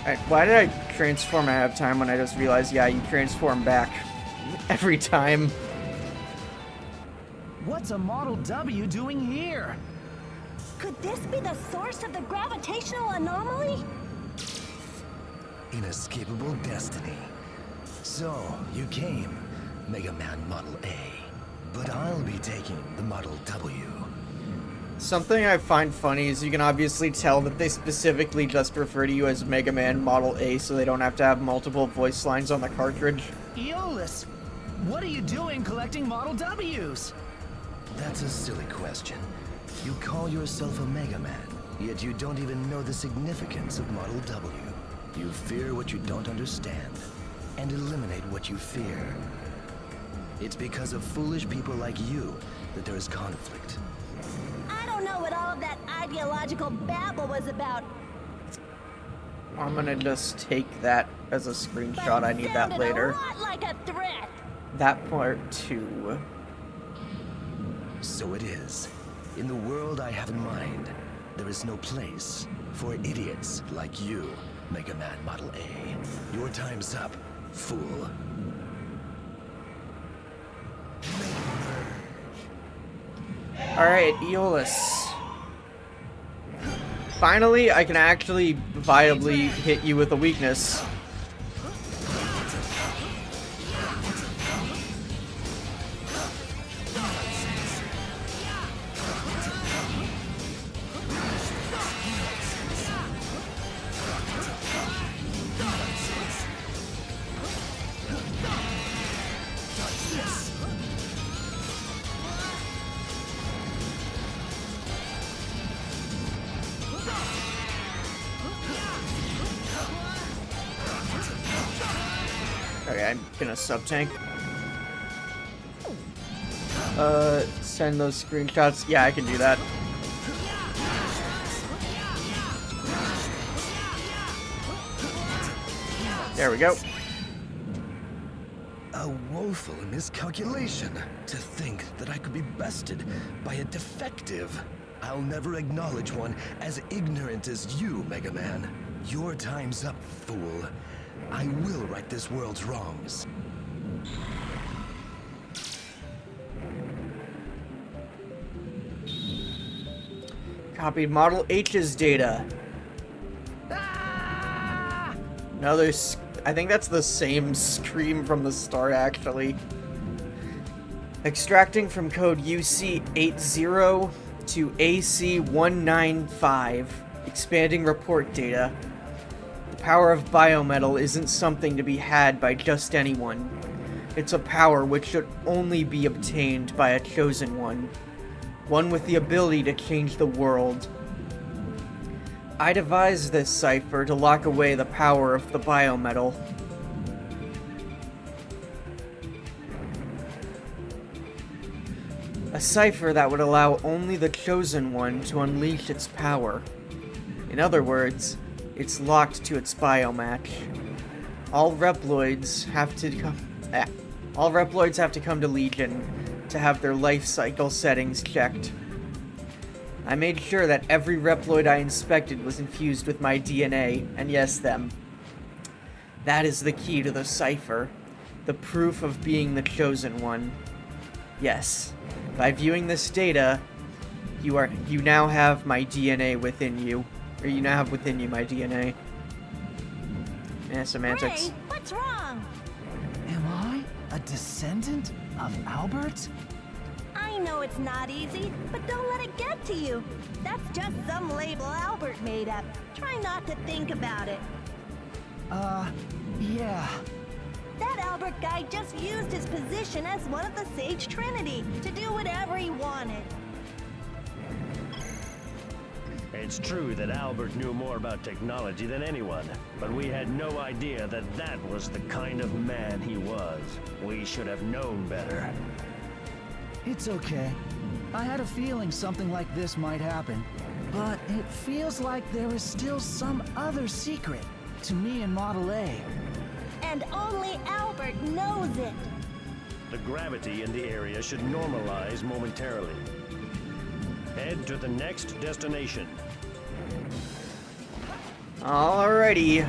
Alright, why did I transform ahead of time when I just realized, yeah, you transform back every time? What's a Model W doing here? Could this be the source of the gravitational anomaly? Inescapable destiny. So, you came, Mega Man Model A. But I'll be taking the Model W. Something I find funny is you can obviously tell that they specifically just refer to you as Mega Man Model A so they don't have to have multiple voice lines on the cartridge. Eolus, what are you doing collecting Model Ws? That's a silly question. You call yourself a Mega Man, yet you don't even know the significance of Model W. You fear what you don't understand, and eliminate what you fear. It's because of foolish people like you that there is conflict. I don't know what all of that ideological babble was about. I'm gonna just take that as a screenshot. I need that later. A lot like a threat. That part too. So it is. In the world I have in mind, there is no place for idiots like you, Mega Man Model A. Your time's up, fool. Alright, Eolus. Finally, I can actually viably hit you with a weakness. Okay, I'm gonna sub-tank. Send those screenshots. Yeah, I can do that. There we go. A woeful miscalculation to think that I could be bested by a defective. I'll never acknowledge one as ignorant as you, Mega Man. Your time's up, fool. I will right this world's wrongs. Copied Model H's data. No, there's... I think that's the same scream from the start, actually. Extracting from code UC80 to AC195. Expanding report data. The power of biometal isn't something to be had by just anyone. It's a power which should only be obtained by a chosen one. One with the ability to change the world. I devised this cipher to lock away the power of the biometal. A cipher that would allow only the chosen one to unleash its power. In other words, it's locked to its biomatch. All Reploids have to come to Legion to have their life cycle settings checked. I made sure that every Reploid I inspected was infused with my DNA, and yes, them. That is the key to the cipher, the proof of being the chosen one. Yes, by viewing this data, you now have my DNA within you, or you now have within you my DNA. Yeah, semantics. Ray, what's wrong? Am I a descendant of Albert? I know it's not easy, but don't let it get to you. That's just some label Albert made up. Try not to think about it. Yeah. That Albert guy just used his position as one of the Sage Trinity to do whatever he wanted. It's true that Albert knew more about technology than anyone, but we had no idea that that was the kind of man he was. We should have known better. It's okay. I had a feeling something like this might happen. But it feels like there is still some other secret to me and Model A. And only Albert knows it. The gravity in the area should normalize momentarily. Head to the next destination. Alrighty.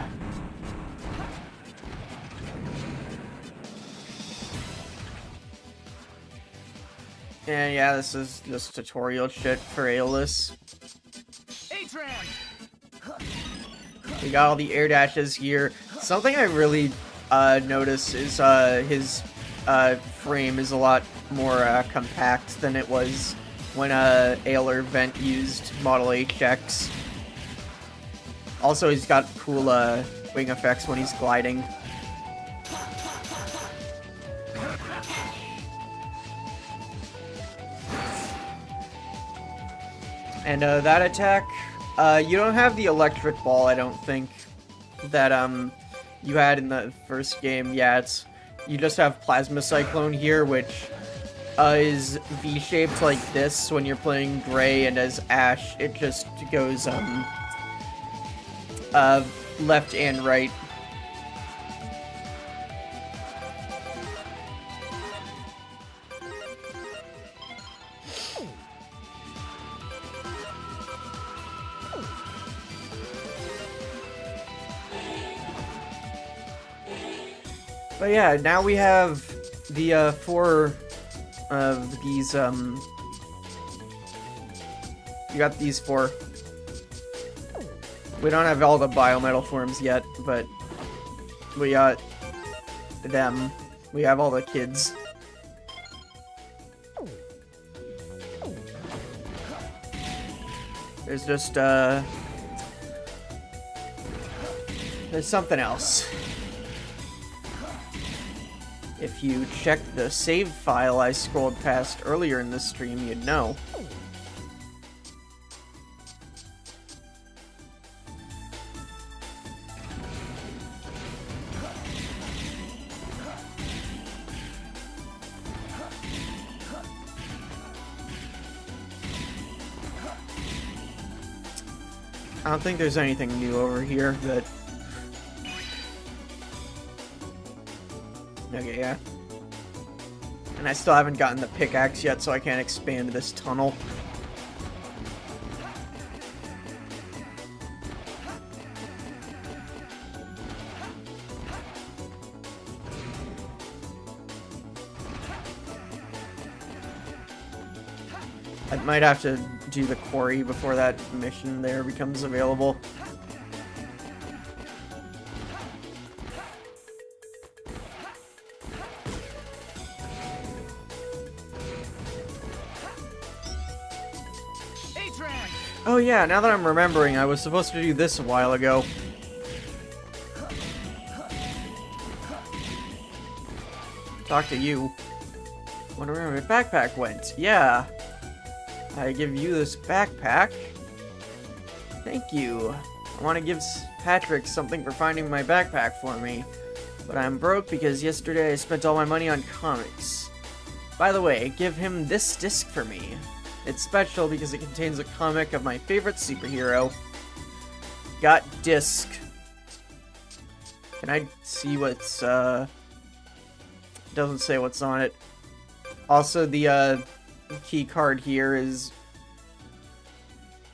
And yeah, this is just tutorial shit for Aeolus. We got all the air dashes here. Something I really notice is his frame is a lot more compact than it was when Ailer Vent used Model HX. Also, he's got cool wing effects when he's gliding. And that attack, you don't have the electric ball, I don't think, that you had in the first game. Yeah, you just have Plasma Cyclone here, which is V-shaped like this when you're playing Gray, and as Ash, it just goes left and right. But yeah, now we have the 4 of these, you got these 4. We don't have all the biometal forms yet, but we got them. We have all the kids. There's just, there's something else. If you checked the save file I scrolled past earlier in the stream, you'd know. I don't think there's anything new over here, but... Okay, yeah. And I still haven't gotten the pickaxe yet, so I can't expand this tunnel. I might have to do the quarry before that mission there becomes available. Oh yeah, now that I'm remembering, I was supposed to do this a while ago. Talk to you. Wonder where my backpack went. Yeah. I give you this backpack. Thank you. I want to give Patrick something for finding my backpack for me. But I'm broke because yesterday I spent all my money on comics. By the way, give him this disc for me. It's special because it contains a comic of my favorite superhero. Got disc. Can I see what's, doesn't say what's on it. Also, the, key card here is,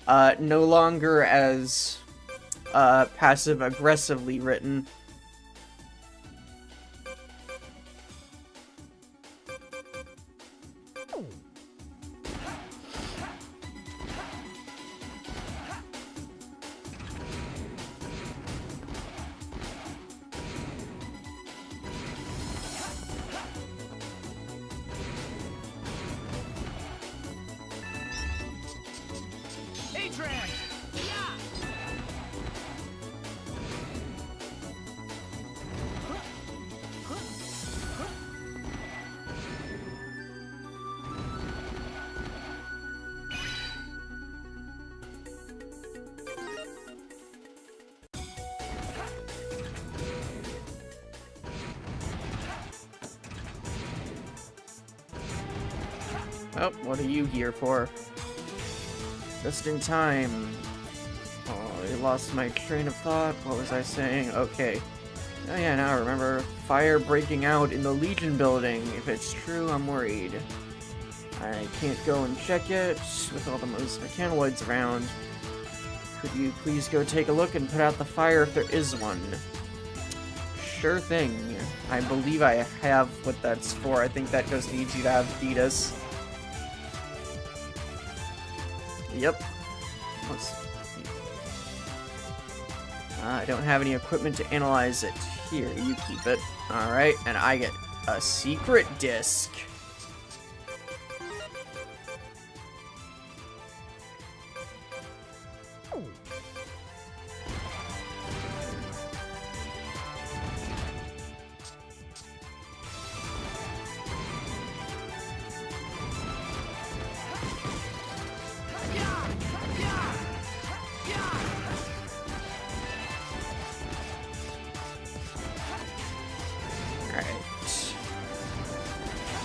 no longer as, passive-aggressively written. Oh, what are you here for? Just in time. Oh, I lost my train of thought. What was I saying? Okay. Oh yeah, now I remember. Fire breaking out in the Legion building. If it's true, I'm worried. I can't go and check it with all the most mechanoids around. Could you please go take a look and put out the fire if there is one? Sure thing. I believe I have what that's for. I think that just needs you to have Thetis. Yep. I don't have any equipment to analyze it. Here, you keep it. Alright, and I get a secret disc.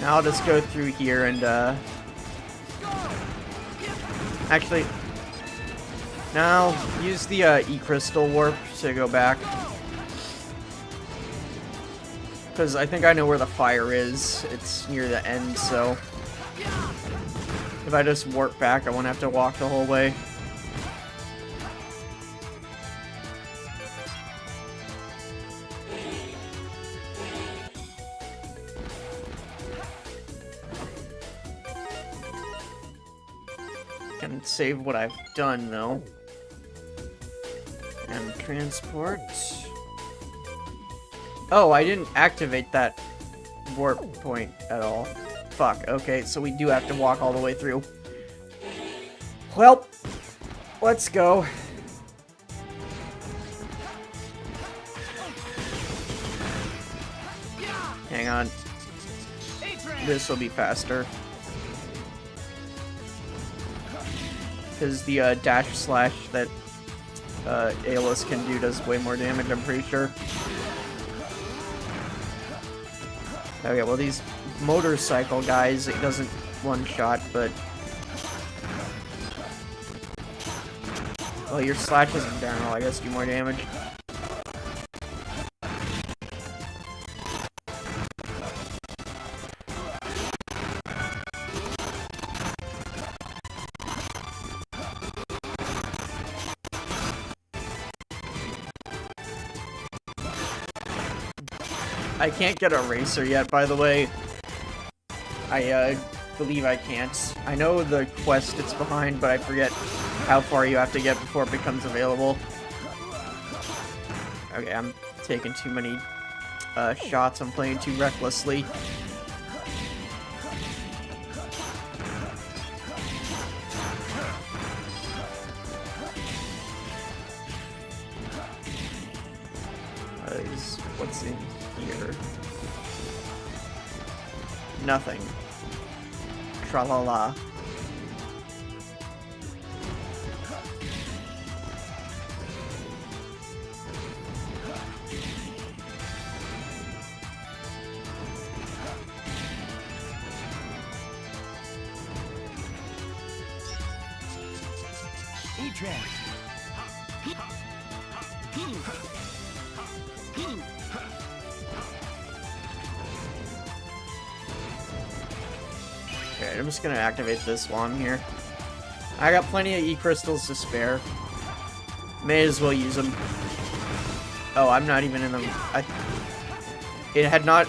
Now I'll just go through here and, actually, now I'll use the, E-Crystal Warp to go back. Because I think I know where the fire is. It's near the end, so if I just warp back, I won't have to walk the whole way. Can save what I've done, though. And transport. Oh, I didn't activate that warp point at all. Fuck, okay, so we do have to walk all the way through. Well, let's go. Hang on. This will be faster. Because the dash slash that Aeolus can do does way more damage, I'm pretty sure. Okay, well these motorcycle guys, it doesn't one-shot, but... Well, your slashes in general, I guess, do more damage. I can't get a racer yet, by the way. I believe I can't. I know the quest it's behind, but I forget how far you have to get before it becomes available. Okay, I'm taking too many shots. I'm playing too recklessly. What's in here? Nothing. Tra-la-la. Okay, I'm just gonna activate this while I'm here. I got plenty of E-crystals to spare. May as well use them. Oh, I'm not even in them. It had not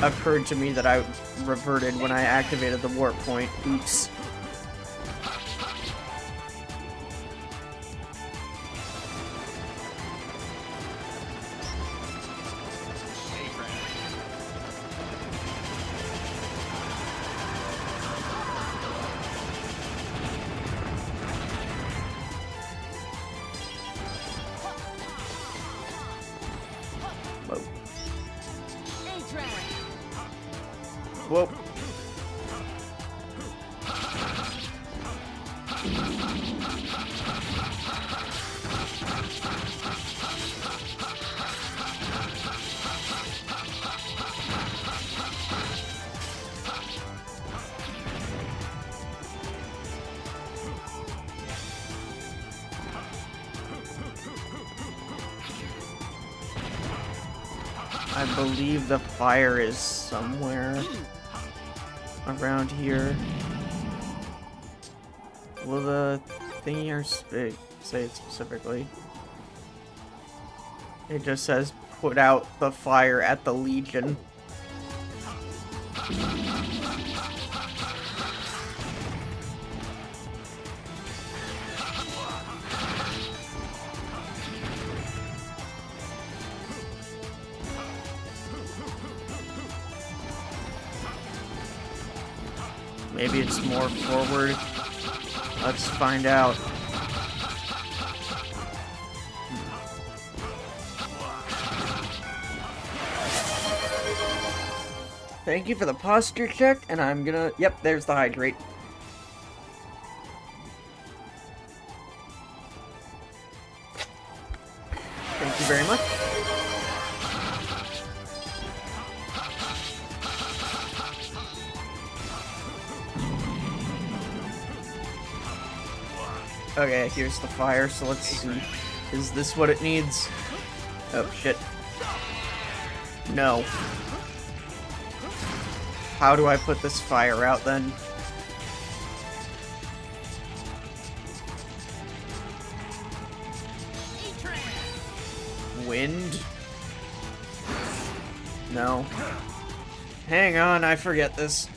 occurred to me that I reverted when I activated the warp point. Oops. Whoa. I believe the fire is somewhere around here. Will the thingy here say it specifically? It just says put out the fire at the Legion. Maybe it's more forward. Let's find out. Thank you for the posture check, and I'm gonna... Yep, there's the hydrate. Thank you very much. Okay, here's the fire, so let's see. Is this what it needs? Oh, shit. No. How do I put this fire out, then? Wind? No. Hang on, I forget this.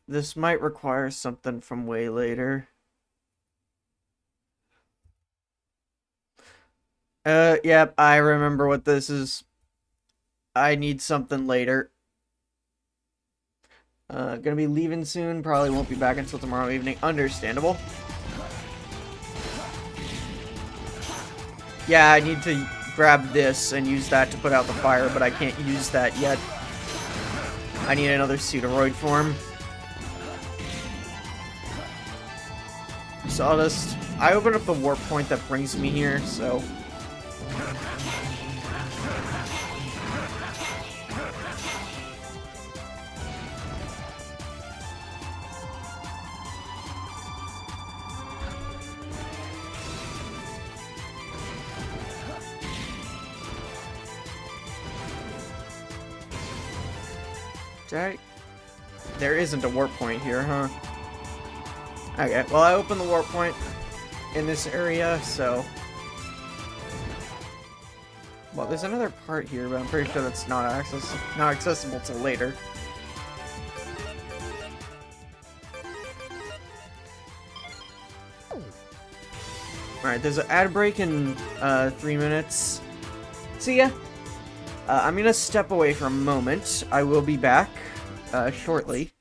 This might require something from way later. Yep, I remember what this is. I need something later. Gonna be leaving soon. Probably won't be back until tomorrow evening. Understandable. Yeah, I need to grab this and use that to put out the fire, but I can't use that yet. I need another pseudoroid form. Sawdust. I opened up the warp point that brings me here, so... there isn't a warp point here, huh? Okay, well I opened the warp point in this area, so... Well, there's another part here, but I'm pretty sure that's not accessible till later. Alright, there's an ad break in 3 minutes. See ya! I'm gonna step away for a moment. I will be back shortly.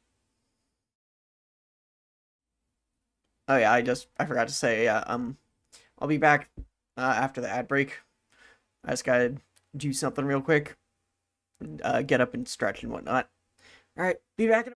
Oh yeah, I forgot to say, yeah, I'll be back after the ad break. I just gotta do something real quick. Get up and stretch and whatnot. Alright, be back in a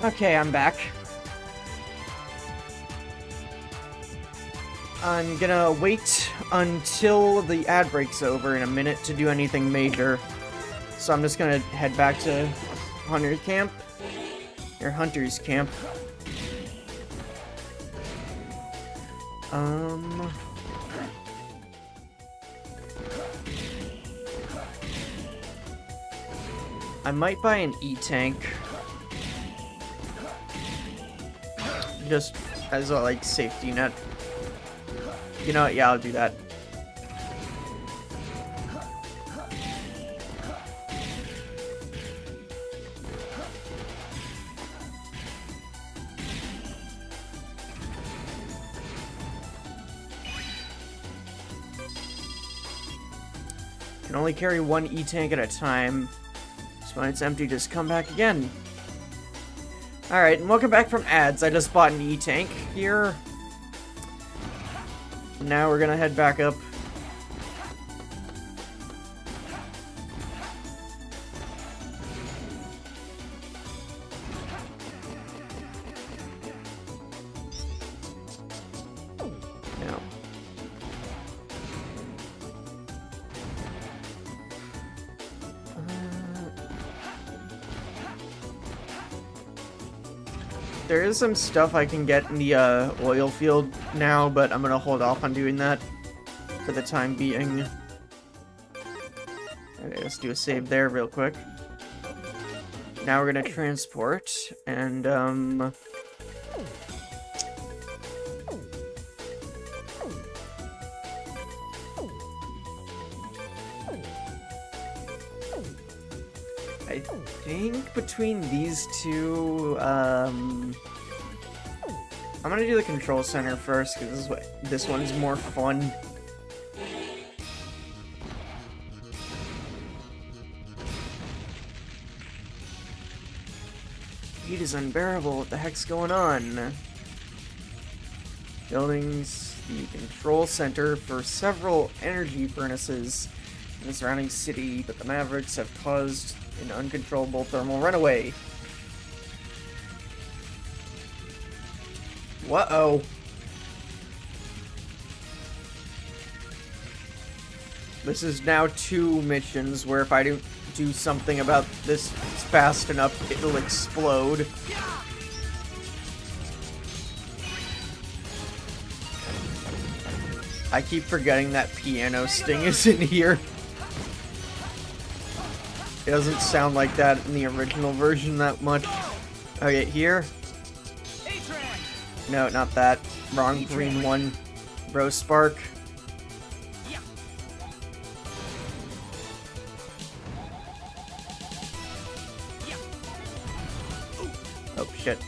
Okay, I'm back. I'm gonna wait until the ad break's over in a minute to do anything major. So I'm just gonna head back to Hunter's Camp. Or Hunter's Camp. I might buy an E-Tank. Just as a, like, safety net. You know what? Yeah, I'll do that. Can only carry one E-Tank at a time. So when it's empty, just come back again. Alright, and welcome back from ads. I just bought an E-Tank here. Now we're gonna head back up. Now. There is some stuff I can get in the oil field now, but I'm gonna hold off on doing that for the time being. Okay, let's do a save there real quick. Now we're gonna transport, and I think between these two, I'm gonna do the control center first, because this one's more fun. Heat is unbearable. What the heck's going on? Buildings the control center for several energy furnaces in the surrounding city, but the Mavericks have caused an uncontrollable thermal runaway. Whoa. This is now 2 missions where if I don't do something about this fast enough, it'll explode. I keep forgetting that piano sting is in here. It doesn't sound like that in the original version that much. Okay, here. No, not that. Wrong green one. Rose Spark. Oh, shit.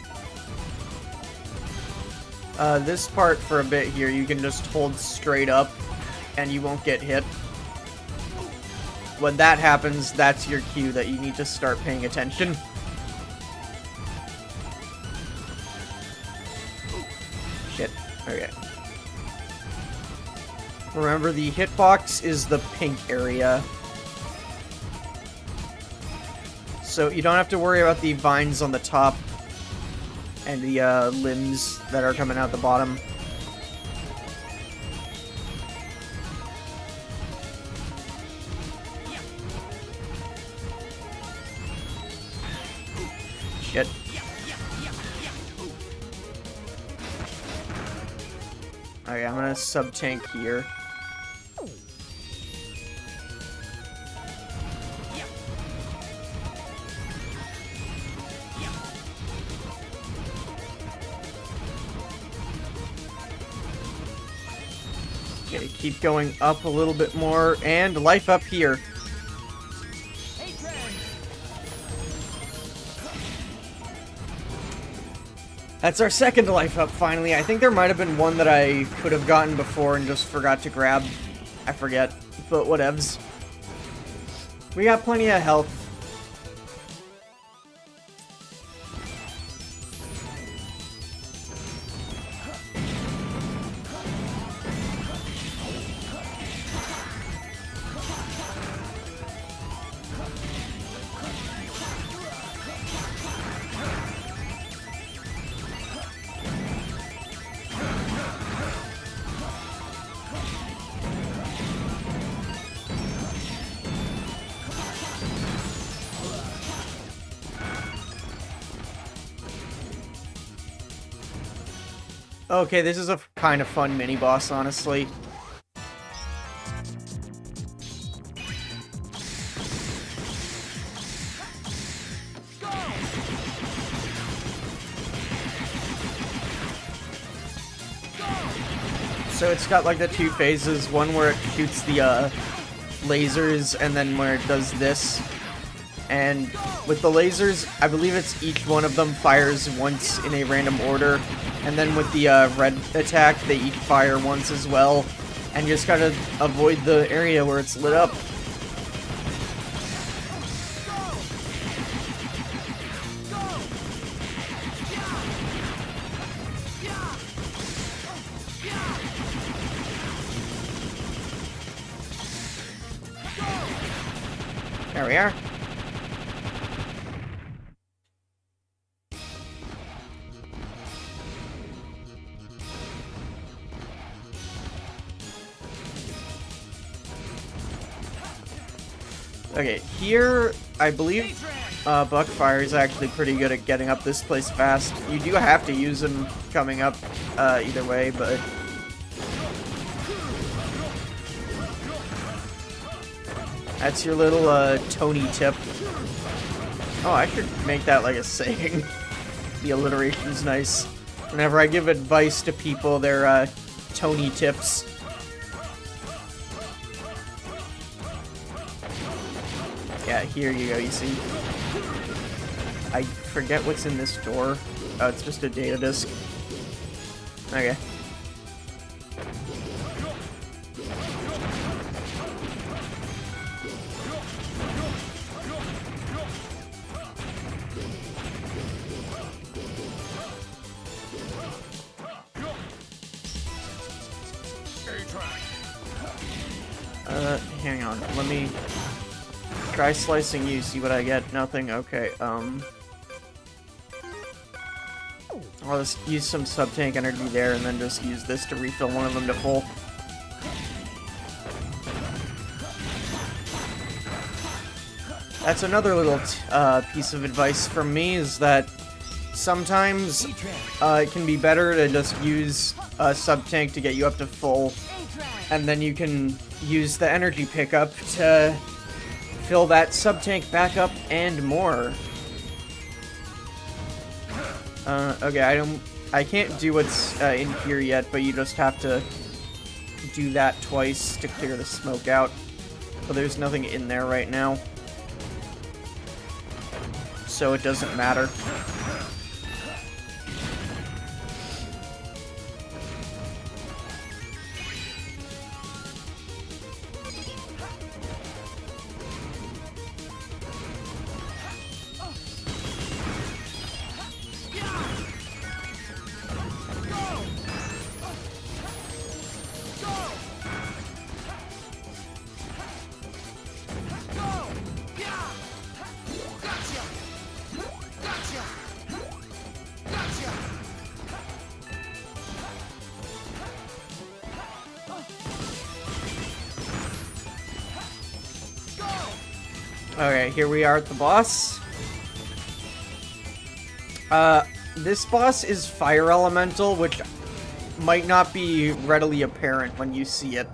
This part for a bit here, you can just hold straight up and you won't get hit. When that happens, that's your cue that you need to start paying attention. Shit. Okay. Remember, the hitbox is the pink area. So you don't have to worry about the vines on the top and the limbs that are coming out the bottom. Shit. Okay, I'm gonna sub-tank here. Okay, keep going up a little bit more, and life up here. That's our second life up, finally. I think there might have been one that I could have gotten before and just forgot to grab. I forget, but whatevs. We got plenty of health. Okay, this is a kind of fun mini-boss, honestly. So it's got like the two phases, one where it shoots the lasers and then where it does this. And with the lasers, I believe it's each one of them fires once in a random order. And then with the red attack, they each fire once as well. And you just gotta avoid the area where it's lit up. There we are. Okay, here, I believe Buckfire is actually pretty good at getting up this place fast. You do have to use him coming up either way, but... That's your little Tony tip. Oh, I should make that like a saying. The alliteration's nice. Whenever I give advice to people, they're Tony tips. Yeah, here you go, you see. I forget what's in this door. Oh, it's just a data disk. Okay. Hang on, let me try slicing you, see what I get. Nothing, okay, I'll just use some sub-tank energy there and then just use this to refill one of them to full. That's another little piece of advice from me, is that sometimes it can be better to just use a sub-tank to get you up to full, and then you can use the energy pickup to fill that sub-tank back up and more. Okay, I can't do what's in here yet, but you just have to do that twice to clear the smoke out. But there's nothing in there right now, so it doesn't matter. Okay, here we are at the boss. This boss is Fire Elemental, which might not be readily apparent when you see it.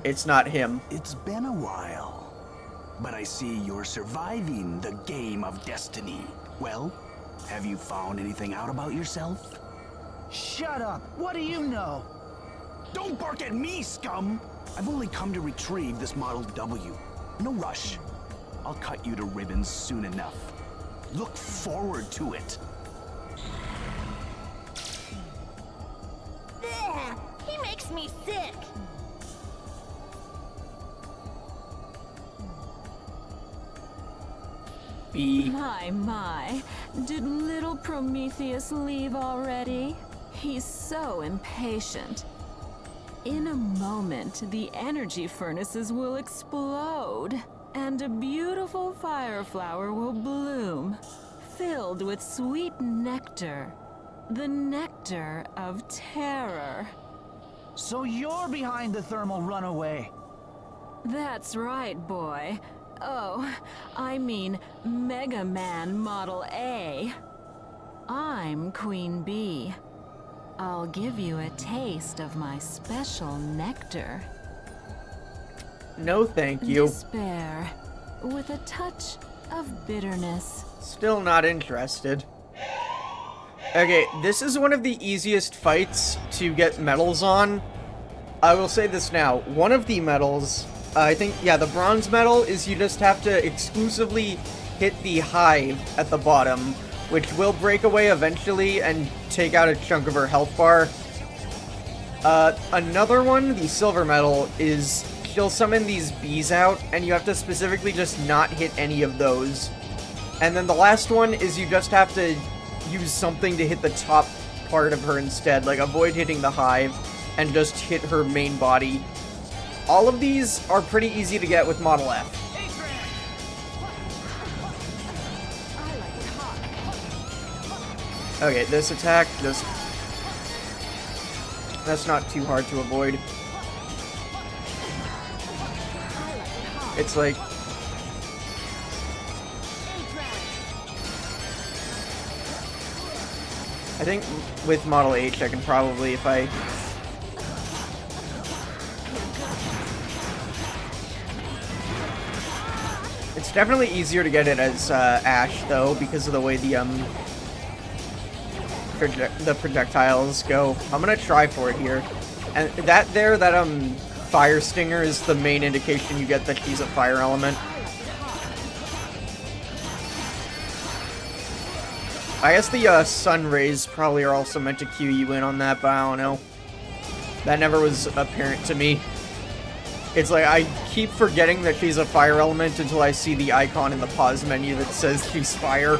It's not him. It's been a while, but I see you're surviving the game of destiny. Well, have you found anything out about yourself? Shut up! What do you know? Don't bark at me, scum! I've only come to retrieve this Model W. No rush. I'll cut you to ribbons soon enough. Look forward to it. Ugh, he makes me sick. My, did little Prometheus leave already? He's so impatient. In a moment, the energy furnaces will explode, and a beautiful fire flower will bloom, filled with sweet nectar. The nectar of terror. So you're behind the thermal runaway. That's right, boy. Oh, I mean Mega Man Model A. I'm Queen Bee. I'll give you a taste of my special nectar. No, thank you. Despair, with a touch of bitterness. Still not interested. Okay, this is one of the easiest fights to get medals on. I will say this now. One of the medals, I think, yeah, the bronze medal is you just have to exclusively hit the hive at the bottom, which will break away eventually and take out a chunk of her health bar. Another one, the silver medal, is she'll summon these bees out, and you have to specifically just not hit any of those. And then the last one is you just have to use something to hit the top part of her instead, like avoid hitting the hive and just hit her main body. All of these are pretty easy to get with Model F. Okay, this attack just... that's not too hard to avoid. It's like... I think with Model H I can probably, if I... It's definitely easier to get it as Ash, though, because of the way the projectiles go. I'm gonna try for it here. And that fire stinger is the main indication you get that she's a fire element. I guess the sun rays probably are also meant to cue you in on that, but I don't know. That never was apparent to me. It's like, I keep forgetting that she's a fire element until I see the icon in the pause menu that says she's fire.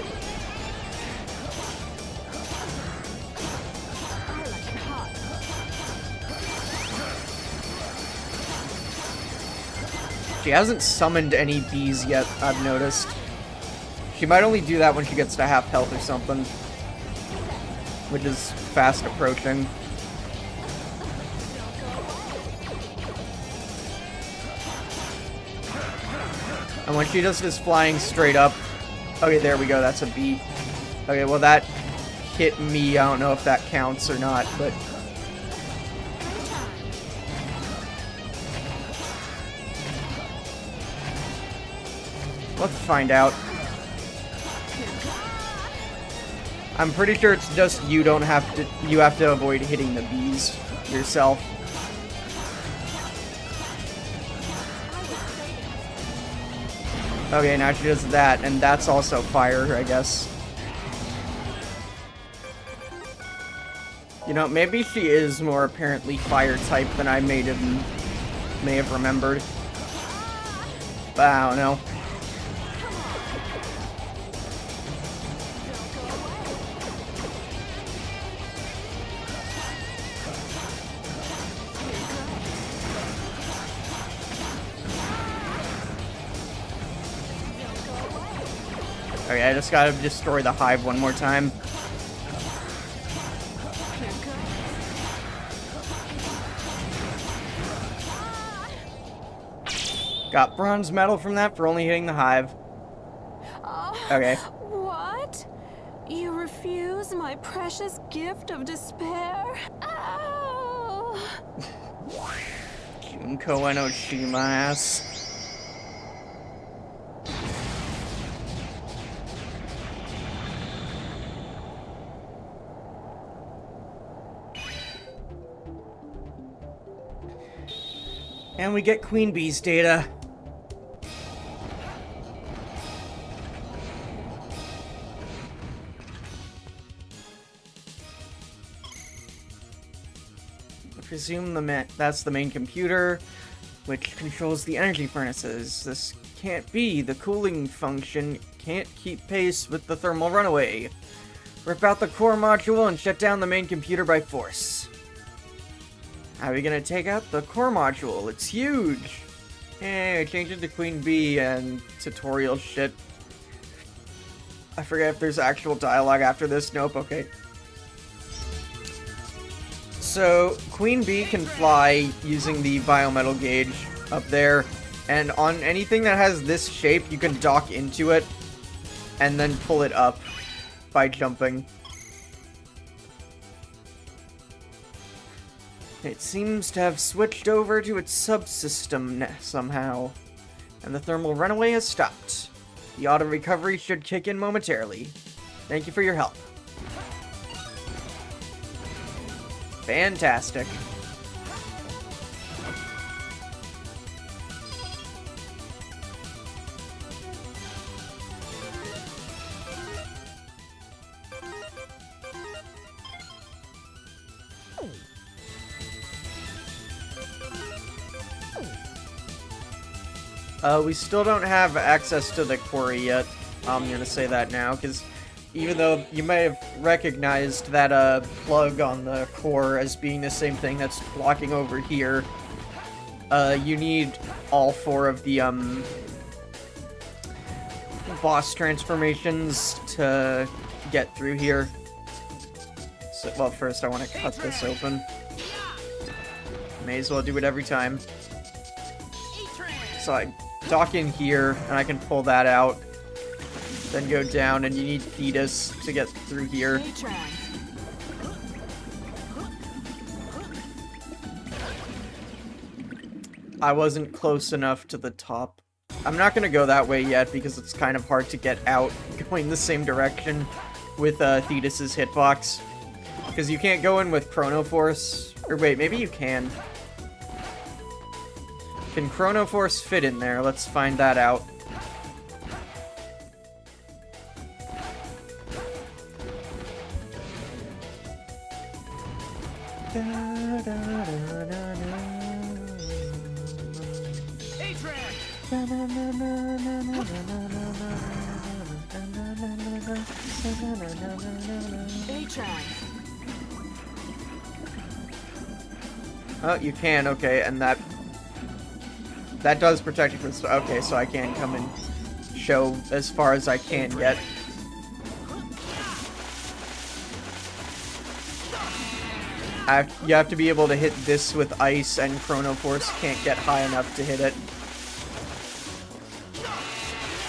She hasn't summoned any bees yet, I've noticed. She might only do that when she gets to half health or something, which is fast approaching. And when she just is flying straight up... Okay, there we go, that's a bee. Okay, well that hit me, I don't know if that counts or not, but... Let's find out. I'm pretty sure it's just you have to avoid hitting the bees yourself. Okay, now she does that, and that's also fire, I guess. You know, maybe she is more apparently fire type than I may have remembered. But I don't know. Okay, I just gotta destroy the hive one more time. Got bronze medal from that for only hitting the hive. Okay. What? You refuse my precious gift of despair? Oh. Junko Enoshima ass. And we get Queen Bee's data. I presume that's the main computer, which controls the energy furnaces. This can't be. The cooling function can't keep pace with the thermal runaway. Rip out the core module and shut down the main computer by force. How are we gonna take out the core module? It's huge! Hey, change it to Queen Bee and tutorial shit. I forget if there's actual dialogue after this. Nope, okay. So, Queen Bee can fly using the biometal gauge up there, and on anything that has this shape, you can dock into it, and then pull it up by jumping. It seems to have switched over to its subsystem somehow, and the thermal runaway has stopped. The auto recovery should kick in momentarily. Thank you for your help. Fantastic. We still don't have access to the quarry yet. I'm gonna say that now, because even though you may have recognized that plug on the core as being the same thing that's blocking over here, you need all 4 of the boss transformations to get through here. So, well, first I want to cut this open. May as well do it every time. So I dock in here, and I can pull that out. Then go down, and you need Fetus to get through here. I wasn't close enough to the top. I'm not gonna go that way yet, because it's kind of hard to get out going the same direction with Thetis's hitbox. Because you can't go in with Chrono Force. Or wait, maybe you can. Can Chrono Force fit in there? Let's find that out. Oh, you can, okay, and that does protect you from... Okay, so I can't come and show as far as I can yet. You have to be able to hit this with ice, and Chrono Force can't get high enough to hit it.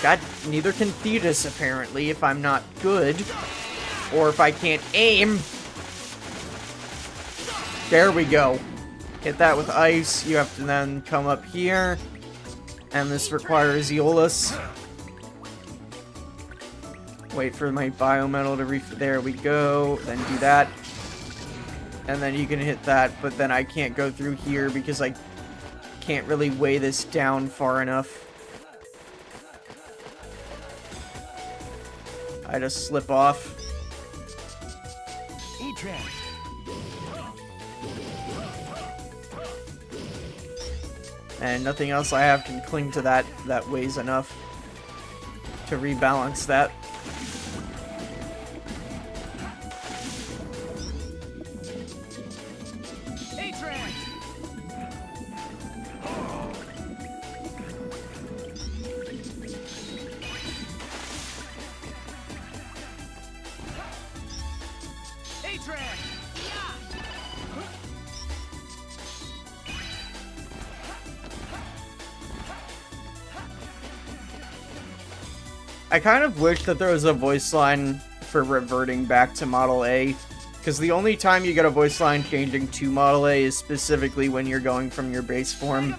God, neither can Thetis, apparently, if I'm not good. Or if I can't aim. There we go. Hit that with ice. You have to then come up here. And this requires Aeolus. Wait for my biometal to there we go. Then do that. And then you can hit that, but then I can't go through here because I can't really weigh this down far enough. I just slip off. And nothing else I have can cling to that weighs enough to rebalance that. I kind of wish that there was a voice line for reverting back to Model A, because the only time you get a voice line changing to Model A is specifically when you're going from your base form.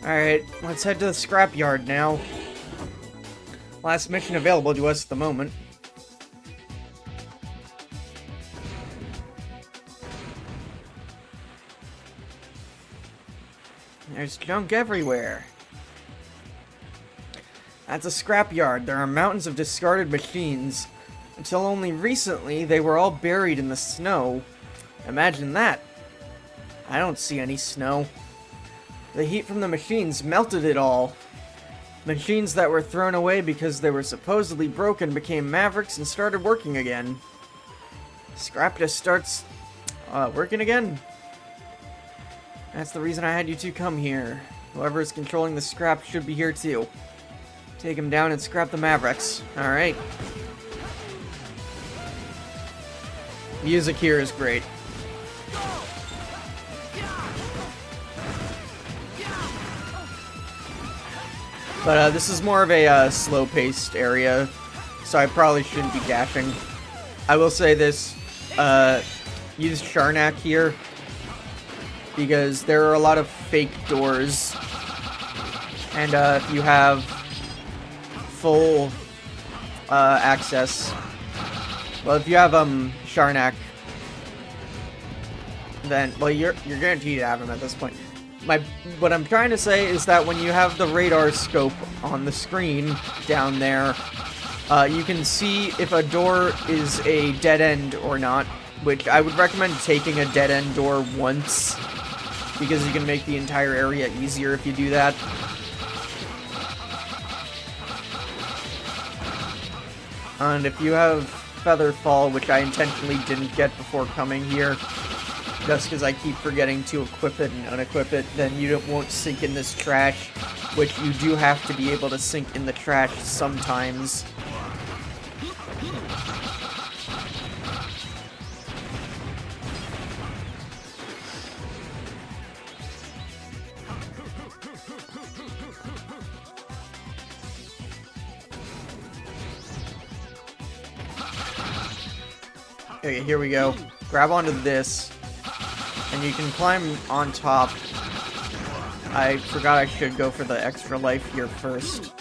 Alright, let's head to the scrapyard now. Last mission available to us at the moment. There's junk everywhere. That's a scrapyard. There are mountains of discarded machines. Until only recently, they were all buried in the snow. Imagine that. I don't see any snow. The heat from the machines melted it all. Machines that were thrown away because they were supposedly broken became mavericks and started working again. Scrap just starts working again. That's the reason I had you two come here. Whoever is controlling the scrap should be here too. Take him down and scrap the Mavericks. Alright. Music here is great. But this is more of a slow-paced area, so I probably shouldn't be dashing. I will say this, use Sharnak here, because there are a lot of fake doors, and if you have full access, well, if you have Sharnak, then, well, you're guaranteed to have him at this point. What I'm trying to say is that when you have the radar scope on the screen down there, you can see if a door is a dead end or not, which I would recommend taking a dead end door once, because you can make the entire area easier if you do that. And if you have Featherfall, which I intentionally didn't get before coming here, just because I keep forgetting to equip it and unequip it, then you won't sink in this trash, which you do have to be able to sink in the trash sometimes. Okay, here we go. Grab onto this. And you can climb on top. I forgot I should go for the extra life here first.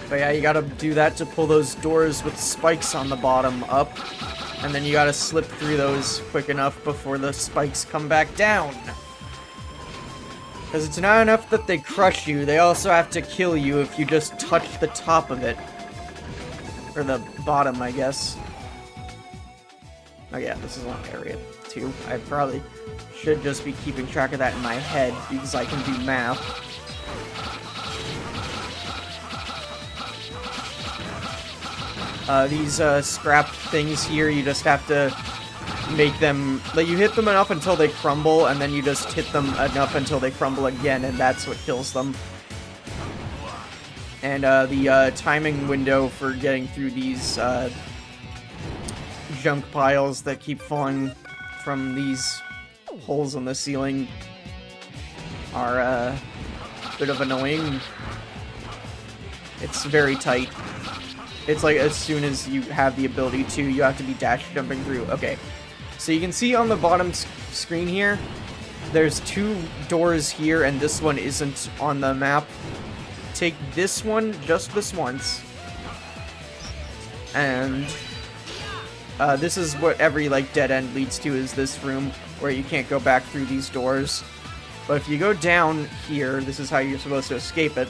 But yeah, you gotta do that to pull those doors with spikes on the bottom up. And then you gotta slip through those quick enough before the spikes come back down. Because it's not enough that they crush you, they also have to kill you if you just touch the top of it. Or the bottom, I guess. Oh yeah, this is on area 2. I probably should just be keeping track of that in my head, because I can do math. These scrap things here, you just have to make them... Like, you hit them enough until they crumble, and then you just hit them enough until they crumble again, and that's what kills them. And the timing window for getting through these junk piles that keep falling from these holes in the ceiling are a bit of annoying. It's very tight. It's like as soon as you have the ability to, you have to be dash jumping through. Okay, so you can see on the bottom screen here, there's 2 doors here, and this one isn't on the map. Take this one, just this once, and this is what every like dead end leads to, is this room where you can't go back through these doors. But if you go down here, this is how you're supposed to escape it.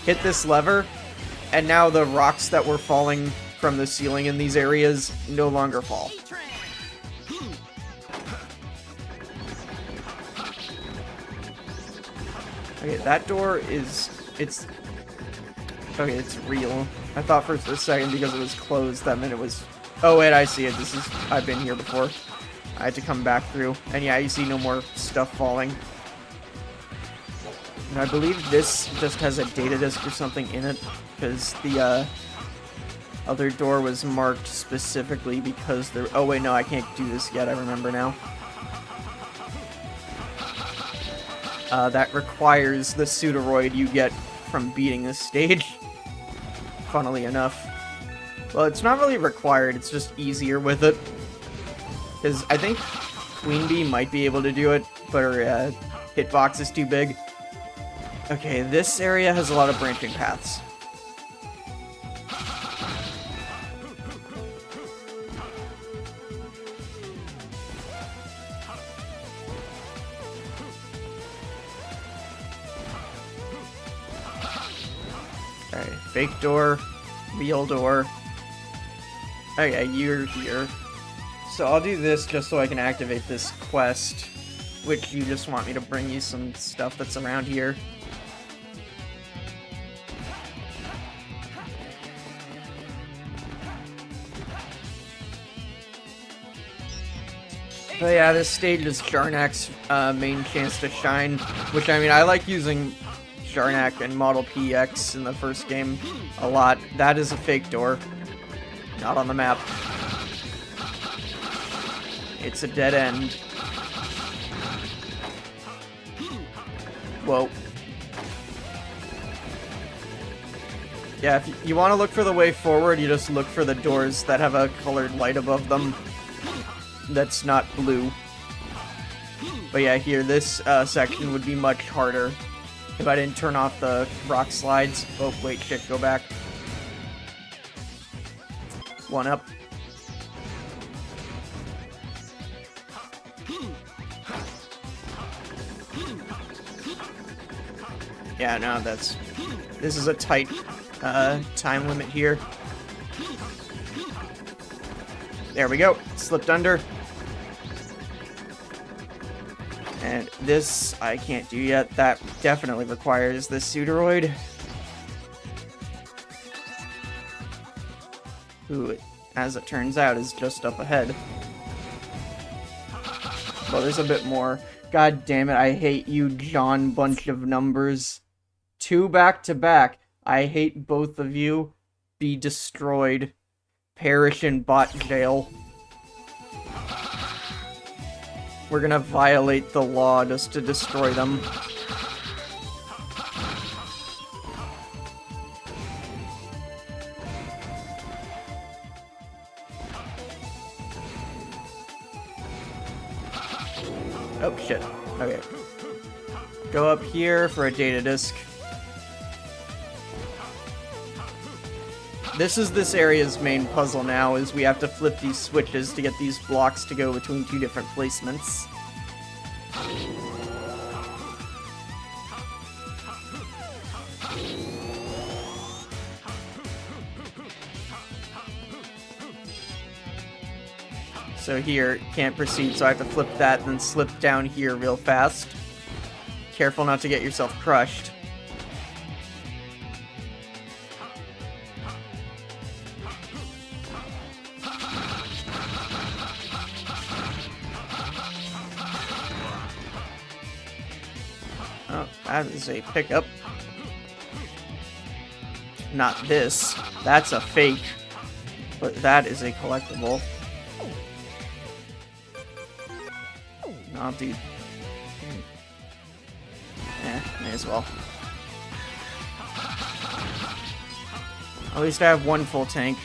Hit this lever, and now the rocks that were falling from the ceiling in these areas no longer fall. Okay, that door is... Okay, it's real. I thought for a second because it was closed that meant it was... Oh wait, I see it. This is... I've been here before. I had to come back through. And yeah, you see no more stuff falling. And I believe this just has a data disk or something in it, because the other door was marked specifically because there... Oh wait, no, I can't do this yet. I remember now. That requires the pseudoroid you get from beating this stage. Funnily enough. Well, it's not really required, it's just easier with it. Because I think Queen Bee might be able to do it, but her hitbox is too big. Okay, this area has a lot of branching paths. Alright, fake door, real door. Okay, you're here. So I'll do this just so I can activate this quest, which you just want me to bring you some stuff that's around here. But yeah, this stage is Sharnak's main chance to shine, which, I mean, I like using Sharnak and Model PX in the first game a lot. That is a fake door. Not on the map. It's a dead end. Whoa. Yeah, if you want to look for the way forward, you just look for the doors that have a colored light above them that's not blue. But yeah, here, this section would be much harder if I didn't turn off the rock slides. Oh, wait, shit, go back. One up. Yeah, no, this is a tight time limit here. There we go. Slipped under. And this I can't do yet. That definitely requires this Pseudoroid. Who, as it turns out, is just up ahead. Well, there's a bit more. God damn it, I hate you, John bunch of numbers. 2 back to back. I hate both of you. Be destroyed. Perish in bot jail. We're gonna violate the law just to destroy them. Oh, shit. Okay. Go up here for a data disk. This is this area's main puzzle now, is we have to flip these switches to get these blocks to go between 2 different placements. So here, can't proceed, so I have to flip that, then slip down here real fast. Careful not to get yourself crushed. Oh, that is a pickup. Not this. That's a fake. But that is a collectible. Oh, dude. May as well. At least I have 1 full tank.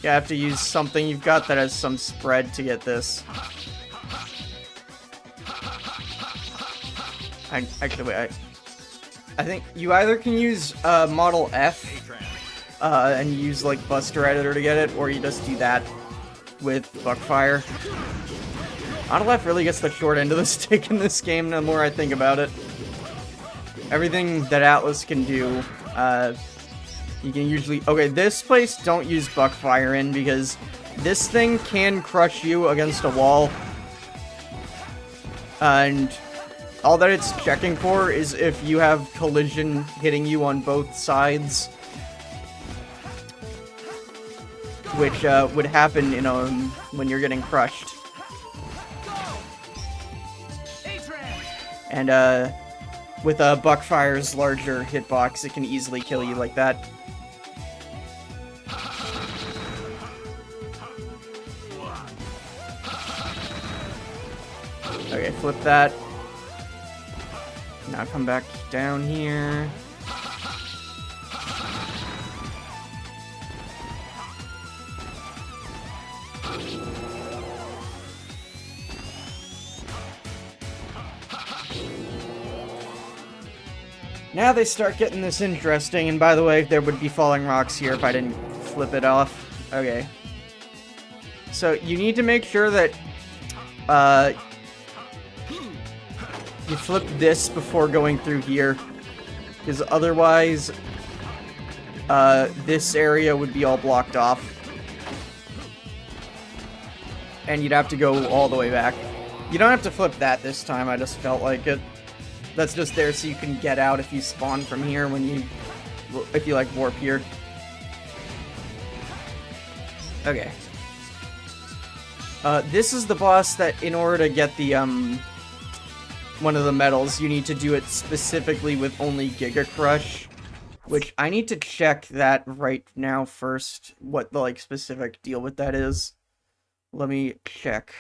You have to use something you've got that has some spread to get this. Actually, wait, I think you either can use Model F and use like Buster Editor to get it, or you just do that with Buckfire. Model F really gets the short end of the stick in this game the more I think about it. Everything that Atlas can do, you can usually... Okay, this place don't use Buckfire in because this thing can crush you against a wall. And all that it's checking for is if you have collision hitting you on both sides. Which would happen, you know, when you're getting crushed. And with Buckfire's larger hitbox, it can easily kill you like that. Okay, flip that. Now come back down here. Now they start getting this interesting, and by the way, there would be falling rocks here if I didn't flip it off. Okay. So, you need to make sure that, you flip this before going through here, because otherwise, this area would be all blocked off. And you'd have to go all the way back. You don't have to flip that this time, I just felt like it. That's just there so you can get out if you spawn from here when you... if you, like, warp here. Okay. This is the boss that, in order to get the, one of the medals, you need to do it specifically with only Giga Crush. Which, I need to check that right now first, what the, like, specific deal with that is. Let me check.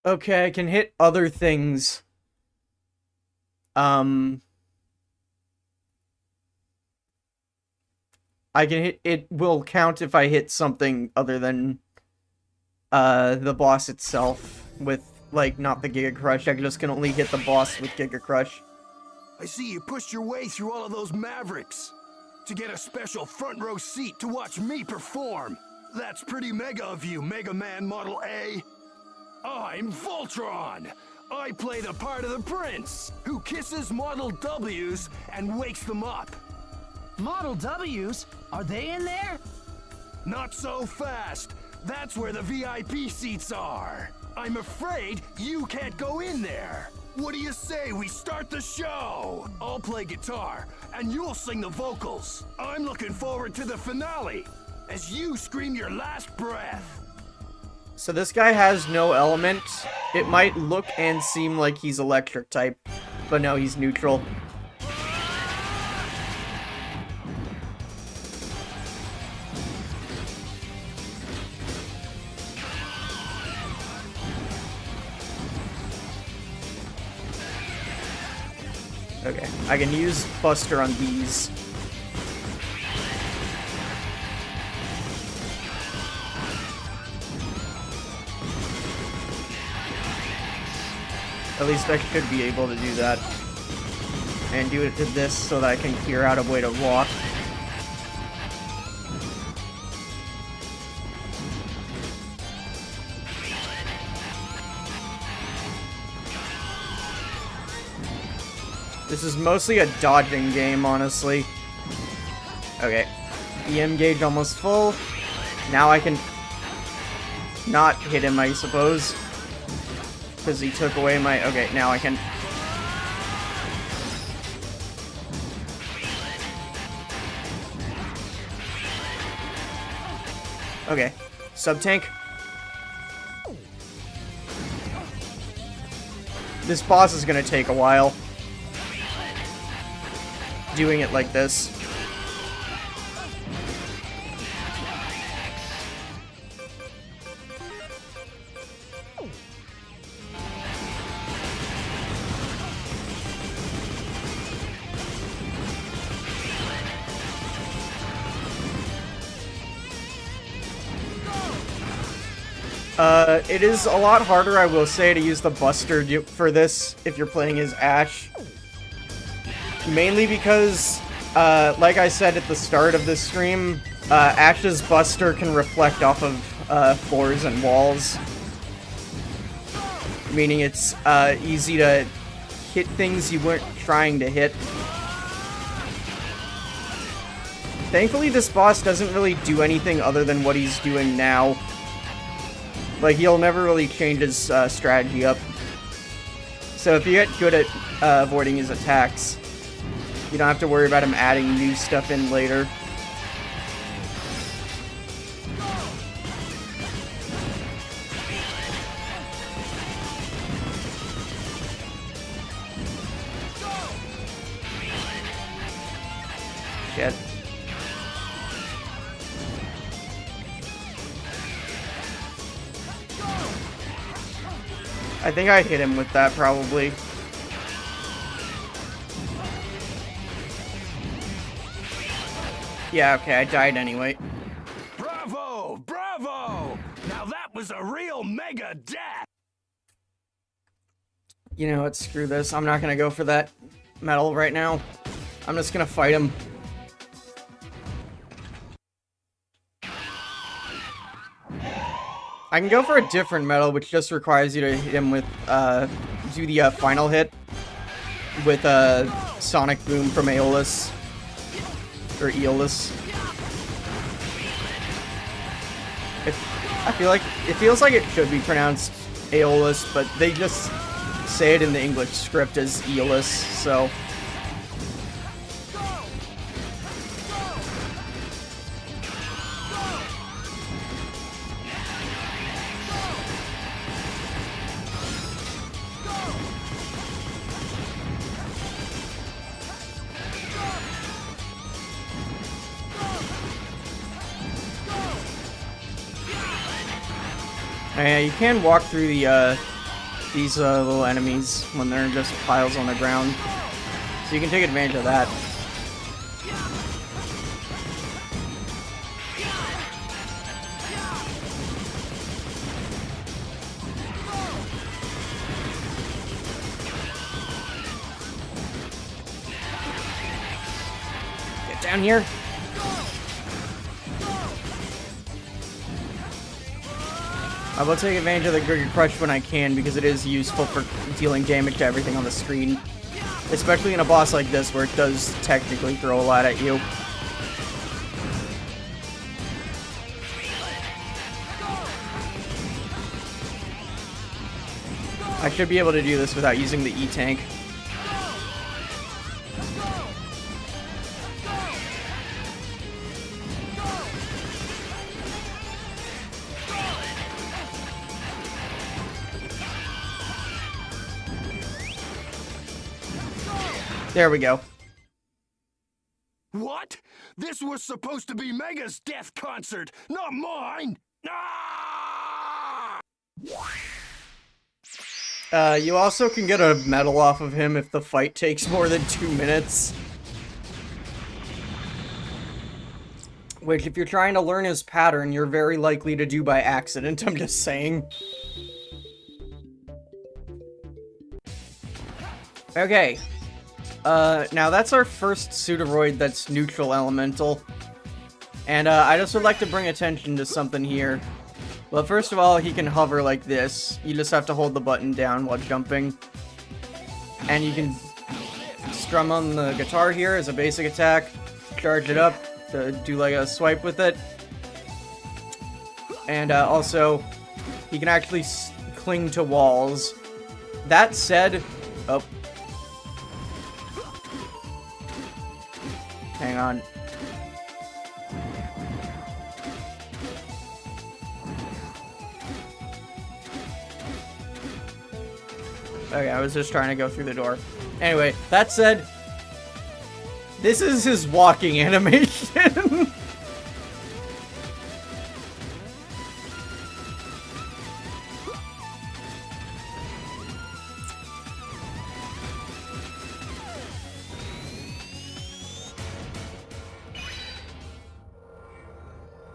Okay, I can hit other things. I can hit, it will count if I hit something other than, the boss itself with, like, not the Giga Crush. I just can only hit the boss with Giga Crush. I see you pushed your way through all of those Mavericks to get a special front row seat to watch me perform. That's pretty mega of you, Mega Man Model A. I'm Voltron. I play the part of the prince who kisses Model W's and wakes them up. Model W's? Are they in there? Not so fast. That's where the VIP seats are. I'm afraid you can't go in there. What do you say we start the show? I'll play guitar, and you'll sing the vocals. I'm looking forward to the finale, as you scream your last breath. So this guy has no element. It might look and seem like he's electric type, but no, he's neutral. Okay, I can use Buster on these. At least I should be able to do that. And do it to this so that I can clear out a way to walk. This is mostly a dodging game, honestly. Okay. EM gauge almost full. Now I can not hit him, I suppose. Because he took away my... Okay, now I can... Okay. Sub-tank. This boss is gonna take a while. Doing it like this. It is a lot harder, I will say, to use the Buster for this if you're playing as Ash. Mainly because, like I said at the start of this stream, Ash's Buster can reflect off of floors and walls. Meaning it's easy to hit things you weren't trying to hit. Thankfully, this boss doesn't really do anything other than what he's doing now. Like, he'll never really change his strategy up. So if you get good at avoiding his attacks, you don't have to worry about him adding new stuff in later. Shit. I think I hit him with that, probably. Yeah, okay, I died anyway. Bravo! Bravo! Now that was a real mega death! You know what, screw this. I'm not gonna go for that medal right now. I'm just gonna fight him. I can go for a different medal, which just requires you to hit him with, do the final hit with Sonic Boom from Aeolus. Or Aeolus. I feel like, it feels like it should be pronounced Aeolus, but they just say it in the English script as Aeolus, so... Yeah, you can walk through the, these little enemies when they're just piles on the ground. So you can take advantage of that. Get down here. I will take advantage of the Giga Crush when I can, because it is useful for dealing damage to everything on the screen. Especially in a boss like this, where it does technically throw a lot at you. I should be able to do this without using the E-Tank. There we go. What? This was supposed to be Mega's death concert, not mine! You also can get a medal off of him if the fight takes more than 2 minutes. Which, if you're trying to learn his pattern, you're very likely to do by accident, I'm just saying. Okay. Now that's our first Pseudoroid that's neutral elemental. And, I just would like to bring attention to something here. Well, first of all, he can hover like this. You just have to hold the button down while jumping. And you can strum on the guitar here as a basic attack. Charge it up to do like a swipe with it. And, also, he can actually cling to walls. That said... Oh. Hang on. Okay, I was just trying to go through the door. Anyway, that said, this is his walking animation.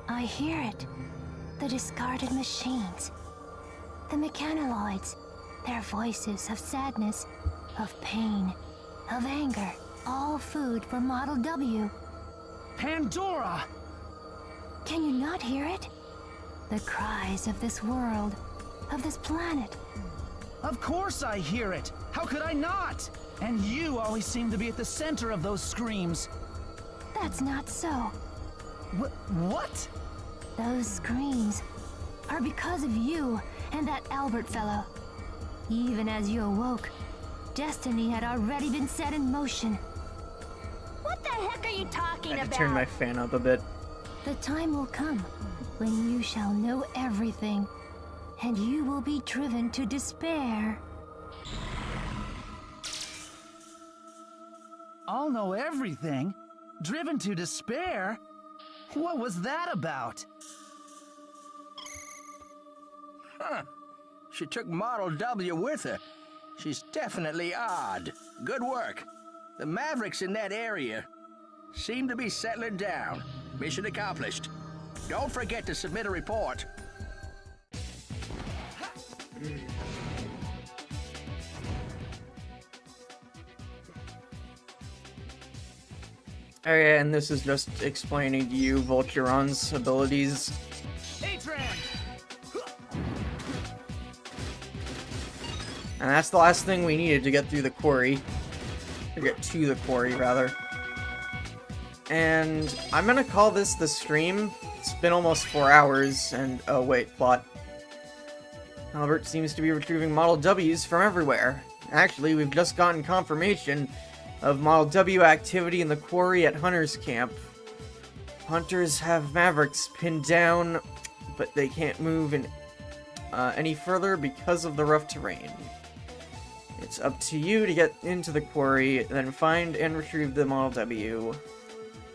I hear it. The discarded machines. The mechanoloids. Their voices of sadness, of pain, of anger. All food for Model W. Pandora! Can you not hear it? The cries of this world, of this planet. Of course I hear it! How could I not? And you always seem to be at the center of those screams. That's not so. What? Those screams are because of you and that Albert fellow. Even as you awoke, destiny had already been set in motion. What the heck are you talking I about? can turn my fan up a bit. The time will come when you shall know everything, and you will be driven to despair. I'll know everything? Driven to despair? What was that about? Huh. She took Model W with her. She's definitely odd. Good work. The Mavericks in that area seem to be settling down. Mission accomplished. Don't forget to submit a report. Okay, and this is just explaining to you Voltron's abilities. Adrian! And that's the last thing we needed to get through the quarry. To get to the quarry, rather. And I'm gonna call this the stream. It's been almost 4 hours, and oh wait, plot. Albert seems to be retrieving Model Ws from everywhere. Actually, we've just gotten confirmation of Model W activity in the quarry at Hunter's Camp. Hunters have Mavericks pinned down, but they can't move any further because of the rough terrain. It's up to you to get into the quarry, then find and retrieve the Model W.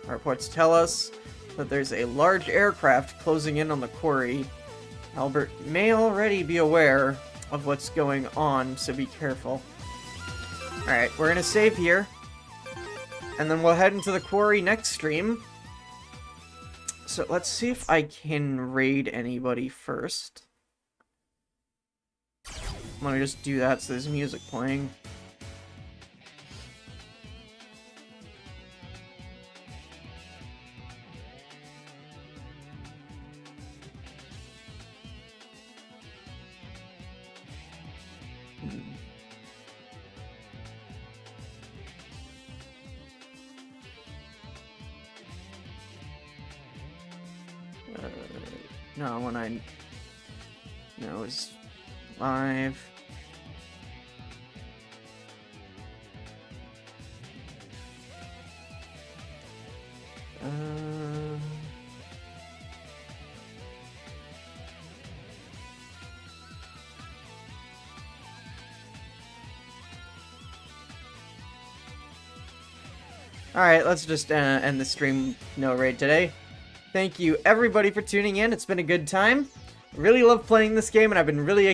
Our reports tell us that there's a large aircraft closing in on the quarry. Albert may already be aware of what's going on, so be careful. Alright, we're gonna save here. And then we'll head into the quarry next stream. So let's see if I can raid anybody first. Let me just do that so there's music playing. No, when I... No, it's live. Alright, let's just end the stream. No raid today. Thank you everybody for tuning in. It's been a good time. Really love playing this game, and I've been really